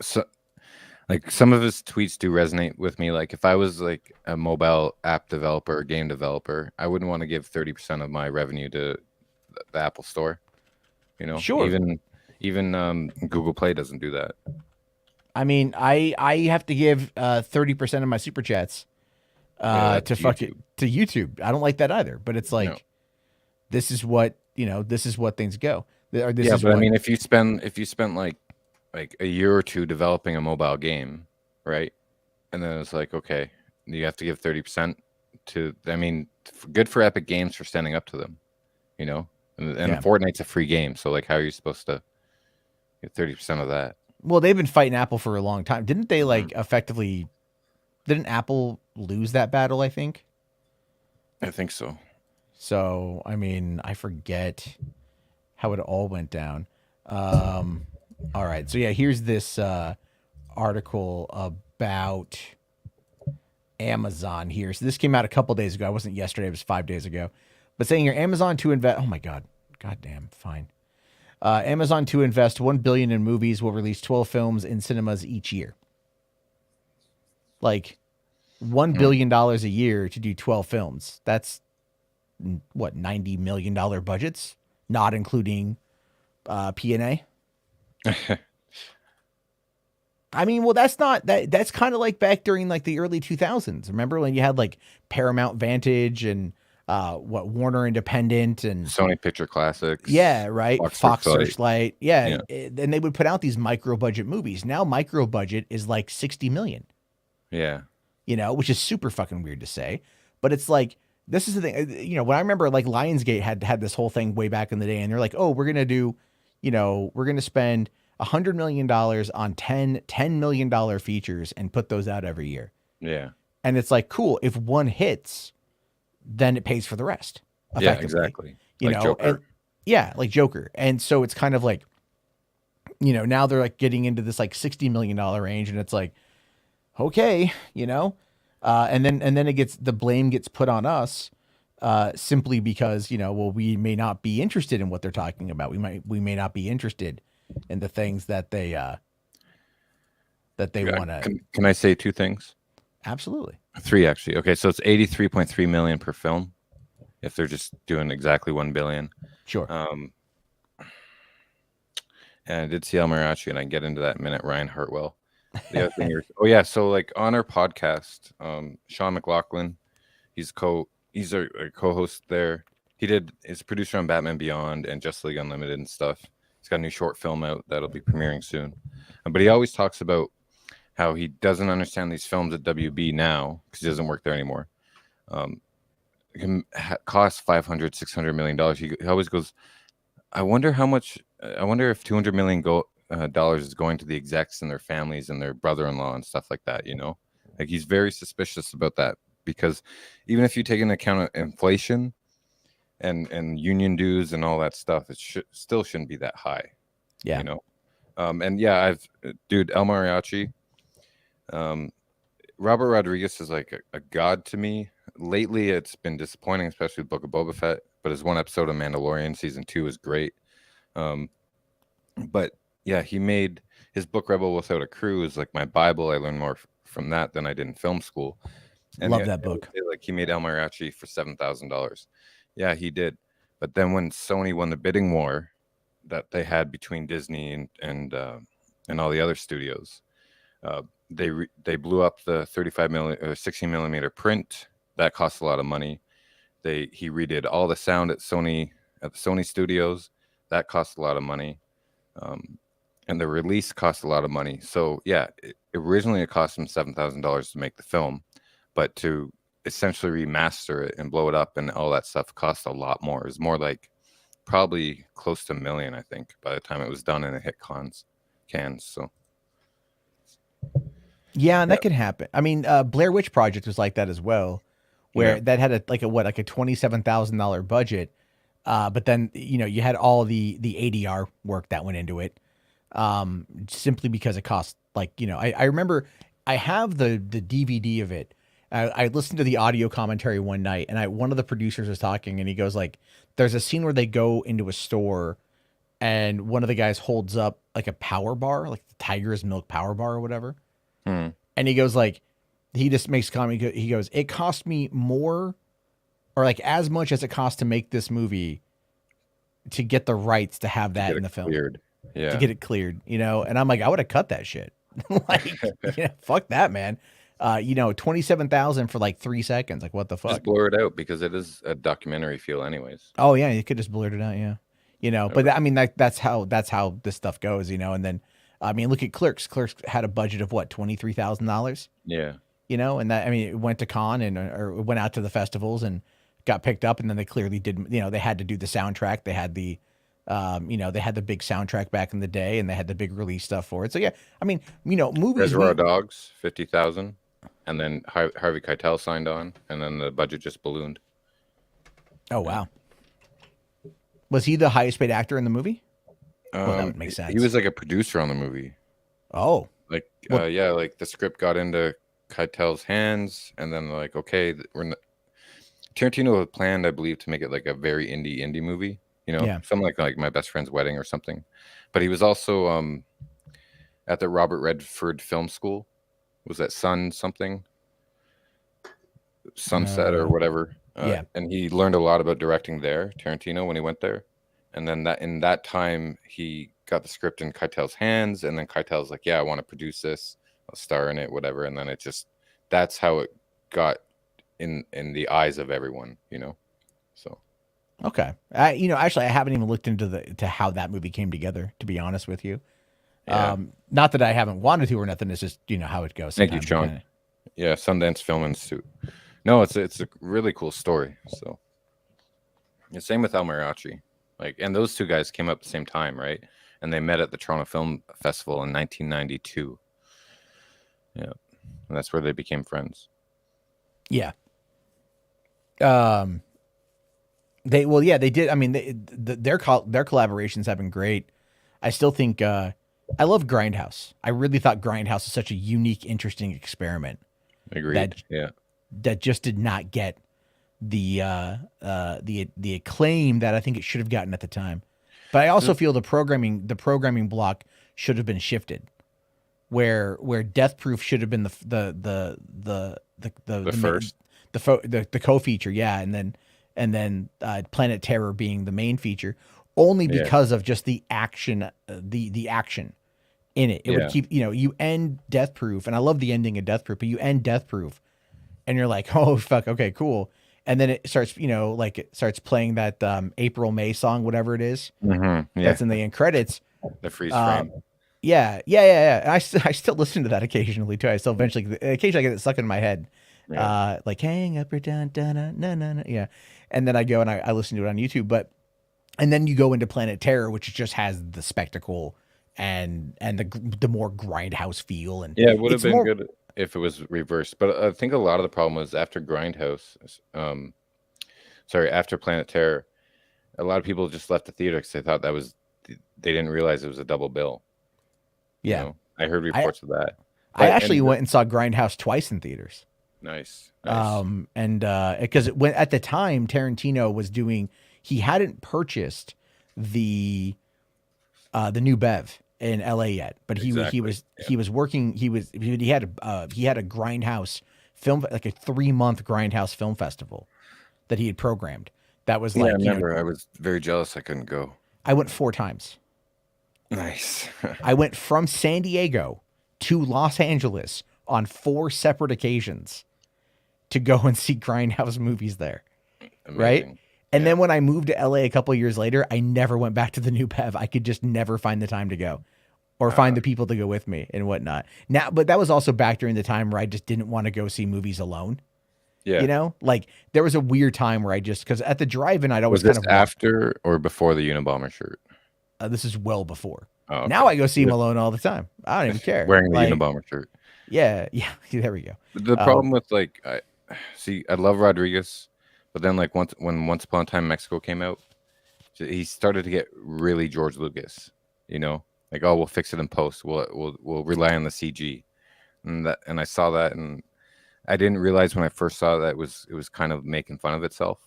some of his tweets do resonate with me. Like if I was like a mobile app developer or game developer, I wouldn't want to give 30% of my revenue to the Apple Store.
Sure.
Even Google Play doesn't do that.
I mean, I have to give 30% of my super chats to YouTube. I don't like that either. But it's like, this is what things go. I
mean, if you spent like a year or two developing a mobile game, right? And then it's like, okay, you have to give 30% to. I mean, good for Epic Games for standing up to them, And Fortnite's a free game, so like, how are you supposed to get 30% of that?
Well, they've been fighting Apple for a long time. Didn't they effectively? Didn't Apple lose that battle? I think
so.
So, I mean, I forget how it all went down. All right. So, yeah, here's this article about Amazon here. So, this came out a couple days ago. It wasn't yesterday. It was 5 days ago. But saying here, Amazon to invest. Oh, my God. Goddamn. Fine. Amazon to invest $1 billion in movies, will release 12 films in cinemas each year. Like $1 billion a year to do 12 films. That's what, $90 million budgets, not including P&A. I mean, well, that's kind of like back during like the early 2000s. Remember when you had like Paramount Vantage and Warner Independent and
Sony Picture Classics.
Yeah, right. Fox Searchlight. Yeah.
Yeah.
And they would put out these micro budget movies. Now micro budget is like 60 million.
Yeah.
Which is super fucking weird to say, but it's like, this is the thing, when I remember like Lionsgate had this whole thing way back in the day, and they're like, oh, we're going to do, we're going to spend $100 million on $10 million features and put those out every year.
Yeah.
And it's like, cool. If one hits, then it pays for the rest.
Yeah, exactly.
Joker. Like Joker. And so it's kind of like, now they're like getting into this like $60 million range, and it's like, okay, and then the blame gets put on us, simply because, we may not be interested in what they're talking about. We may not be interested in the things that they want to.
Can I say two things?
Absolutely.
Three, actually. Okay. So it's 83.3 million per film, if they're just doing exactly 1 billion.
Sure.
And I did see El Mariachi, and I can get into that in a minute. Ryan Hartwell. The other thing so like on our podcast, Sean McLaughlin, he's a co-host there. He's producer on Batman Beyond and Justice League Unlimited and stuff. He's got a new short film out that'll be premiering soon. But he always talks about how he doesn't understand these films at WB now because he doesn't work there anymore. It can cost $500-600 million. He always goes, I wonder if $200 million dollars is going to the execs and their families and their brother-in-law and stuff like that. Like he's very suspicious about that, because even if you take into account inflation and union dues and all that stuff, it still shouldn't be that high.
Yeah.
And yeah, El Mariachi, Robert Rodriguez is like a god to me. Lately, it's been disappointing, especially with Book of Boba Fett, but his one episode of Mandalorian season 2 is great. But yeah, he made his book Rebel Without a Crew is like my Bible. I learned more from that than I did in film school. And
love that book.
Like he made El Mariachi for $7,000. Yeah, he did. But then when Sony won the bidding war that they had between Disney and all the other studios, they blew up the 16 millimeter print. That cost a lot of money. He redid all the sound at the Sony studios. That cost a lot of money. And the release cost a lot of money. So yeah, originally it cost him $7,000 to make the film, but to essentially remaster it and blow it up and all that stuff cost a lot more. It was more like probably close to $1 million, I think, by the time it was done and it hit cans. So
yeah, and that could happen. I mean, Blair Witch Project was like that as well, where that had a $27,000 budget, but then you had all the ADR work that went into it. simply because it cost like, you know, I remember I have the DVD of it. I listened to the audio commentary one night, and one of the producers was talking, and he goes like, there's a scene where they go into a store, and one of the guys holds up like a power bar, like the Tiger's Milk power bar or whatever.
Hmm.
And he goes like, he just makes a comment. He goes, it cost me more, or like as much as it cost to make this movie, to get the rights to have that in the film.
Cleared. Yeah.
To get it cleared, you know? And I'm like, I would have cut that shit. Like, yeah, fuck that, man. You know, 27,000 for like 3 seconds. Like, what the fuck?
Just blur it out because it is a documentary feel, anyways.
Oh yeah, you could just blur it out, yeah. You know, but I mean, that's how this stuff goes, you know. And then, I mean, look at Clerks. Clerks had a budget of what, $23,000?
Yeah.
You know, and that, I mean, it went to con and or went out to the festivals and got picked up, and then they clearly didn't. You know, they had to do the soundtrack. They had the, you know, they had the big soundtrack back in the day, and they had the big release stuff for it. So yeah, I mean, you know, movies.
Reservoir Dogs, 50,000, and then Harvey Keitel signed on, and then the budget just ballooned.
Oh wow. Was he the highest paid actor in the movie? Well, that would make sense.
He was like a producer on the movie.
Oh,
like yeah, like the script got into Keitel's hands, and then like, okay, Tarantino had planned, I believe, to make it like a very indie movie, you know, something like My Best Friend's Wedding or something. But he was also at the Robert Redford Film School. Was that Sunset or whatever?
Yeah.
And he learned a lot about directing there, Tarantino, when he went there. And then in that time, he got the script in Keitel's hands, and then Keitel's like, yeah, I want to produce this. I'll star in it, whatever. And then that's how it got in the eyes of everyone, you know? So.
Okay. You know, actually, I haven't even looked into how that movie came together, to be honest with you.
Yeah.
Not that I haven't wanted to or nothing. It's just, you know, how it goes.
Thank you, Sean. Yeah. Sundance Film Institute. No, it's a really cool story. So, yeah, same with El Mariachi. Like, and those two guys came up at the same time, right? And they met at the Toronto Film Festival in 1992. Yeah, and that's where they became friends.
Yeah. They did. I mean, their collaborations have been great. I still think I love Grindhouse. I really thought Grindhouse was such a unique, interesting experiment.
Agreed.
That just did not get the acclaim that I think it should have gotten at the time. But I also feel the programming block should have been shifted, where Death Proof should have been the co-feature, yeah, and then Planet Terror being the main feature, only because of just the action, the action in it. It would keep, you know, you end Death Proof, and I love the ending of Death Proof, but you end Death Proof, and you're like, oh fuck, okay, cool. And then it starts, you know, like it starts playing that April May song, whatever it is.
Mm-hmm. Yeah.
That's in the end credits.
The freeze frame.
Yeah. And I still listen to that occasionally too. I still occasionally I get it stuck in my head. Yeah. Like hang up or down, na. Yeah. And then I go and I listen to it on YouTube. And then you go into Planet Terror, which just has the spectacle and the more grindhouse feel. And
yeah, it would have been good if it was reversed. But I think a lot of the problem was after Grindhouse, after Planet Terror, a lot of people just left the theater because they thought they didn't realize it was a double bill.
Yeah.
You know? I heard reports of that.
I actually went and saw Grindhouse twice in theaters.
Nice.
And because at the time Tarantino was he hadn't purchased the new Bev in LA yet, but he was working. He had a Grindhouse film, like a 3-month Grindhouse film festival that he had programmed. That was like,
I remember. I was very jealous I couldn't go.
I went 4 times.
Nice.
I went from San Diego to Los Angeles on 4 separate occasions to go and see Grindhouse movies there. Amazing. Right. And then when I moved to LA a couple of years later, I never went back to the new Bev. I could just never find the time to go or find the people to go with me and whatnot. Now, but that was also back during the time where I just didn't want to go see movies alone. Yeah. You know, like there was a weird time where because at the drive-in, I'd always
was this after or before the Unabomber shirt?
This is well before.
Oh, okay.
Now I go see him alone all the time. I don't even care.
Wearing the Unabomber shirt.
Yeah. There we go.
The problem with I love Rodriguez. But then, like when Once Upon a Time in Mexico came out, he started to get really George Lucas, you know. Like, oh, we'll fix it in post. We'll rely on the CG, and I saw that, and I didn't realize when I first saw that it was kind of making fun of itself.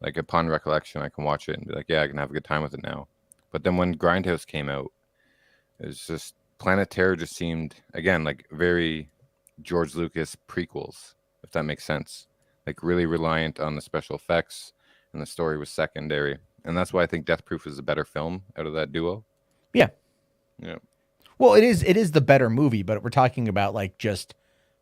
Like, upon recollection, I can watch it and be like, yeah, I can have a good time with it now. But then when Grindhouse came out, it was just Planet Terror just seemed, again, like very George Lucas prequels, if that makes sense. Like, really reliant on the special effects, and the story was secondary. And that's why I think Death Proof is a better film out of that duo.
Yeah.
Yeah.
Well, it is the better movie, but we're talking about like just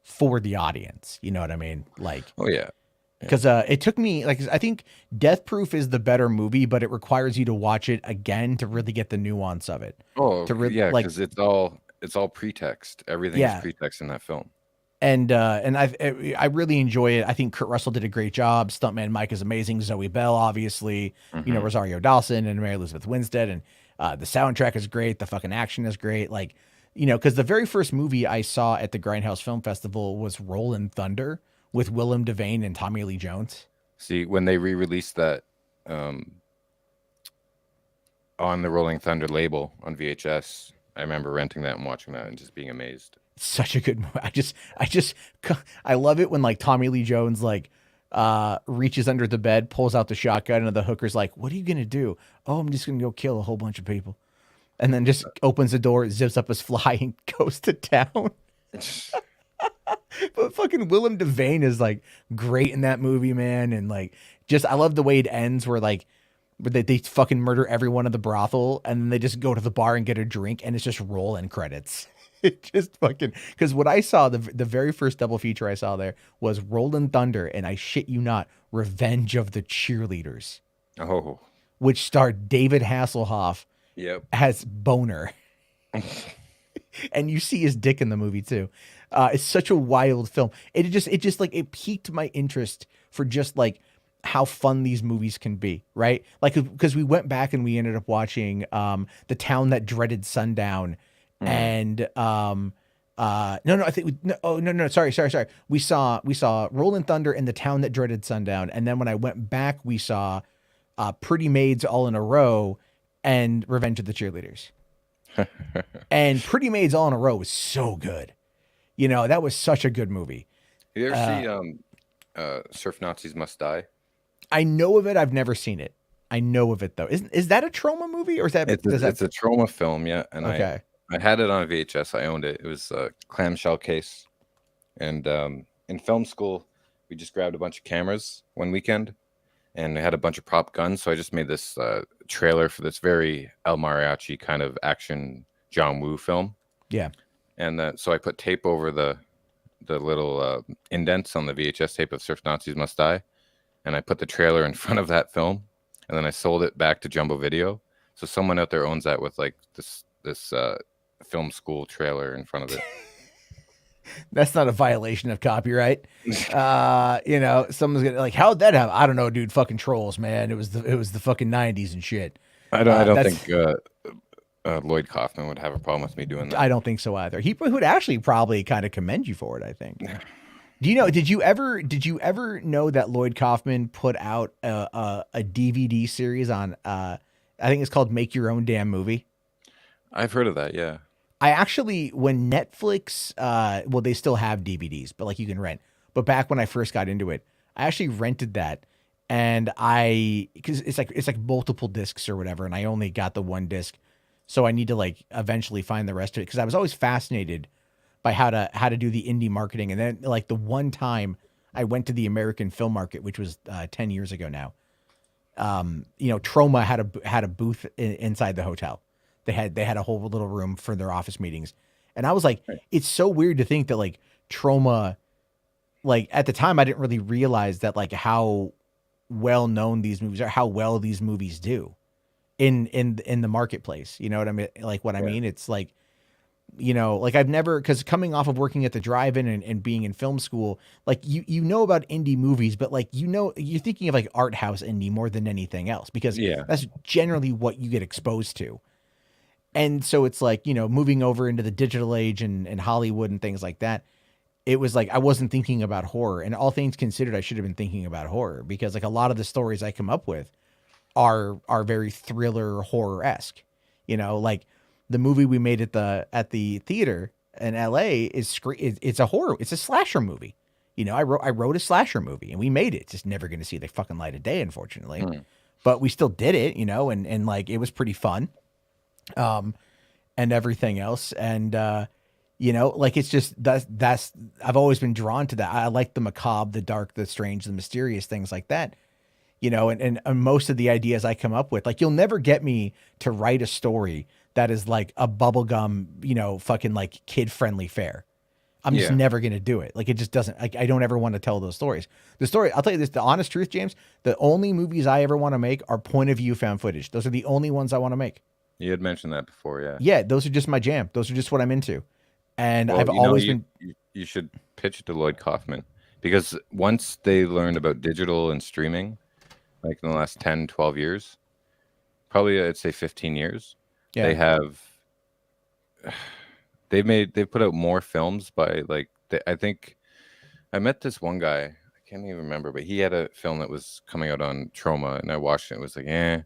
for the audience. You know what I mean? Like,
oh yeah.
Because it took me, like, I think Death Proof is the better movie, but it requires you to watch it again to really get the nuance of it.
Oh,
to
yeah, because it's all pretext. Everything's pretext in that film.
And I really enjoy it. I think Kurt Russell did a great job. Stuntman Mike is amazing. Zoe Bell, obviously. You know, Rosario Dawson and Mary Elizabeth Winstead. And the soundtrack is great. The fucking action is great. Like, you know, because the very first movie I saw at the Grindhouse Film Festival was Rollin' Thunder with Willem Devane and Tommy Lee Jones.
See, when they re-released that on the Rolling Thunder label on VHS, I remember renting that and watching that and just being amazed.
Such a good movie. I love it when like Tommy Lee Jones like reaches under the bed, pulls out the shotgun, and the hooker's like, "What are you gonna do?" "Oh, I'm just gonna go kill a whole bunch of people," and then just opens the door, zips up his fly, and goes to town. But fucking Willem Devane is like great in that movie, man. And like, just, I love the way it ends where like, where they fucking murder everyone at the brothel and then they just go to the bar and get a drink and it's just roll-in credits. It just fucking, because what I saw, the very first double feature I saw there was Rollin' Thunder, and I shit you not, Revenge of the Cheerleaders.
Oh.
Which starred David Hasselhoff.
Yep.
As Boner. And you see his dick in the movie too. It's such a wild film. It just like, it piqued my interest for just like how fun these movies can be, right? Like, because we went back and we ended up watching The Town That Dreaded Sundown, and sorry. We saw Rollin' Thunder and The Town That Dreaded Sundown, and then when I went back, we saw Pretty Maids All in a Row and Revenge of the Cheerleaders. And Pretty Maids All in a Row was so good. You know, that was such a good movie.
You ever see Surf Nazis Must Die?
I know of it. I've never seen it. I know of it though. Is that a trauma movie or is that?
It's a trauma film, yeah. And
okay.
I had it on VHS. I owned it. It was a clamshell case. And in film school, we just grabbed a bunch of cameras one weekend, and we had a bunch of prop guns. So I just made this trailer for this very El Mariachi kind of action John Woo film.
Yeah.
And so I put tape over the little indents on the VHS tape of Surf Nazis Must Die, and I put the trailer in front of that film, and then I sold it back to Jumbo Video. So someone out there owns that with like this film school trailer in front of it.
That's not a violation of copyright. You know, someone's gonna like, how'd that happen? I don't know, dude. Fucking trolls, man. It was the fucking 90s and shit.
I don't think Lloyd Kaufman would have a problem with me doing that.
I don't think so either. He would actually probably kind of commend you for it, I think. Do you know, did you ever know that Lloyd Kaufman put out a DVD series on I think it's called Make Your Own Damn Movie?
I've heard of that, yeah.
I actually, when Netflix, well, they still have DVDs, but like you can rent. But back when I first got into it, I actually rented that, and because it's like multiple discs or whatever, and I only got the one disc, so I need to like eventually find the rest of it because I was always fascinated by how to do the indie marketing. And then like the one time I went to the American Film Market, which was 10 years ago now, you know, Troma had a booth inside the hotel. They had a whole little room for their office meetings. And I was like, it's so weird to think that like Troma, like at the time I didn't really realize that like how well known these movies are, how well these movies do in the marketplace. You know what I mean? Like what I mean? It's like, you know, like I've never, because coming off of working at the drive-in and being in film school, like you know about indie movies, but like, you know, you're thinking of like art house indie more than anything else, because that's generally what you get exposed to. And so it's like, you know, moving over into the digital age and Hollywood and things like that, it was like I wasn't thinking about horror. And all things considered, I should have been thinking about horror, because like a lot of the stories I come up with are very thriller horror-esque. You know, like the movie we made at the theater in LA it's a horror, it's a slasher movie. You know, I wrote a slasher movie and we made it. It's just never going to see the fucking light of day, unfortunately. But we still did it, you know, and like it was pretty fun. And everything else. And you know, like it's just that's I've always been drawn to that. I like the macabre, the dark, the strange, the mysterious, things like that. You know, and most of the ideas I come up with, like you'll never get me to write a story that is like a bubblegum, you know, fucking like kid-friendly fare. I'm just never going to do it. Like, it just doesn't, like, I don't ever want to tell those stories. I'll tell you this, the honest truth, James, the only movies I ever want to make are point of view found footage. Those are the only ones I want to make.
You had mentioned that before, yeah.
Yeah, those are just my jam. Those are just what I'm into. And I've always been.
You should pitch it to Lloyd Kaufman, because once they learned about digital and streaming, like in the last 10, 12 years, probably I'd say 15 years, they've put out more films by like, I think I met this one guy, I can't even remember, but he had a film that was coming out on Troma and I watched it and it was like,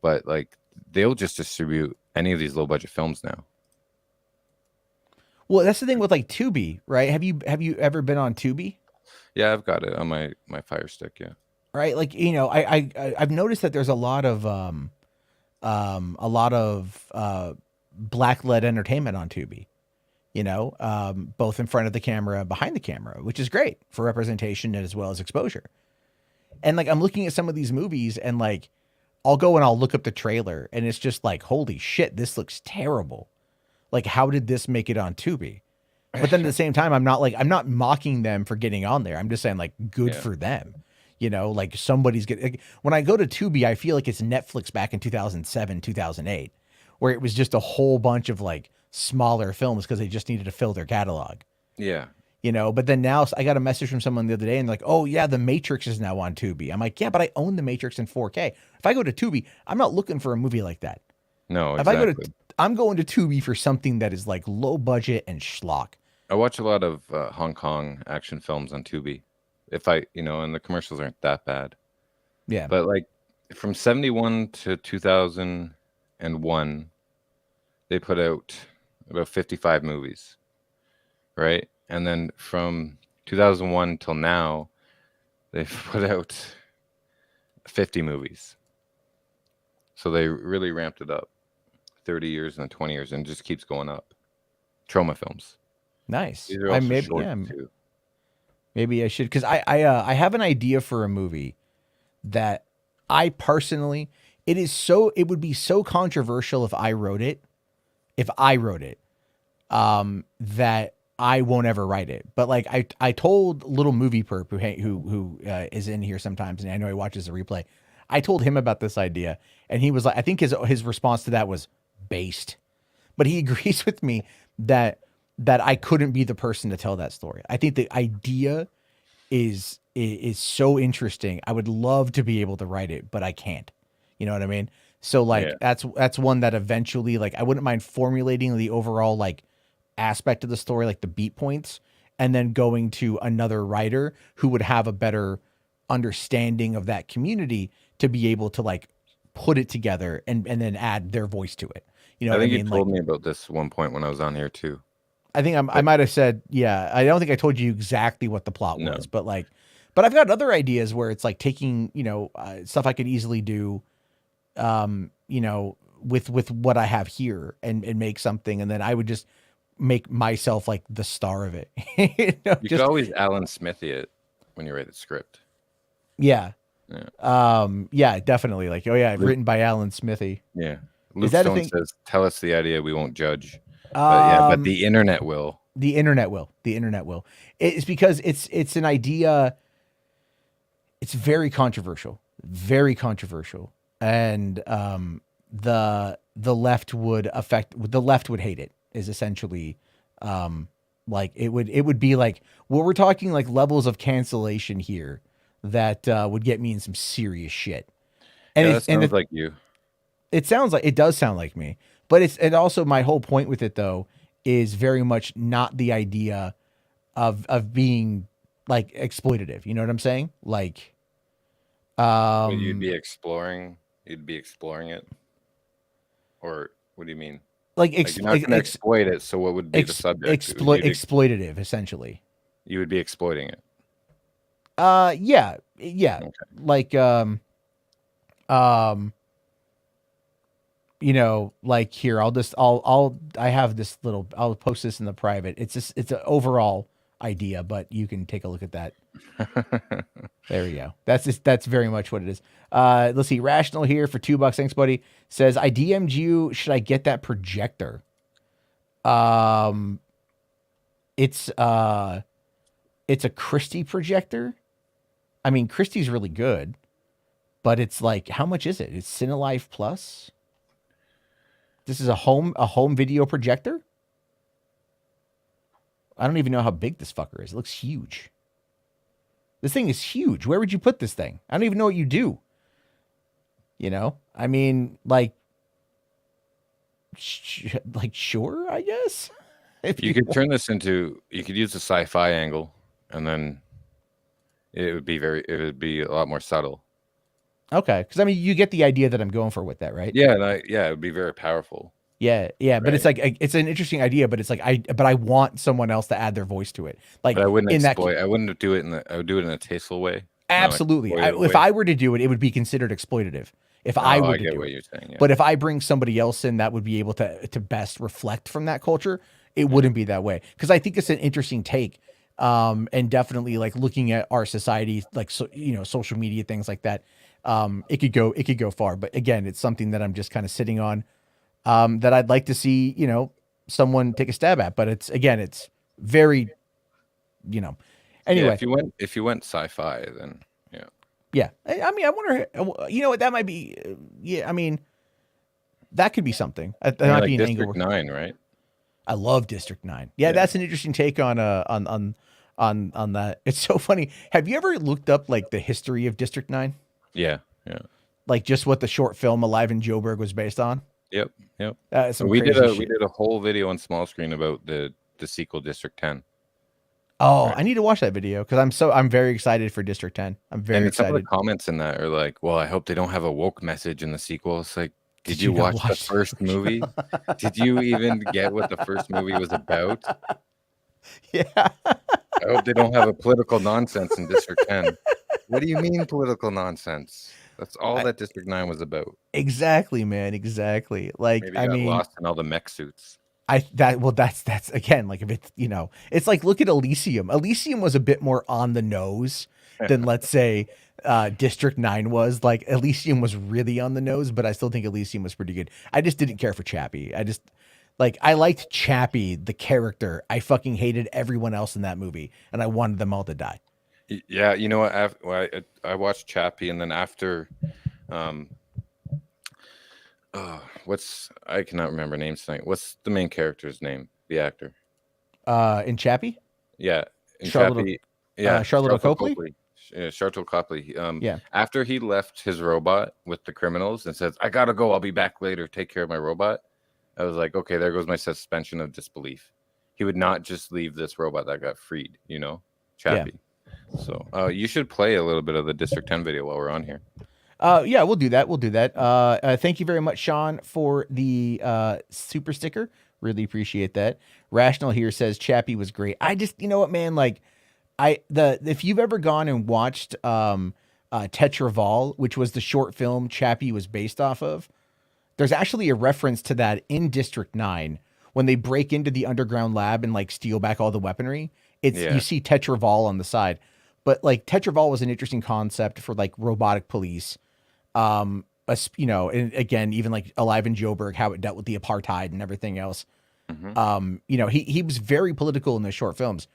but like they'll just distribute any of these low budget films now.
Well, that's the thing with like Tubi, right? Have you ever been on Tubi?
Yeah, I've got it on my Fire Stick, yeah.
Right? Like, you know, I've noticed that there's a lot of black-led entertainment on Tubi, you know, both in front of the camera, behind the camera, which is great for representation as well as exposure. And like, I'm looking at some of these movies and like, I'll go and I'll look up the trailer and it's just like, holy shit, this looks terrible. Like, how did this make it on Tubi? But then at the same time, I'm not mocking them for getting on there. I'm just saying like, good for them. You know, like somebody's getting, like, when I go to Tubi, I feel like it's Netflix back in 2007, 2008, where it was just a whole bunch of like smaller films because they just needed to fill their catalog.
Yeah.
You know, but then now I got a message from someone the other day and like, oh yeah, The Matrix is now on Tubi. I'm like, yeah, but I own The Matrix in 4K. If I go to Tubi, I'm not looking for a movie like that.
No, exactly.
I'm going to Tubi for something that is like low budget and schlock.
I watch a lot of Hong Kong action films on Tubi. And the commercials aren't that bad.
Yeah.
But like from 71 to 2001, they put out about 55 movies, right? And then from 2001 till now, they've put out 50 movies. So they really ramped it up. 30 years and 20 years, and it just keeps going up. Troma films.
Nice.
These are also short too.
Maybe I should, because I have an idea for a movie that I personally, it would be so controversial if I wrote it, that I won't ever write it. But like I told Little Movie Perp who is in here sometimes, and I know he watches the replay. I told him about this idea, and he was like, I think his response to that was based, but he agrees with me that I couldn't be the person to tell that story. I think the idea is so interesting. I would love to be able to write it, but I can't. You know what I mean? So like that's one that eventually, like, I wouldn't mind formulating the overall like aspect of the story, like the beat points, and then going to another writer who would have a better understanding of that community to be able to like put it together and then add their voice to it. You know,
I think
what I mean?
You told me about this one point when I was on here too.
I think I might have said, yeah, I don't think I told you exactly what the plot was, but I've got other ideas where it's like taking, stuff I could easily do, with what I have here and make something. And then I would just make myself like the star of it.
You could always Alan Smithy it when you write the script.
Yeah. Yeah, definitely. Like, oh yeah, written by Alan Smithy.
Yeah. Luke Stone says, tell us the idea. We won't judge. But the internet will.
The internet will. The internet will. It's because it's an idea. It's very controversial. Very controversial. And the left would hate it, is essentially like it would be like, well, we're talking like levels of cancellation here that would get me in some serious shit. And
it sounds like you.
It does sound like me, but and also my whole point with it though is very much not the idea of being like exploitative. You know what I'm saying? Like,
you'd be exploring it, or what do you mean? Like, you're not going to exploit it. So what would be the subject?
Exploitative, essentially.
You would be exploiting it.
Yeah.
Okay.
Like, you know, like here, I have this little, I'll post this in the private. It's an overall idea, but you can take a look at that. There we go. That's very much what it is. Let's see. Rational here for $2. Thanks, buddy. Says, I DM'd you. Should I get that projector? It's a Christie projector. I mean, Christie's really good, but it's like, how much is it? It's Cinelife Plus. This is a home video projector. I don't even know how big this fucker is. It looks huge. This thing is huge. Where would you put this thing? I don't even know what you do. You know, I mean, like sure, I guess. If
you could turn this into, you could use a sci-fi angle, and then it would be a lot more subtle.
Okay, because I mean, you get the idea that I'm going for with that, right?
Yeah, it would be very powerful.
Yeah, right. But it's like it's an interesting idea, but it's like I want someone else to add their voice to it. Like,
but I wouldn't exploit. I wouldn't do it I would do it in a tasteful way.
Absolutely. If I were to do it, it would be considered exploitative. If I were to do it. You're saying, yeah. But if I bring somebody else in that would be able to best reflect from that culture, it wouldn't be that way. Because I think it's an interesting take. And definitely like looking at our society, like, so, you know, social media, things like that. It could go far, but again, it's something that I'm just kind of sitting on, that I'd like to see, you know, someone take a stab at, but it's very, you know, anyway,
yeah, if you went sci-fi, then
yeah. I mean, I wonder, you know what, that might be, I mean, that could be something. That might be an
District 9, right?
I love District 9. Yeah, that's an interesting take on that. It's so funny. Have you ever looked up like the history of District 9?
Yeah.
Like just what the short film Alive in Joburg was based on?
Yep.
We
did a whole video on small screen about the sequel District 10.
Oh, right. I need to watch that video because I'm very excited for District 10. I'm very excited.
Some of the comments in that are like, well, I hope they don't have a woke message in the sequel. It's like, did you watch the first movie? Did you even get what the first movie was about?
Yeah.
I hope they don't have a political nonsense in District 10. What do you mean political nonsense? That's all that District 9 was about.
Exactly, man. Exactly. Like,
maybe got lost in all the mech suits.
That's again, like, if it's, you know, it's like, look at Elysium. Elysium was a bit more on the nose than let's say District 9 was. Like, Elysium was really on the nose, but I still think Elysium was pretty good. I just didn't care for Chappie. I liked Chappie, the character. I fucking hated everyone else in that movie, and I wanted them all to die.
Yeah, you know what? I watched Chappie, and then after, I cannot remember names tonight. What's the main character's name? The actor.
In Chappie?
Yeah, in
Charlotte,
Chappie. Yeah,
Charlotte Copley.
Charlotte Copley. After he left his robot with the criminals and says, "I gotta go. I'll be back later. Take care of my robot." I was like, okay, there goes my suspension of disbelief. He would not just leave this robot that got freed, you know, Chappie. Yeah. So you should play a little bit of the District 10 video while we're on here.
Yeah, we'll do that. Thank you very much, Sean, for the super sticker. Really appreciate that. Rational here says Chappie was great. I just, you know what, man, like if you've ever gone and watched Tetraval, which was the short film Chappie was based off of, there's actually a reference to that in District 9 when they break into the underground lab and like steal back all the weaponry. You see Tetraval on the side, but like Tetraval was an interesting concept for like robotic police. You know, and again, even like Alive in Joburg, how it dealt with the apartheid and everything else. Mm-hmm. You know, he was very political in the short films.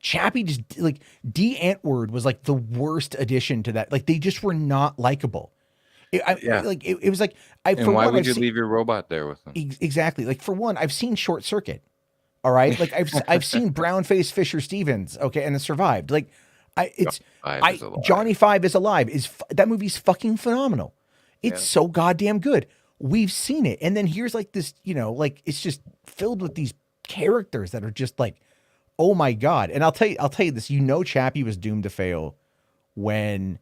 Chappie just like D. Antwoord was like the worst addition to that. Like they just were not likable. It was like,
and why would you leave your robot there with them?
Exactly. Like, for one, I've seen Short Circuit. All right. Like I've seen Brownface Fisher Stevens. Okay. And it survived. Like Johnny Five is Alive that movie's fucking phenomenal. It's so goddamn good. We've seen it. And then here's like this, you know, like it's just filled with these characters that are just like, oh my God. And I'll tell you this, you know, Chappie was doomed to fail when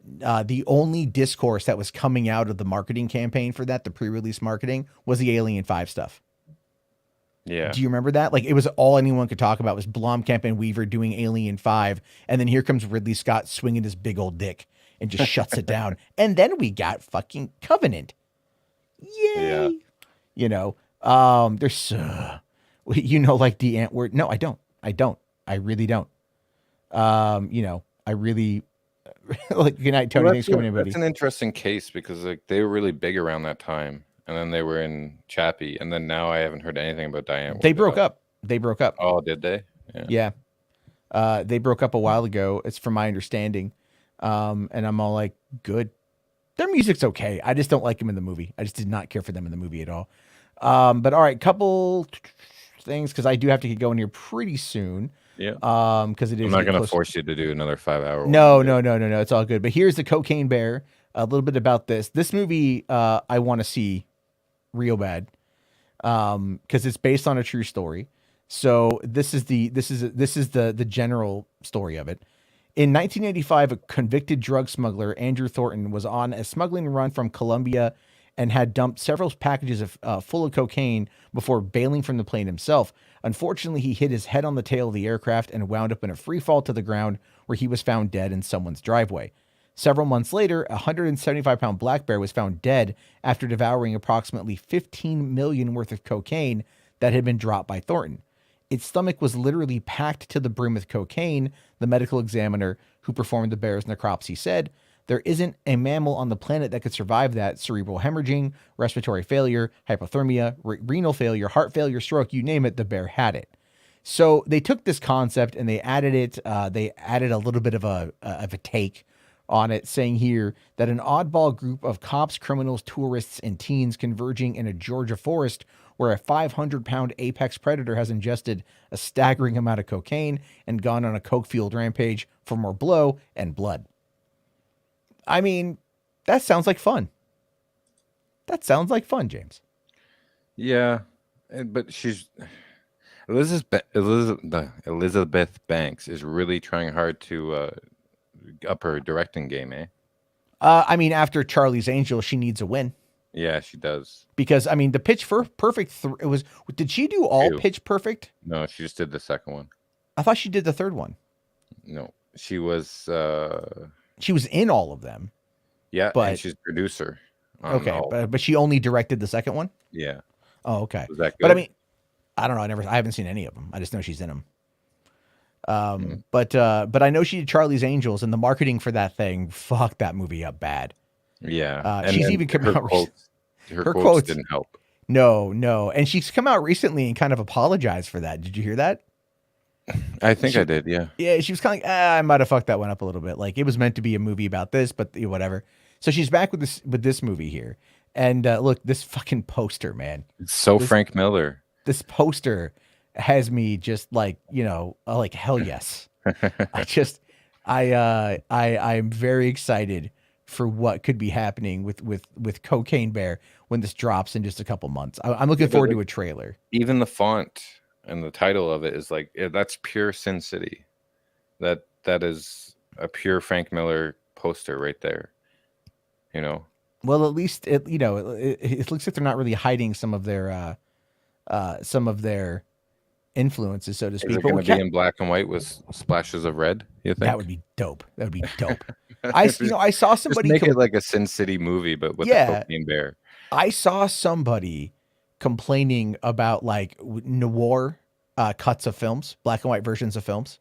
the only discourse that was coming out of the marketing campaign for that, the pre-release marketing, was the Alien 5 stuff.
Yeah.
Do you remember that? Like, it was all anyone could talk about was Blomkamp and Weaver doing Alien 5. And then here comes Ridley Scott swinging his big old dick and just shuts it down. And then we got fucking Covenant. Yay.
Yeah.
You know, there's, like the ant word. No, I don't. I really don't. You know, I really like, good night, Tony.
Well,
Thanks for coming in, buddy.
That's an interesting case because like they were really big around that time. And then they were in Chappie. And then now I haven't heard anything about Diane.
They broke up.
Oh, did they?
Yeah. They broke up a while ago. It's from my understanding. And I'm all like, good. Their music's okay. I just don't like them in the movie. I just did not care for them in the movie at all. But all right, couple things, because I do have to get going here pretty soon.
Yeah.
Because it is.
I'm not going to force you to do another 5-hour.
No. It's all good. But here's the Cocaine Bear. A little bit about this. This movie, I want to see real bad, because it's based on a true story. So this is the general story of it. In 1985, a convicted drug smuggler, Andrew Thornton, was on a smuggling run from Colombia and had dumped several packages of full of cocaine before bailing from the plane himself. Unfortunately, he hit his head on the tail of the aircraft and wound up in a free fall to the ground, where he was found dead in someone's driveway. Several months later, a 175-pound black bear was found dead after devouring approximately $15 million worth of cocaine that had been dropped by Thornton. Its stomach was literally packed to the brim with cocaine, the medical examiner who performed the bear's necropsy said. There isn't a mammal on the planet that could survive that. Cerebral hemorrhaging, respiratory failure, hypothermia, renal failure, heart failure, stroke, you name it, the bear had it. So they took this concept and they added it. They added a little bit of a take on it, saying here that an oddball group of cops, criminals, tourists, and teens converging in a Georgia forest where a 500-pound apex predator has ingested a staggering amount of cocaine and gone on a coke-fueled rampage for more blow and blood. I mean, that sounds like fun. James.
Yeah, but she's Elizabeth Banks is really trying hard to up her directing game, eh?
I mean, after Charlie's Angels, she needs a win.
Yeah, she does.
Because, I mean, the Pitch Perfect, did she do all Pitch Perfect?
No, she just did the second one.
I thought she did the third one.
No, she was
in all of them.
Yeah,
but
and she's producer.
Okay, but she only directed the second one?
Yeah.
Oh, okay.
Was that good?
But I mean, I don't know. I haven't seen any of them. I just know she's in them. But I know she did Charlie's Angels, and the marketing for that thing fucked that movie up bad.
Yeah.
She's even come out.
Her quotes didn't help.
No. And she's come out recently and kind of apologized for that. Did you hear that?
I think I did, yeah.
Yeah, she was kind of like, I might have fucked that one up a little bit. Like, it was meant to be a movie about this, but whatever. So she's back with this movie here. And look, this fucking poster, man.
It's so Frank Miller.
This poster has me just like, like hell yes. I'm very excited for what could be happening with Cocaine Bear when this drops in just a couple months. I'm looking forward to a trailer.
Even the font and the title of it is like, that's pure Sin City. That is a pure Frank Miller poster right there.
Well, at least it looks like they're not really hiding some of their influences, so to speak.
Is it going to be in black and white with splashes of red? You think
that would be dope? I saw somebody
just make it like a Sin City movie, but with the Cocaine Bear.
I saw somebody complaining about like noir cuts of films, black and white versions of films,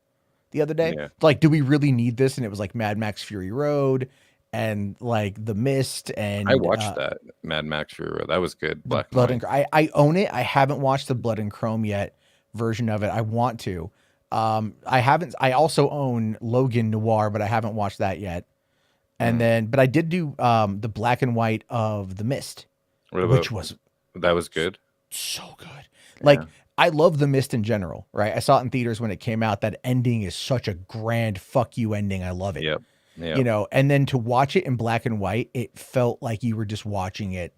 the other day. Yeah. Like, do we really need this? And it was like Mad Max Fury Road and like The Mist. And
I watched that Mad Max Fury Road. That was good. Black
Blood and I own it. I haven't watched the Blood and Chrome yet version of it. I want to. I also own Logan Noir, but I haven't watched that yet. And but I did do the black and white of The Mist, which was
good.
So good. Like, I love The Mist in general, right? I saw it in theaters when it came out. That ending is such a grand fuck you ending. I love it.
Yep.
And then to watch it in black and white, it felt like you were just watching it,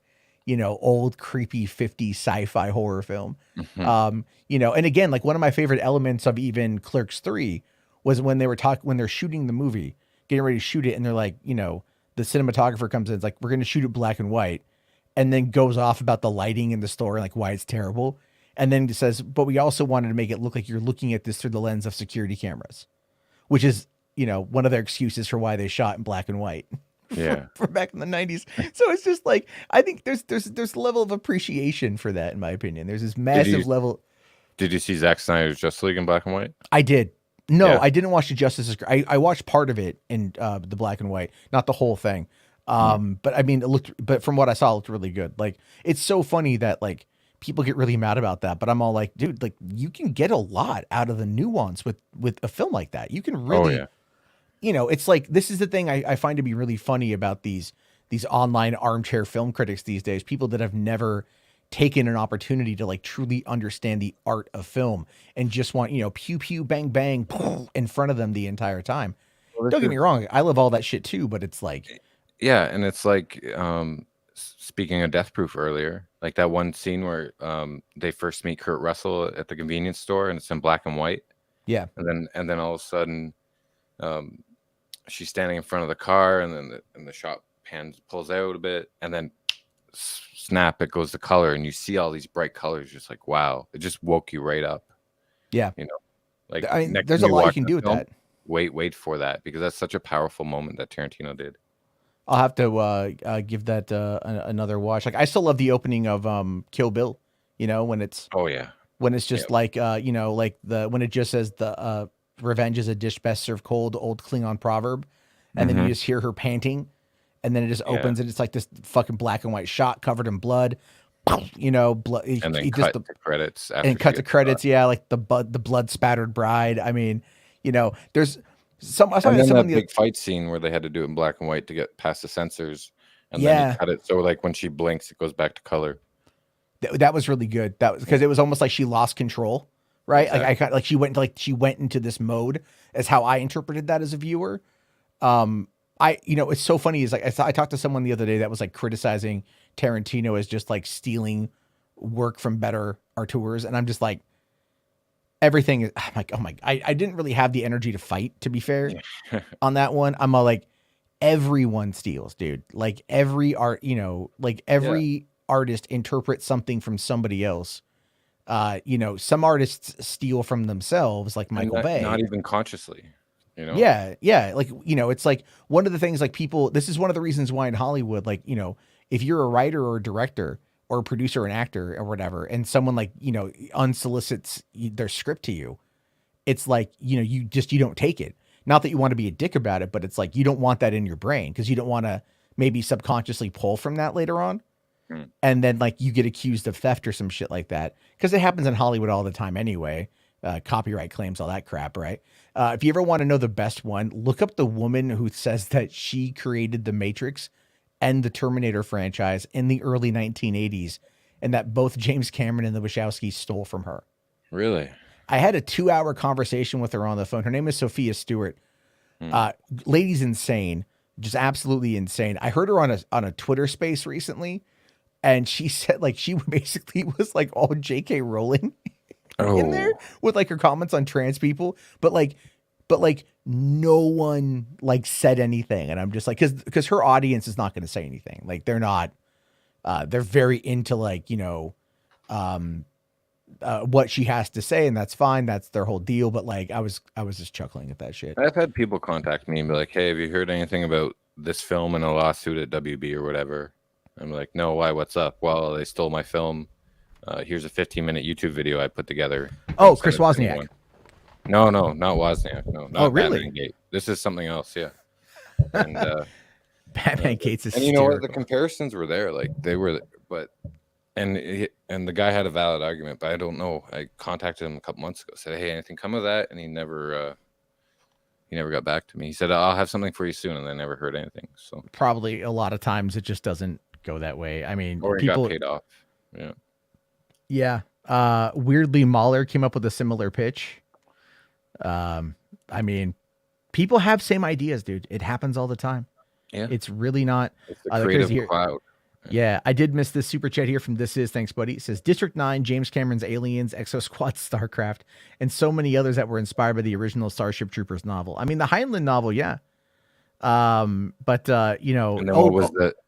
old creepy 50s sci-fi horror film. Mm-hmm. And again, like one of my favorite elements of even Clerks 3 was when they're shooting the movie, getting ready to shoot it, and they're like, the cinematographer comes in, it's like, we're going to shoot it black and white, and then goes off about the lighting in the store, like why it's terrible. And then it says, but we also wanted to make it look like you're looking at this through the lens of security cameras, which is, one of their excuses for why they shot in black and white.
Yeah.
From back in the 90s. So it's just like, I think there's a level of appreciation for that, in my opinion. There's this massive level.
Did you see Zack Snyder's Justice League in black and white?
I did. No, I didn't watch the Justice. I watched part of it in the black and white, not the whole thing. But I mean, but from what I saw, it looked really good. Like, it's so funny that like people get really mad about that, but I'm all like, dude, like you can get a lot out of the nuance with a film like that. You can really, it's like, this is the thing I find to be really funny about these online armchair film critics these days, people that have never taken an opportunity to like truly understand the art of film and just want, pew, pew, bang, bang in front of them the entire time. Well, don't get me wrong. I love all that shit too, but it's like,
yeah. And it's like, speaking of Death Proof earlier, like that one scene where they first meet Kurt Russell at the convenience store and it's in black and white.
Yeah.
And then all of a sudden, she's standing in front of the car, and then the shot pulls out a bit, and then snap, it goes to color, and you see all these bright colors. Just like, wow, it just woke you right up.
Yeah,
like
I mean, there's a lot you can do with that.
Wait for that, because that's such a powerful moment that Tarantino did.
I'll have to give that another watch. Like, I still love the opening of Kill Bill. When it's when it's just like like when it just says the revenge is a dish best served cold, old Klingon proverb, and then you just hear her panting, and then it just opens and it's like this fucking black and white shot covered in blood, blood,
and then cut to credits
and cut to credits. Yeah, like the blood spattered bride. I mean, there's some
big fight scene where they had to do it in black and white to get past the censors, and then you cut it so like when she blinks, it goes back to color.
That was really good. That was because it was almost like she lost control. Right. Exactly. Like she went into this mode, as how I interpreted that as a viewer. It's so funny. Is like, I talked to someone the other day that was like criticizing Tarantino as just like stealing work from better auteurs. And I'm just like, everything is, I'm like, oh my, I didn't really have the energy to fight, to be fair, on that one. I'm all like, everyone steals, dude. Like every artist interprets something from somebody else. Some artists steal from themselves, like Michael Bay.
Not even consciously,
Yeah. Like, it's like one of the things, like this is one of the reasons why in Hollywood, like, if you're a writer or a director or a producer or an actor or whatever, and someone like, unsolicits their script to you, it's like, you don't take it. Not that you want to be a dick about it, but it's like, you don't want that in your brain because you don't want to maybe subconsciously pull from that later on. And then like you get accused of theft or some shit like that, because it happens in Hollywood all the time anyway. Copyright claims, all that crap, right? If you ever want to know the best one, look up the woman who says that she created the Matrix and the Terminator franchise in the early 1980s, and that both James Cameron and the Wachowskis stole from her.
Really?
I had a 2-hour conversation with her on the phone. Her name is Sophia Stewart. Lady's insane, just absolutely insane. I heard her on a Twitter space recently. And she said, like, she basically was like all J.K. Rowling in there with like her comments on trans people, but no one like said anything. And I'm just like, because her audience is not going to say anything. Like they're not, they're very into like, what she has to say, and that's fine. That's their whole deal. But like, I was just chuckling at that shit.
I've had people contact me and be like, hey, have you heard anything about this film in a lawsuit at WB or whatever? I'm like, no, why? What's up? Well, they stole my film. Here's a 15-minute YouTube video I put together.
Oh, Chris Wozniak.
No, not Wozniak. No, not
really?
Batman Gate. This is something else, yeah. And
Batman Gates is
and you know what? The comparisons were there. Like they were, but and the guy had a valid argument, but I don't know. I contacted him a couple months ago. Said, hey, anything come of that? And he never got back to me. He said, I'll have something for you soon, and I never heard anything. So
probably a lot of times it just doesn't go that way. I mean,
or
people
got paid off.
Yeah. Weirdly, Mahler came up with a similar pitch. I mean, people have same ideas, dude. It happens all the time.
Yeah.
It's really not.
It's the creative cloud.
Yeah. I did miss this super chat here from This Is. Thanks, buddy. It says District 9, James Cameron's Aliens, Exo Squad, StarCraft, and so many others that were inspired by the original Starship Troopers novel. I mean, the Heinlein novel, yeah. But
and then what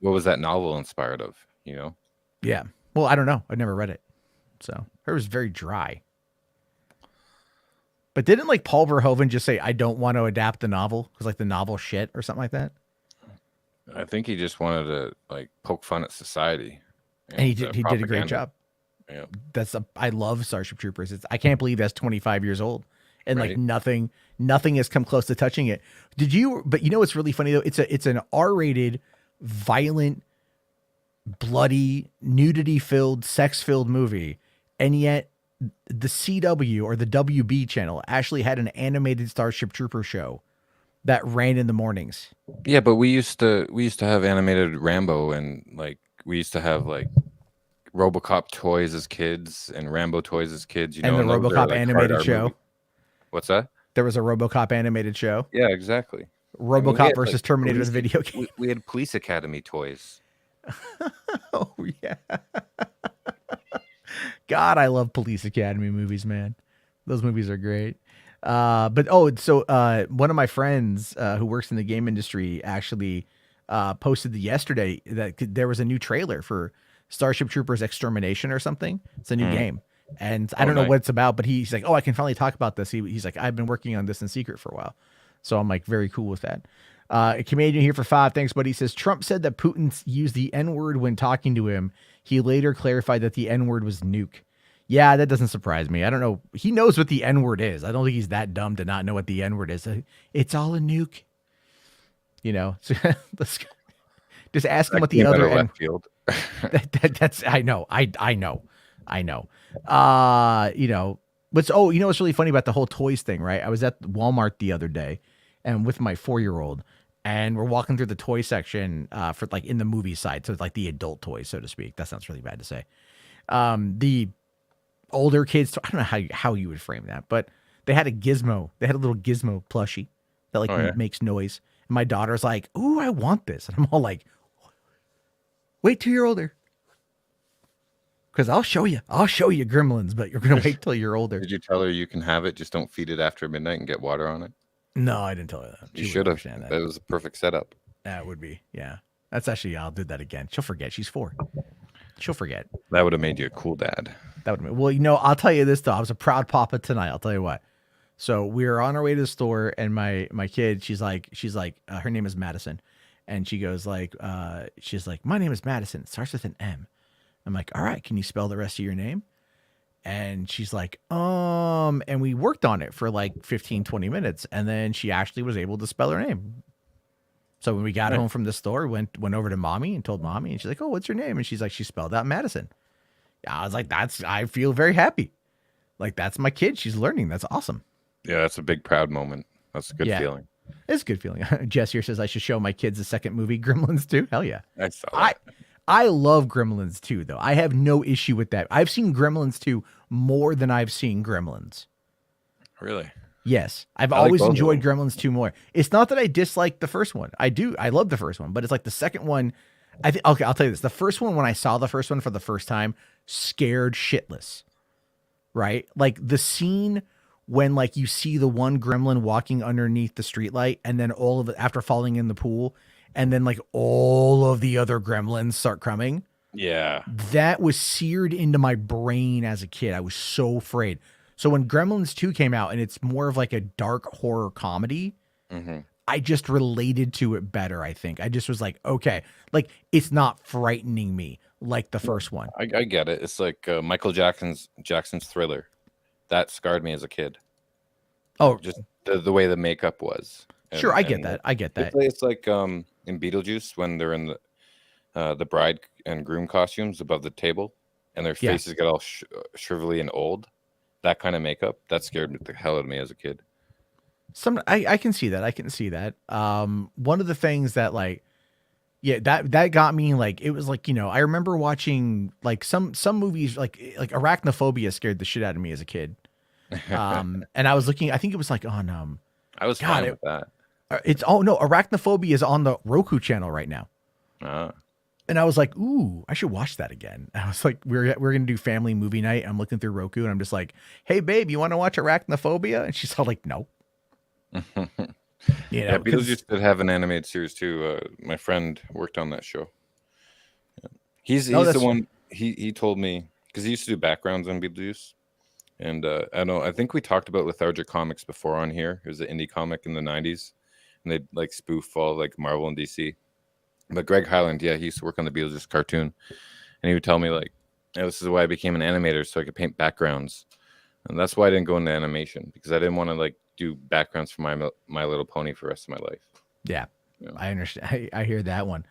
was that novel inspired of?
Yeah. Well, I don't know. I've never read it. So her was very dry. But didn't like Paul Verhoeven just say, I don't want to adapt the novel because like the novel shit or something like that?
I think he just wanted to like poke fun at society.
And he did a great job.
Yeah.
I love Starship Troopers. I can't believe that's 25 years old. And
Right.
like nothing has come close to touching it. But you know what's really funny though? It's an R-rated, violent, bloody, nudity-filled, sex-filled movie. And yet the CW or the WB channel actually had an animated Starship Trooper show that ran in the mornings.
Yeah, but we used to have animated Rambo, and like we used to have like RoboCop toys as kids and Rambo toys as kids. You
And
know,
the
those are,
RoboCop
like,
animated
hard
show.
movie. What's that?
There was a RoboCop animated show.
Yeah, exactly.
RoboCop versus Terminator, the video game.
We had Police Academy toys.
Oh yeah. God, I love Police Academy movies, man. Those movies are great. One of my friends who works in the game industry actually posted yesterday that there was a new trailer for Starship Troopers Extermination or something. It's a new game. And I don't know what it's about, but he's like, oh, I can finally talk about this. He's like, I've been working on this in secret for a while. So I'm like, very cool with that. A Canadian here for 5. Thanks, buddy. He says, Trump said that Putin used the N-word when talking to him. He later clarified that the N-word was nuke. Yeah, that doesn't surprise me. I don't know. He knows what the N-word is. I don't think he's that dumb to not know what the N-word is. It's all a nuke. You know, so let's just ask him what the other
left field.
that's I know. You know, what's really funny about the whole toys thing, right? I was at Walmart the other day and with my 4-year-old, and we're walking through the toy section for like in the movie side. So it's like the adult toys, so to speak. That sounds really bad to say. The older kids, I don't know how you would frame that, but they had a gizmo. They had a little gizmo plushie that like makes noise. And my daughter's like, ooh, I want this. And I'm all like, wait till you're older. Because I'll show you Gremlins, but you're going to wait till you're older.
Did you tell her you can have it, just don't feed it after midnight and get water on it?
No, I didn't tell her that.
You should have. That was a perfect setup.
That would be, yeah. That's actually, I'll do that again. She'll forget. She's 4. She'll forget.
That would have made you a cool dad.
That would have. Well, you know, I'll tell you this though. I was a proud papa tonight. I'll tell you what. So we were on our way to the store, and my kid, she's like, her name is Madison, and she goes like, she's like, my name is Madison. It starts with an M. I'm like, all right, can you spell the rest of your name? And she's like, and we worked on it for like 15, 20 minutes. And then she actually was able to spell her name. So when we got home from the store, went over to mommy and told mommy, and she's like, oh, what's your name? And she's like, she spelled out Madison. I was like, I feel very happy. Like, that's my kid. She's learning. That's awesome.
Yeah, that's a big proud moment. That's a good feeling.
It's a good feeling. Jess here says I should show my kids the second movie, Gremlins 2. Hell yeah.
I saw that.
I love Gremlins 2, though. I have no issue with that. I've seen Gremlins 2 more than I've seen Gremlins.
Really?
Yes. I've always enjoyed Gremlins 2 more. It's not that I dislike the first one. I do. I love the first one, but it's like the second one. Okay, I'll tell you this. The first one, when I saw the first one for the first time, scared shitless. Right? Like the scene when like you see the one gremlin walking underneath the streetlight, and then all of it after falling in the pool, and then like all of the other gremlins start coming.
Yeah.
That was seared into my brain as a kid. I was so afraid. So when Gremlins 2 came out, and it's more of like a dark horror comedy, I just related to it better, I think. I just was like, okay, like it's not frightening me like the first one.
I get it. It's like Michael Jackson's Thriller. That scarred me as a kid.
Oh,
just the way the makeup was.
Sure, I get that.
It's like in Beetlejuice when they're in the bride and groom costumes above the table, and their faces get all shrivelly and old. That kind of makeup that scared the hell out of me as a kid.
I can see that. I can see that. One of the things that like, that got me, like, it was like, you know, I remember watching like some movies like Arachnophobia scared the shit out of me as a kid. And I was looking, I think it was like on
I was fine with that.
Arachnophobia is on the Roku channel right now. And I was like, ooh, I should watch that again. I was like, we're gonna do family movie night. I'm looking through Roku, and I'm just like, hey babe, you want to watch Arachnophobia? And she's all like, no. You know,
Beetlejuice did have an animated series too. My friend worked on that show. He's the one. He told me, because he used to do backgrounds on Beetlejuice. And I think we talked about Lethargic Comics before on here. It was an indie comic in the 90s. And they'd like spoof all like Marvel and DC. But Greg Hyland, he used to work on the Beetlejuice cartoon. And he would tell me like, this is why I became an animator, so I could paint backgrounds. And that's why I didn't go into animation, because I didn't want to like do backgrounds for My Little Pony for the rest of my life.
Yeah. I understand. I hear that one.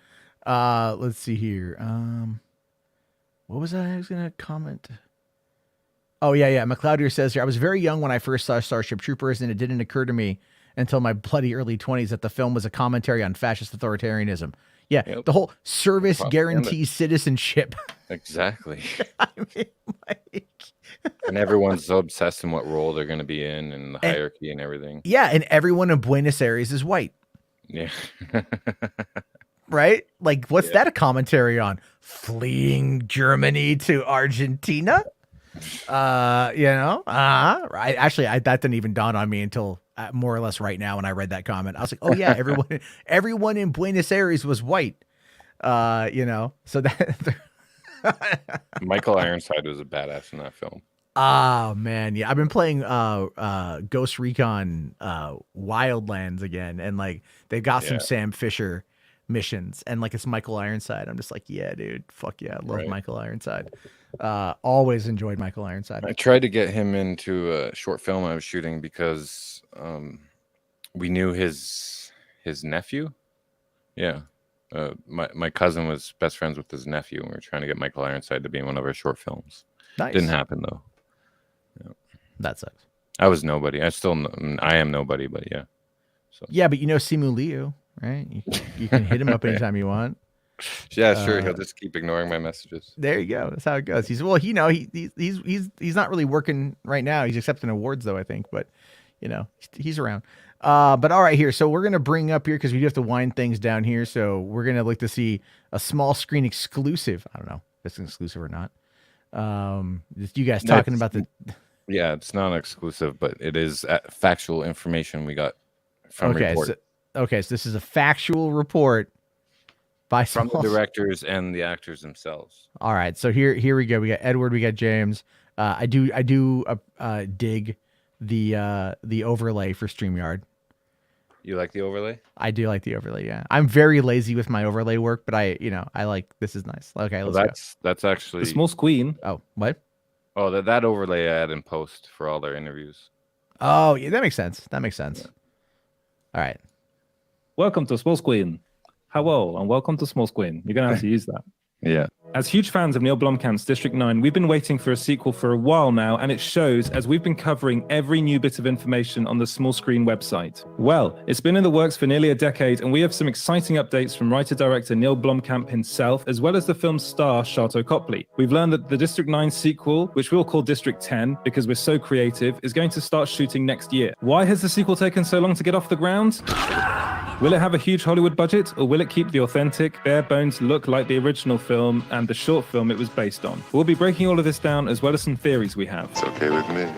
Let's see here. What was I was going to comment? Oh, yeah. McLeod here says here, I was very young when I first saw Starship Troopers, and it didn't occur to me until my bloody early 20s that the film was a commentary on fascist authoritarianism. Yeah, yep. The whole service guarantees citizenship.
Exactly.
I mean, like...
and everyone's so obsessed in what role they're going to be in and the hierarchy and everything.
Yeah, and everyone in Buenos Aires is white.
Yeah.
Right? Like, what's that a commentary on? Fleeing Germany to Argentina? Right. Actually, that didn't even dawn on me until more or less right now when I read that comment. I was like, oh yeah, everyone in Buenos Aires was white. So that
Michael Ironside was a badass in that film.
Oh man, yeah. I've been playing Ghost Recon Wildlands again, and like they've got some Sam Fisher missions, and like it's Michael Ironside. I'm just like, yeah, dude, fuck yeah, I love Michael Ironside. Always enjoyed Michael Ironside.
I tried to get him into a short film I was shooting because we knew his nephew. Yeah. My cousin was best friends with his nephew, and we were trying to get Michael Ironside to be in one of our short films.
Nice.
Didn't happen though. Yeah.
That sucks.
I was nobody. I am nobody, but yeah. So
yeah, but you know Simu Liu, right? You can hit him up anytime you want.
Yeah, sure. He'll just keep ignoring my messages.
There you go. That's how it goes. He's not really working right now. He's accepting awards though, I think, but he's around. But all right here. So we're gonna bring up here because we do have to wind things down here. So we're gonna look to see a small screen exclusive. I don't know if it's exclusive or not. Just you guys talking about the.
Yeah, it's not exclusive, but it is factual information we got from report.
So this is a factual report.
From the directors and the actors themselves.
All right, so here we go. We got Edward, we got James. I do dig the overlay for StreamYard.
You like the overlay?
I do like the overlay. Yeah, I'm very lazy with my overlay work, but I like this is nice. Okay, let's go.
That's actually
the small screen.
Oh, what?
Oh, that overlay I had in post for all their interviews.
Oh, yeah, that makes sense. Yeah. All right.
Welcome to small screen. Hello, and welcome to small screen. You're gonna have to use that.
Yeah.
As huge fans of Neil Blomkamp's District 9, we've been waiting for a sequel for a while now, and it shows as we've been covering every new bit of information on the Small Screen website. Well, it's been in the works for nearly a decade, and we have some exciting updates from writer-director Neil Blomkamp himself, as well as the film's star, Sharlto Copley. We've learned that the District 9 sequel, which we'll call District 10 because we're so creative, is going to start shooting next year. Why has the sequel taken so long to get off the ground? Will it have a huge Hollywood budget, or will it keep the authentic, bare-bones look like the original film and the short film it was based on? We'll be breaking all of this down, as well as some theories we have.
It's okay with me.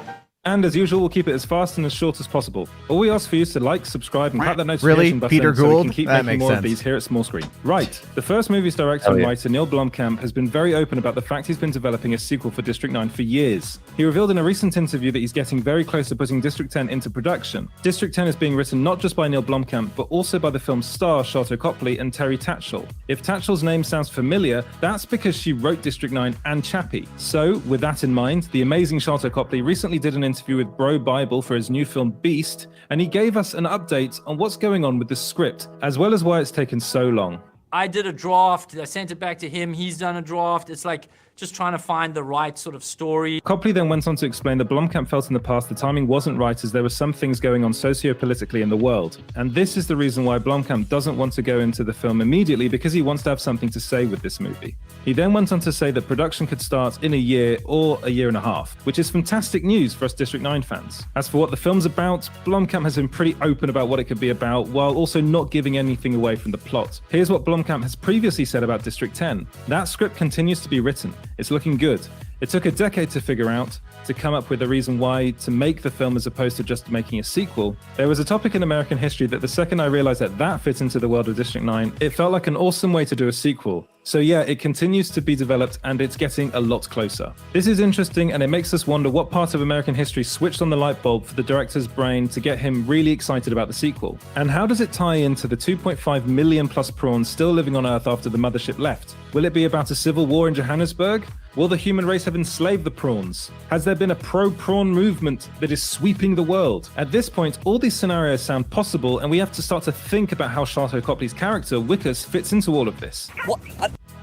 And as usual, we'll keep it as fast and as short as possible. All we ask for you is to like, subscribe, and clap that notification button
Peter
so we
Gould?
can keep
That
making
makes
more of
sense.
these here at Small Screen. Right. The first movie's director and writer, Neil Blomkamp, has been very open about the fact he's been developing a sequel for District 9 for years. He revealed in a recent interview that he's getting very close to putting District 10 into production. District 10 is being written not just by Neil Blomkamp, but also by the film's star, Sharlto Copley, and Terry Tatchell. If Tatchell's name sounds familiar, that's because she wrote District 9 and Chappie. So, with that in mind, the amazing Sharlto Copley recently did an interview with Bro Bible for his new film Beast, and he gave us an update on what's going on with the script, as well as why it's taken so long.
I did a draft, I sent it back to him, he's done a draft. It's like just trying to find the right sort of story.
Copley then went on to explain that Blomkamp felt in the past the timing wasn't right, as there were some things going on socio-politically in the world. And this is the reason why Blomkamp doesn't want to go into the film immediately, because he wants to have something to say with this movie. He then went on to say that production could start in a year or a year and a half, which is fantastic news for us District 9 fans. As for what the film's about, Blomkamp has been pretty open about what it could be about, while also not giving anything away from the plot. Here's what Blomkamp has previously said about District 10. That script continues to be written. It's looking good. It took a decade to figure out, to come up with a reason why to make the film as opposed to just making a sequel, there was a topic in American history that the second I realized that that fit into the world of District 9, it felt like an awesome way to do a sequel. So yeah, it continues to be developed and it's getting a lot closer. This is interesting and it makes us wonder what part of American history switched on the light bulb for the director's brain to get him really excited about the sequel. And how does it tie into the 2.5 million plus prawns still living on Earth after the mothership left? Will it be about a civil war in Johannesburg? Will the human race have enslaved the prawns? Has there been a pro-prawn movement that is sweeping the world? At this point, all these scenarios sound possible, and we have to start to think about how Sharlto Copley's character, Wickers, fits into all of this.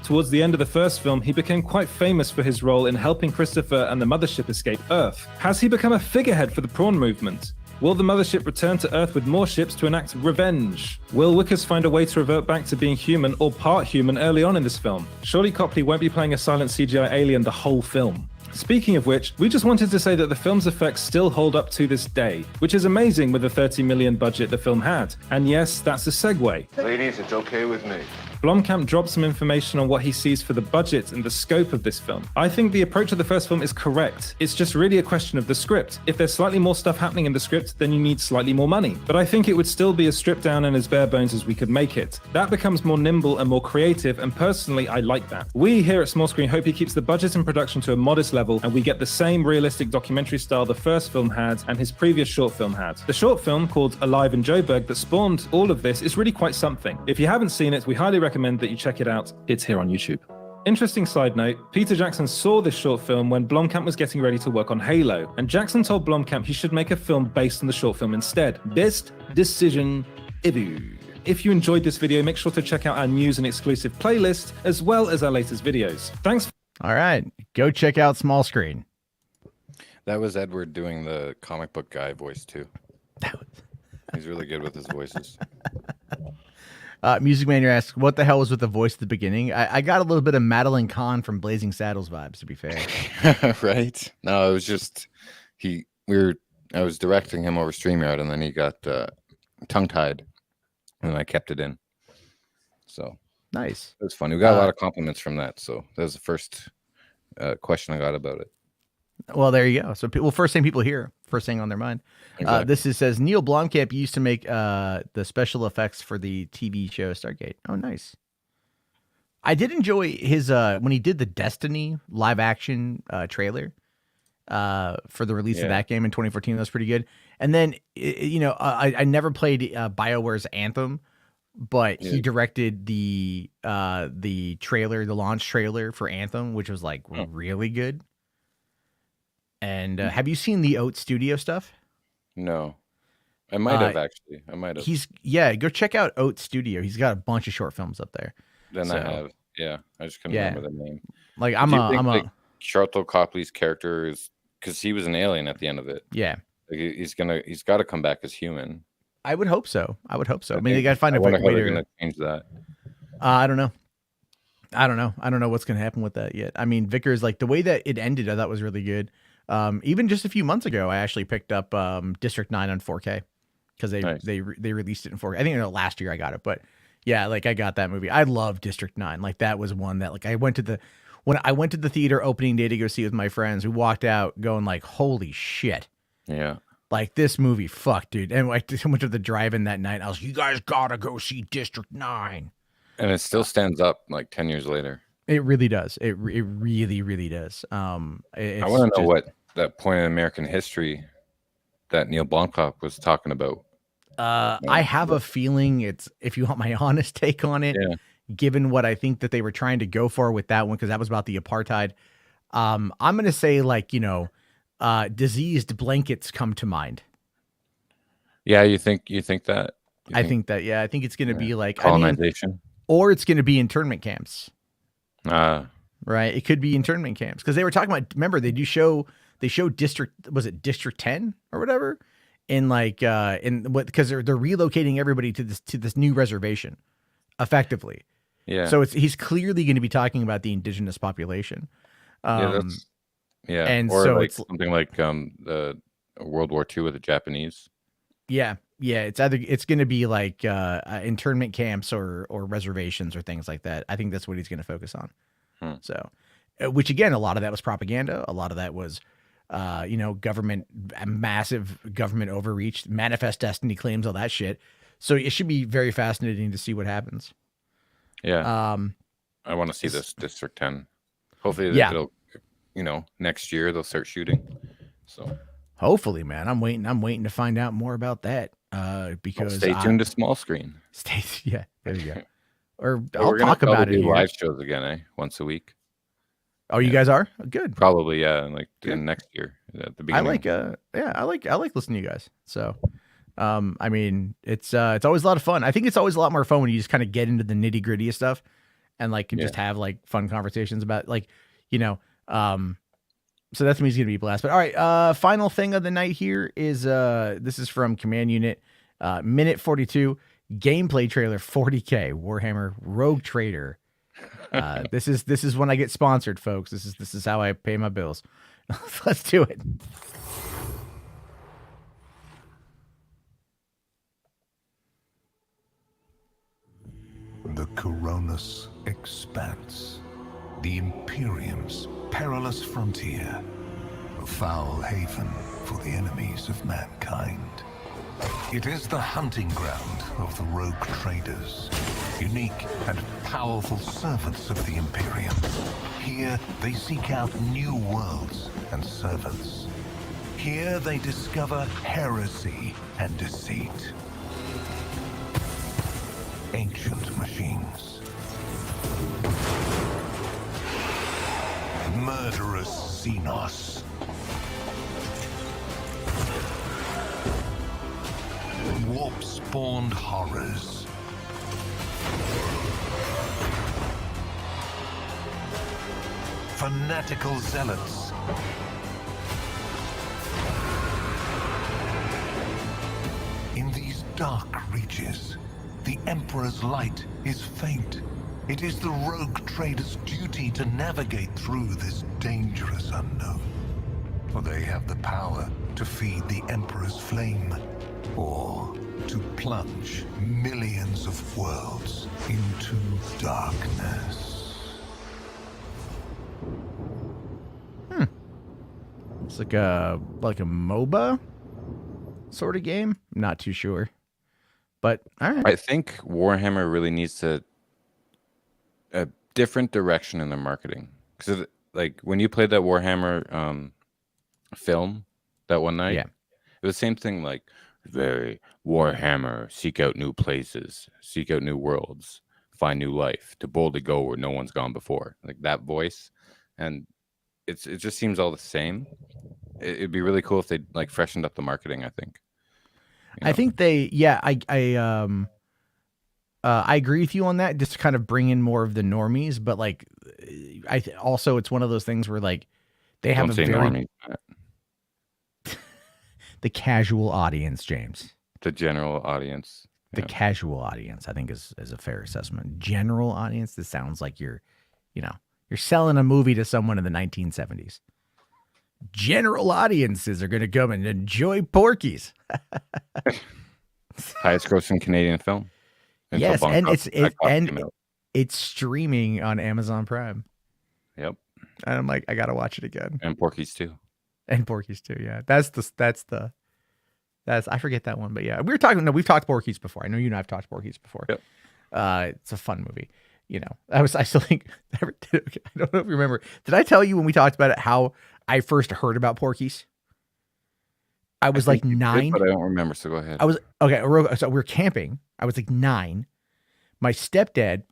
Towards the end of the first film, he became quite famous for his role in helping Christopher and the mothership escape Earth. Has he become a figurehead for the prawn movement? Will the mothership return to Earth with more ships to enact revenge? Will Wickers find a way to revert back to being human or part human early on in this film? Surely Copley won't be playing a silent CGI alien the whole film. Speaking of which, we just wanted to say that the film's effects still hold up to this day, which is amazing with the $30 million budget the film had. And yes, that's a segue.
Ladies, it's okay with me.
Blomkamp dropped some information on what he sees for the budget and the scope of this film. I think the approach of the first film is correct. It's just really a question of the script. If there's slightly more stuff happening in the script, then you need slightly more money. But I think it would still be as stripped down and as bare bones as we could make it. That becomes more nimble and more creative, and personally, I like that. We here at Small Screen hope he keeps the budget and production to a modest level, and we get the same realistic documentary style the first film had and his previous short film had. The short film, called Alive in Joburg, that spawned all of this is really quite something. If you haven't seen it, we highly recommend that you check it out. It's here on YouTube. Interesting side note, Peter Jackson saw this short film when Blomkamp was getting ready to work on Halo, and Jackson told Blomkamp he should make a film based on the short film instead. Best decision ever. If you enjoyed this video, make sure to check out our news and exclusive playlist, as well as our latest videos. Thanks.
All right, go check out Small Screen.
That was Edward doing the comic book guy voice too. He's really good with his voices.
Music Manager asks, what the hell was with the voice at the beginning? I got a little bit of Madeline Kahn from Blazing Saddles vibes, to be fair.
Right? No, it was just I was directing him over StreamYard, and then he got tongue-tied, and I kept it in. So
nice.
It was fun. We got a lot of compliments from that, so that was the first question I got about it.
Well, there you go. So, first thing people hear, first thing on their mind.
Exactly.
Says Neil Blomkamp used to make the special effects for the TV show Stargate. Oh, nice. I did enjoy his when he did the Destiny live action trailer for the release of that game in 2014. That was pretty good. And then I never played BioWare's Anthem, but he directed the trailer, the launch trailer for Anthem, which was like really good. And have you seen the Oat Studio stuff?
No, I might have actually. I might have.
Go check out Oat Studio. He's got a bunch of short films up there.
Then I have. Yeah, I just couldn't remember the name.
Like
Sharlto Copley's character is, because he was an alien at the end of it.
Yeah,
like he's got to come back as human.
I would hope so. I mean, they got to find a way
to change that.
I don't know. I don't know what's going to happen with that yet. I mean, Vickers, like the way that it ended, I thought was really good. Even just a few months ago, I actually picked up District 9 on 4K because they released it in 4K. I think last year I got it, but yeah, like I got that movie. I love District 9. Like that was one that like when I went to the theater opening day to go see with my friends, we walked out going like, holy shit.
Yeah.
Like this movie, fuck, dude. And I went to the drive-in that night. I was, you guys gotta go see District 9.
And it still stands up like 10 years later.
It really does. It really, really does. I
want to know what that point in American history that Neil Blomkamp was talking about.
I have a feeling it's, if you want my honest take on it, given what I think that they were trying to go for with that one, because that was about the apartheid. I'm going to say like, diseased blankets come to mind.
Yeah. You think that?
I think that, I think it's going to be like
colonization,
or it's going to be internment camps.
Right.
It could be internment camps because they were talking about, remember they show District, was it District 10 or whatever? In like, because they're relocating everybody to this new reservation effectively.
Yeah.
So he's clearly going to be talking about the indigenous population.
And or so like it's something like the World War II with the Japanese.
Yeah. It's going to be like internment camps or reservations or things like that. I think that's what he's going to focus on. So, which again, a lot of that was propaganda. A lot of that was massive government overreach, manifest destiny claims, all that shit. So it should be very fascinating to see what happens.
Yeah. I want to see this District 10. Hopefully it'll, next year they'll start shooting. So
hopefully, man, I'm waiting to find out more about that. Because
stay tuned to small screen.
Yeah, there you go. Or
I'll
talk about it
do
here.
Live shows again, once a week.
Oh, you guys are good.
Probably, yeah. Like next year at the beginning.
I like listening to you guys. So, I mean, it's always a lot of fun. I think it's always a lot more fun when you just kind of get into the nitty gritty of stuff, and like can just have like fun conversations about so that's me. It's gonna be a blast. But all right, final thing of the night here is this is from Command Unit, minute 42. Gameplay trailer 40K Warhammer Rogue Trader. This is when I get sponsored, folks. This is how I pay my bills. Let's do it.
The Coronis Expanse, the Imperium's perilous frontier, a foul haven for the enemies of mankind. It is the hunting ground of the rogue traders, unique and powerful servants of the Imperium. Here they seek out new worlds and servants. Here they discover heresy and deceit. Ancient machines. Murderous Xenos. Warp-spawned horrors. Fanatical zealots. In these dark reaches, the Emperor's light is faint. It is the rogue trader's duty to navigate through this dangerous unknown. For they have the power to feed the Emperor's flame, or to plunge millions of worlds into darkness.
It's like a MOBA sort of game. I'm not too sure. But all right.
I think Warhammer really needs a different direction in their marketing. Because like when you played that Warhammer film that one night, it was the same thing. Like very Warhammer, seek out new places, seek out new worlds, find new life, to boldly go where no one's gone before. Like that voice, and it just seems all the same. It'd be really cool if they like freshened up the marketing. I think.
I think they, I agree with you on that. Just to kind of bring in more of the normies, but like, also it's one of those things where like they have the casual audience, James.
The general audience.
The casual audience, I think, is a fair assessment. General audience. This sounds like you're selling a movie to someone in the 1970s. General audiences are going to come and enjoy Porky's.
Highest grossing Canadian film.
Yes, and it's streaming on Amazon Prime.
Yep.
And I'm like, I gotta watch it again.
And Porky's too.
And Porky's too. Yeah, that's I forget that one, but yeah, we've talked Porky's before. I know you and I've talked Porky's before.
Yep.
It's a fun movie. I still think I don't know if you remember. Did I tell you when we talked about it how I first heard about Porky's? I was like 9,
but I don't remember. So go ahead.
I was okay. So we were camping. I was like 9. My stepdad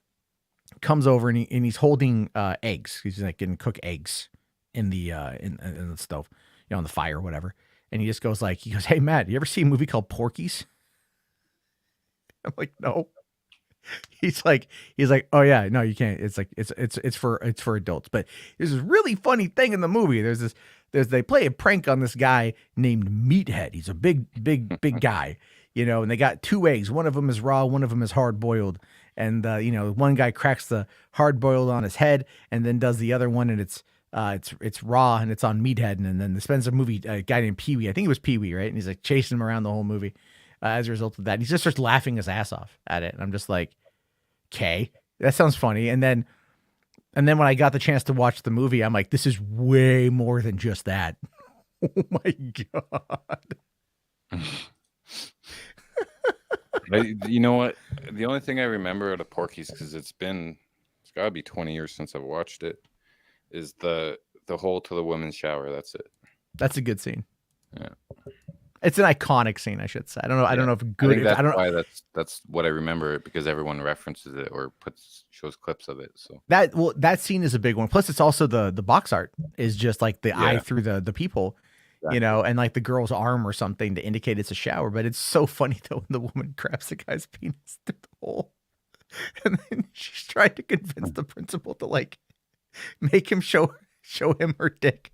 comes over and he's holding eggs. He's like getting cook eggs in the in the stove, on the fire or whatever. And he goes, "Hey Matt, you ever see a movie called Porky's?" I'm like, "No." He's like, "Oh yeah, no, you can't. It's like it's for adults." But there's this really funny thing in the movie. They play a prank on this guy named Meathead. He's a big guy, and they got 2 eggs. One of them is raw, one of them is hard boiled. And one guy cracks the hard boiled on his head, and then does the other one, and it's raw and it's on Meathead. And then they spends a movie, a guy named Pee Wee. I think it was Pee Wee, right? And he's like chasing him around the whole movie. As a result of that, he just starts laughing his ass off at it, and I'm just like, "Okay, that sounds funny." And then when I got the chance to watch the movie, I'm like, "This is way more than just that." Oh my god.
You know what? The only thing I remember out of Porky's, because it's gotta be 20 years since I've watched it, is the hole to the women's shower. That's it.
That's a good scene.
Yeah.
It's an iconic scene, I should say. I don't know. I don't know if good.
I think that's why that's what I remember it, because everyone references it or shows clips of it. So
that scene is a big one. Plus, it's also the box art is just like the eye through the people, you know, and like the girl's arm or something to indicate it's a shower. But it's so funny though when the woman grabs the guy's penis through the hole, and then she's trying to convince the principal to like make him show him her dick.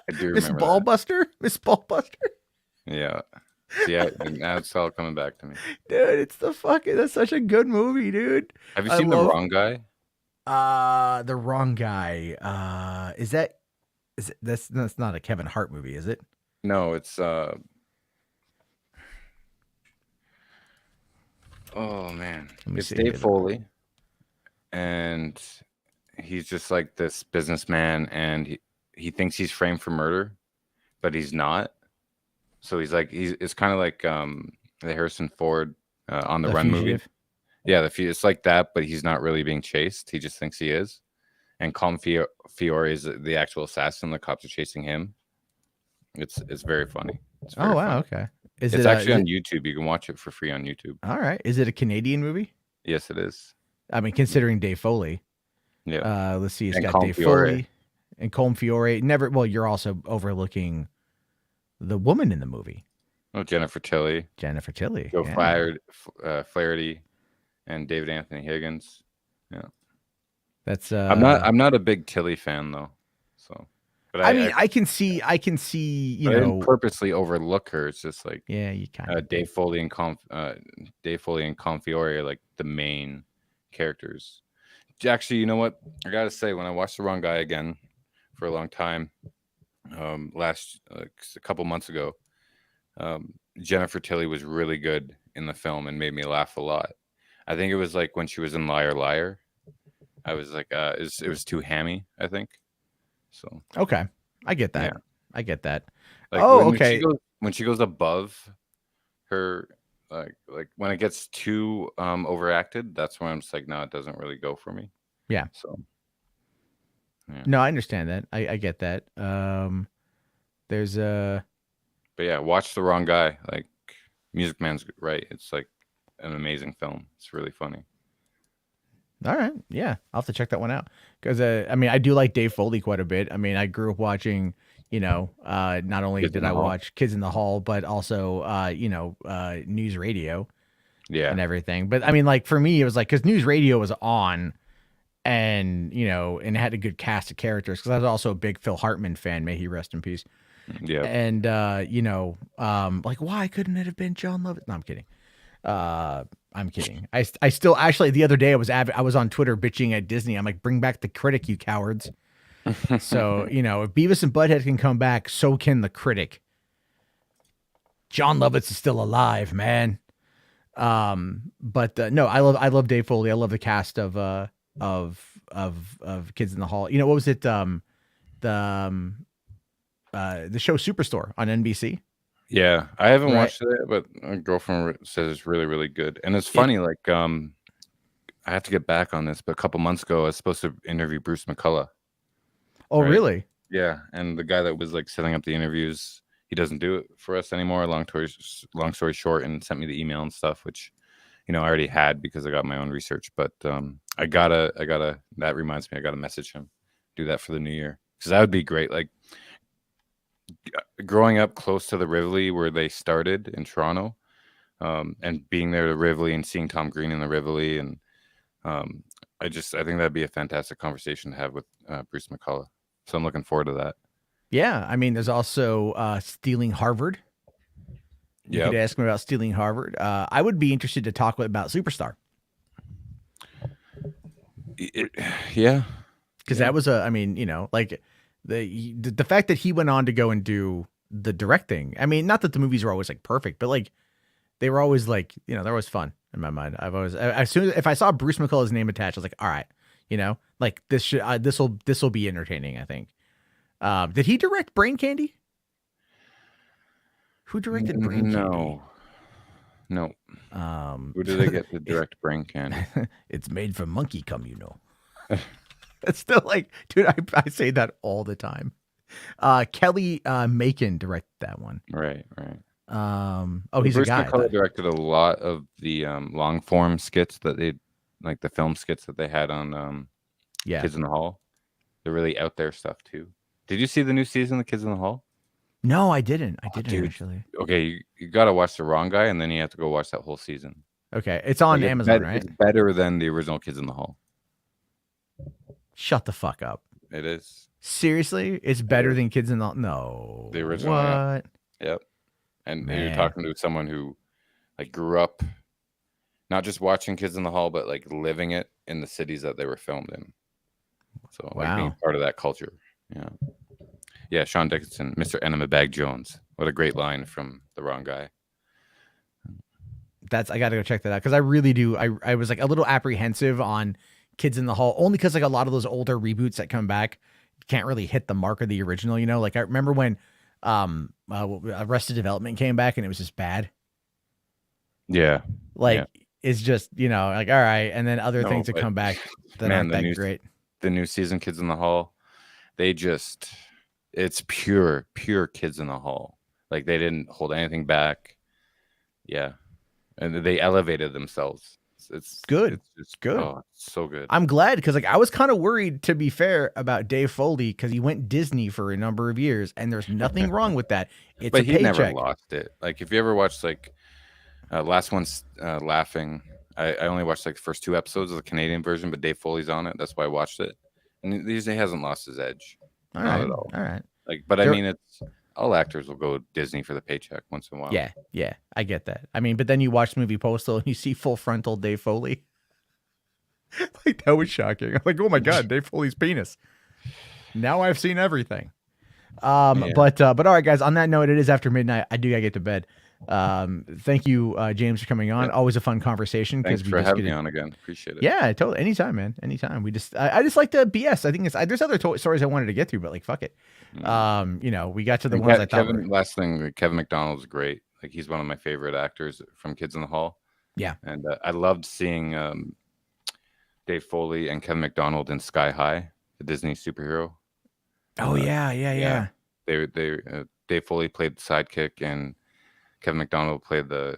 I do
Miss
remember
Ballbuster? Miss Ballbuster?
Yeah. Yeah, now it's all coming back to me.
Dude, that's such a good movie, dude.
Have you seen The Wrong Guy?
The Wrong Guy. That's not a Kevin Hart movie, is it?
No, it's oh man. It's Dave Foley. And he's just like this businessman, and he thinks he's framed for murder, but he's not. So it's kind of like the Harrison Ford On the Run movie. Yeah, it's like that, but he's not really being chased. He just thinks he is. And Colm Fiore is the actual assassin. The cops are chasing him. It's very funny. It's very
wow,
funny.
okay.
It's actually on YouTube. You can watch it for free on YouTube.
All right. Is it a Canadian movie?
Yes, it is.
I mean, considering Dave Foley.
Yeah.
Let's see. It's got Dave Foley and Colm Fiore. Well, you're also overlooking the woman in the movie.
Oh, Jennifer Tilly.
Joe
Flaherty, and David Anthony Higgins. Yeah.
That's
I'm not a big Tilly fan though. So but
I can see I didn't
purposely overlook her. It's just like
you kind of
Dave Foley and Colm Fiore are like the main characters. Actually, you know what? I gotta say, when I watched The Wrong Guy again for a long time, a couple months ago, Jennifer Tilly was really good in the film and made me laugh a lot. I think it was like when she was in Liar Liar. I was like, it was too hammy, I think. So
okay, I get that.
Yeah.
I get that.
Like,
okay.
When she goes above her, like when it gets too overacted, that's when I'm just like, no, it doesn't really go for me.
Yeah.
So. Yeah.
No, I understand that. I get that. There's a.
But yeah, watch The Wrong Guy. Like, Music Man's right. It's like an amazing film. It's really funny.
All right. Yeah. I'll have to check that one out. Because, I mean, I do like Dave Foley quite a bit. I mean, I grew up watching, not only did I watch Kids in the Hall, but also, news radio.
Yeah.
And everything. But, I mean, like, for me, it was like, because news radio was on and, and it had a good cast of characters. Because I was also a big Phil Hartman fan. May he rest in peace.
Yeah.
And, like, why couldn't it have been John Lovett? No, I'm kidding. I'm kidding. I still actually the other day I was on Twitter bitching at Disney. I'm like, bring back the critic, you cowards. So, if Beavis and Butthead can come back, so can the critic. John Lovitz is still alive, man. But no, I love Dave Foley. I love the cast of Kids in the Hall. What was it? The show Superstore on NBC.
Yeah, I haven't watched it, but my girlfriend says it's really, really good. And it's funny, like, I have to get back on this, but a couple months ago, I was supposed to interview Bruce McCullough.
Oh, right? Really?
Yeah, and the guy that was like setting up the interviews, he doesn't do it for us anymore. Long story short, and sent me the email and stuff, which, I already had because I got my own research. But I gotta. That reminds me, I gotta message him, do that for the new year, because that would be great. Like, growing up close to the Rivoli where they started in Toronto, and being there to Rivoli and seeing Tom Green in the Rivoli, and I think that'd be a fantastic conversation to have with Bruce McCullough. So I'm looking forward to that.
Yeah, I mean, there's also Stealing Harvard. You could ask me about Stealing Harvard. I would be interested to talk about Superstar.
Yeah,
because that was like. The fact that he went on to go and do the directing. I mean, not that the movies were always like perfect, but like they were always like, they're always fun in my mind. As soon as if I saw Bruce McCullough's name attached, I was like, all right, like this will be entertaining, I think. Did he direct Brain Candy? Who directed Brain Candy?
No. Who did they get to direct Brain Candy?
It's made from monkey cum, you know. It's still like, dude, I say that all the time. Kelly Macon directed that one.
Right.
He's
Bruce
a guy.
McCullough directed a lot of the long form skits that they like, the film skits that they had on Kids in the Hall. They're really out there stuff too. Did you see the new season of Kids in the Hall?
No, I didn't. I didn't actually.
Okay, you got to watch The Wrong Guy, and then you have to go watch that whole season.
Okay, it's on Amazon, right?
It's better than the original Kids in the Hall.
Shut the fuck up.
It is.
Seriously? It's better than Kids in the... No.
The original.
What?
Yeah. Yep. And you're talking to someone who like grew up not just watching Kids in the Hall, but like living it in the cities that they were filmed in. So like being part of that culture. Yeah. Yeah, Sean Dickinson, Mr. Enema Bag Jones. What a great line from The Wrong Guy.
I got to go check that out because I really do. I was like a little apprehensive on Kids in the Hall only because like a lot of those older reboots that come back can't really hit the mark of the original. You know, like I remember when Arrested Development came back and it was just bad.
Yeah,
it's just, you know, like all right, and then other things that come back that aren't that great.
The new season Kids in the Hall, it's pure Kids in the Hall. Like they didn't hold anything back. Yeah. And they elevated themselves. It's
good.
It's
good.
Oh, it's so good.
I'm glad because like I was kind of worried, to be fair, about Dave Foley because he went Disney for a number of years, and there's nothing wrong with that. It's
but
a
he
paycheck.
Never lost it. Like if you ever watched like Last One's Laughing, I only watched like the first 2 episodes of the Canadian version, but Dave Foley's on it. That's why I watched it, and he hasn't lost his edge.
All right.
Like, but I mean, it's all actors will go Disney for the paycheck once in a while.
Yeah, I get that. I mean, but then you watch the movie Postal and you see full frontal Dave Foley. Like that was shocking. I'm like, oh my god, Dave Foley's penis. Now I've seen everything. But all right, guys. On that note, it is after midnight. I do gotta get to bed. Thank you, James, for coming on. Yeah. Always a fun conversation.
Thanks for having me on again. Appreciate it.
Yeah, totally. Anytime, man. Anytime. I just like to BS. I think there's other stories I wanted to get through, but like, fuck it. You know, we got to the ones I thought.
Last thing, Kevin McDonald's great. Like he's one of my favorite actors from Kids in the Hall.
Yeah,
and I loved seeing Dave Foley and Kevin McDonald in Sky High, the Disney superhero.
Oh yeah.
Dave Foley played the sidekick, and Kevin McDonald played the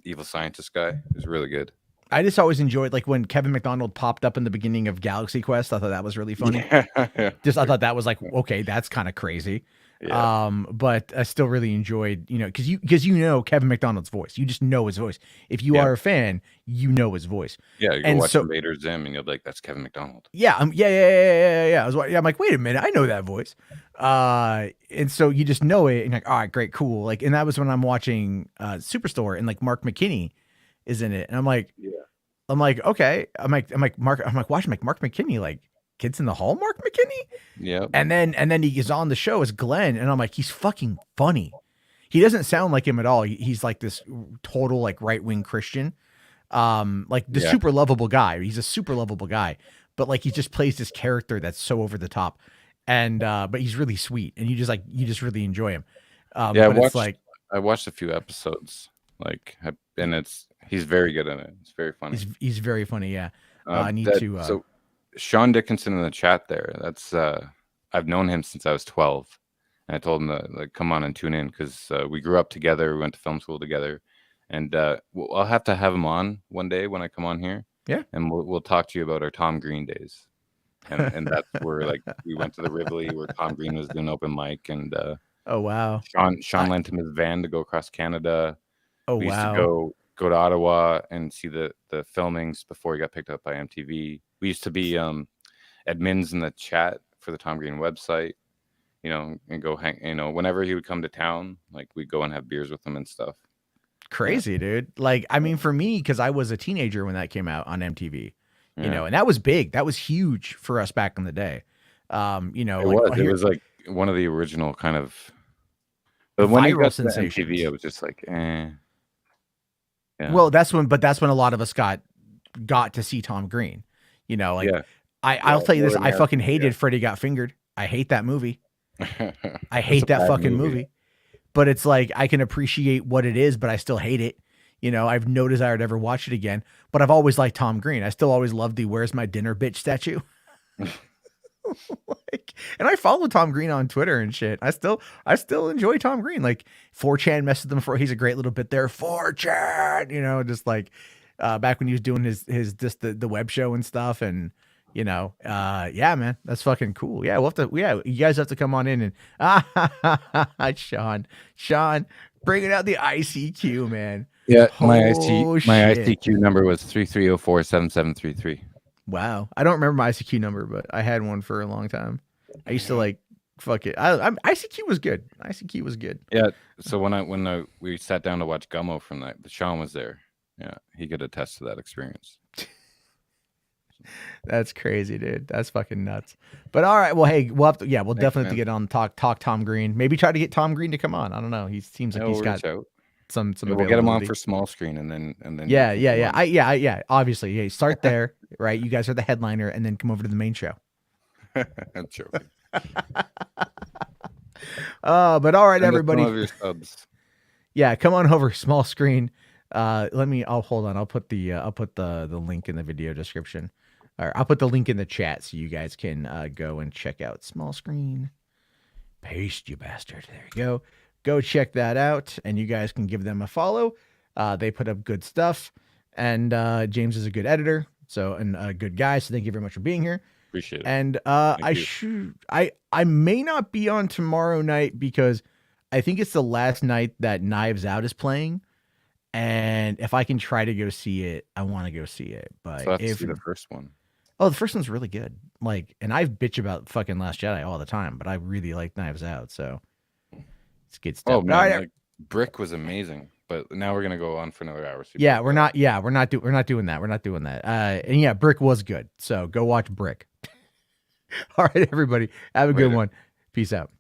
evil scientist guy. It was really good.
I just always enjoyed like when Kevin McDonald popped up in the beginning of Galaxy Quest. I thought that was really funny. I thought that was like, okay, that's kind of crazy. Yeah. But I still really enjoyed, you know, because you know Kevin McDonald's voice. You just know his voice. If you are a fan, you know his voice.
Yeah, you go watch Invader Zim and you'll be like, that's Kevin McDonald.
Yeah, yeah. I'm like, wait a minute, I know that voice. And so you just know it, and you're like, all right, great, cool. Like, and that was when I'm watching Superstore, and like Mark McKinney is in it, and I'm like, okay, I'm like watching like Mark McKinney, like Kids in the Hall, Mark McKinney.
Yeah.
And then he is on the show as Glenn, and I'm like, he's fucking funny. He doesn't sound like him at all. He's like this total like right-wing Christian, like the super lovable guy. He's a super lovable guy, but like he just plays this character that's so over the top, and but he's really sweet, and you just really enjoy him.
I watched a few episodes, and he's very good in it. It's very funny.
He's very funny. Yeah.
So Sean Dickinson in the chat there. That's I've known him since I was 12, and I told him to like come on and tune in because we grew up together. We went to film school together, and I'll have to have him on one day when I come on here.
Yeah, and
we'll talk to you about our Tom Green days, and that's where like we went to the Rivoli where Tom Green was doing open mic, and
oh wow,
Sean lent him his van to go across Canada.
Oh
we used
wow,
to go to Ottawa and see the filmings before he got picked up by MTV. We used to be admins in the chat for the Tom Green website, you know, and go hang, you know, whenever he would come to town, like we'd go and have beers with him and stuff.
Crazy, dude. Like, I mean, for me, because I was a teenager when that came out on MTV, you know, and that was big. That was huge for us back in the day. You know,
it was like one of the original kind of, but when he got to MTV, it was just like, eh. Yeah.
Well, that's when a lot of us got to see Tom Green. You know, like I'll tell you this, I fucking hated Freddy Got Fingered. I hate that movie. I hate that
bad
fucking movie. But it's like I can appreciate what it is, but I still hate it. You know, I've no desire to ever watch it again. But I've always liked Tom Green. I still always loved the "Where's My Dinner, Bitch" statue. Like, and I follow Tom Green on Twitter and shit. I still enjoy Tom Green. Like 4chan messed with him for, he's a great little bit there. 4chan, you know, just like back when he was doing his just the web show and stuff. And you know, yeah, man, that's fucking cool. Yeah, we'll have to, yeah, you guys have to come on in and Sean, bringing out the ICQ, man.
Yeah,
Oh,
my
shit.
ICQ number was 33047733.
Wow. I don't remember my ICQ number, but I had one for a long time. I used to like, fuck it. ICQ was good. ICQ was good.
Yeah. So when we sat down to watch Gummo from that, Sean was there. Yeah, he could attest to that experience.
That's crazy, dude. That's fucking nuts. But all right, well, hey, we'll have to, yeah, we'll definitely have to get on talk Tom Green. Maybe try to get Tom Green to come on. I don't know. He seems like he's got some.
Yeah, we'll get him on for small screen and then.
Yeah. Obviously, yeah. Start there, right? You guys are the headliner, and then come over to the main show.
I'm joking.
But all right, everybody.
Some of your subs.
Yeah, come on over, small screen. I'll hold on. I'll put the link in the video description. All right, I'll put the link in the chat so you guys can go and check out small screen. Paste, you bastard. There you go. Go check that out, and you guys can give them a follow. They put up good stuff, and James is a good editor, and a good guy. So thank you very much for being here.
Appreciate it.
And I may not be on tomorrow night because I think it's the last night that Knives Out is playing. And if I can try to go see it, I want to go see it. But
so I have to see the first one.
Oh, the first one's really good. Like, and I bitch about fucking Last Jedi all the time, but I really like Knives Out, so it's good stuff.
Oh man, like, Brick was amazing, but now we're gonna go on for another hour.
Yeah, we're not doing that. We're not doing that. And yeah, Brick was good, so go watch Brick. All right, everybody, have a good one. Peace out.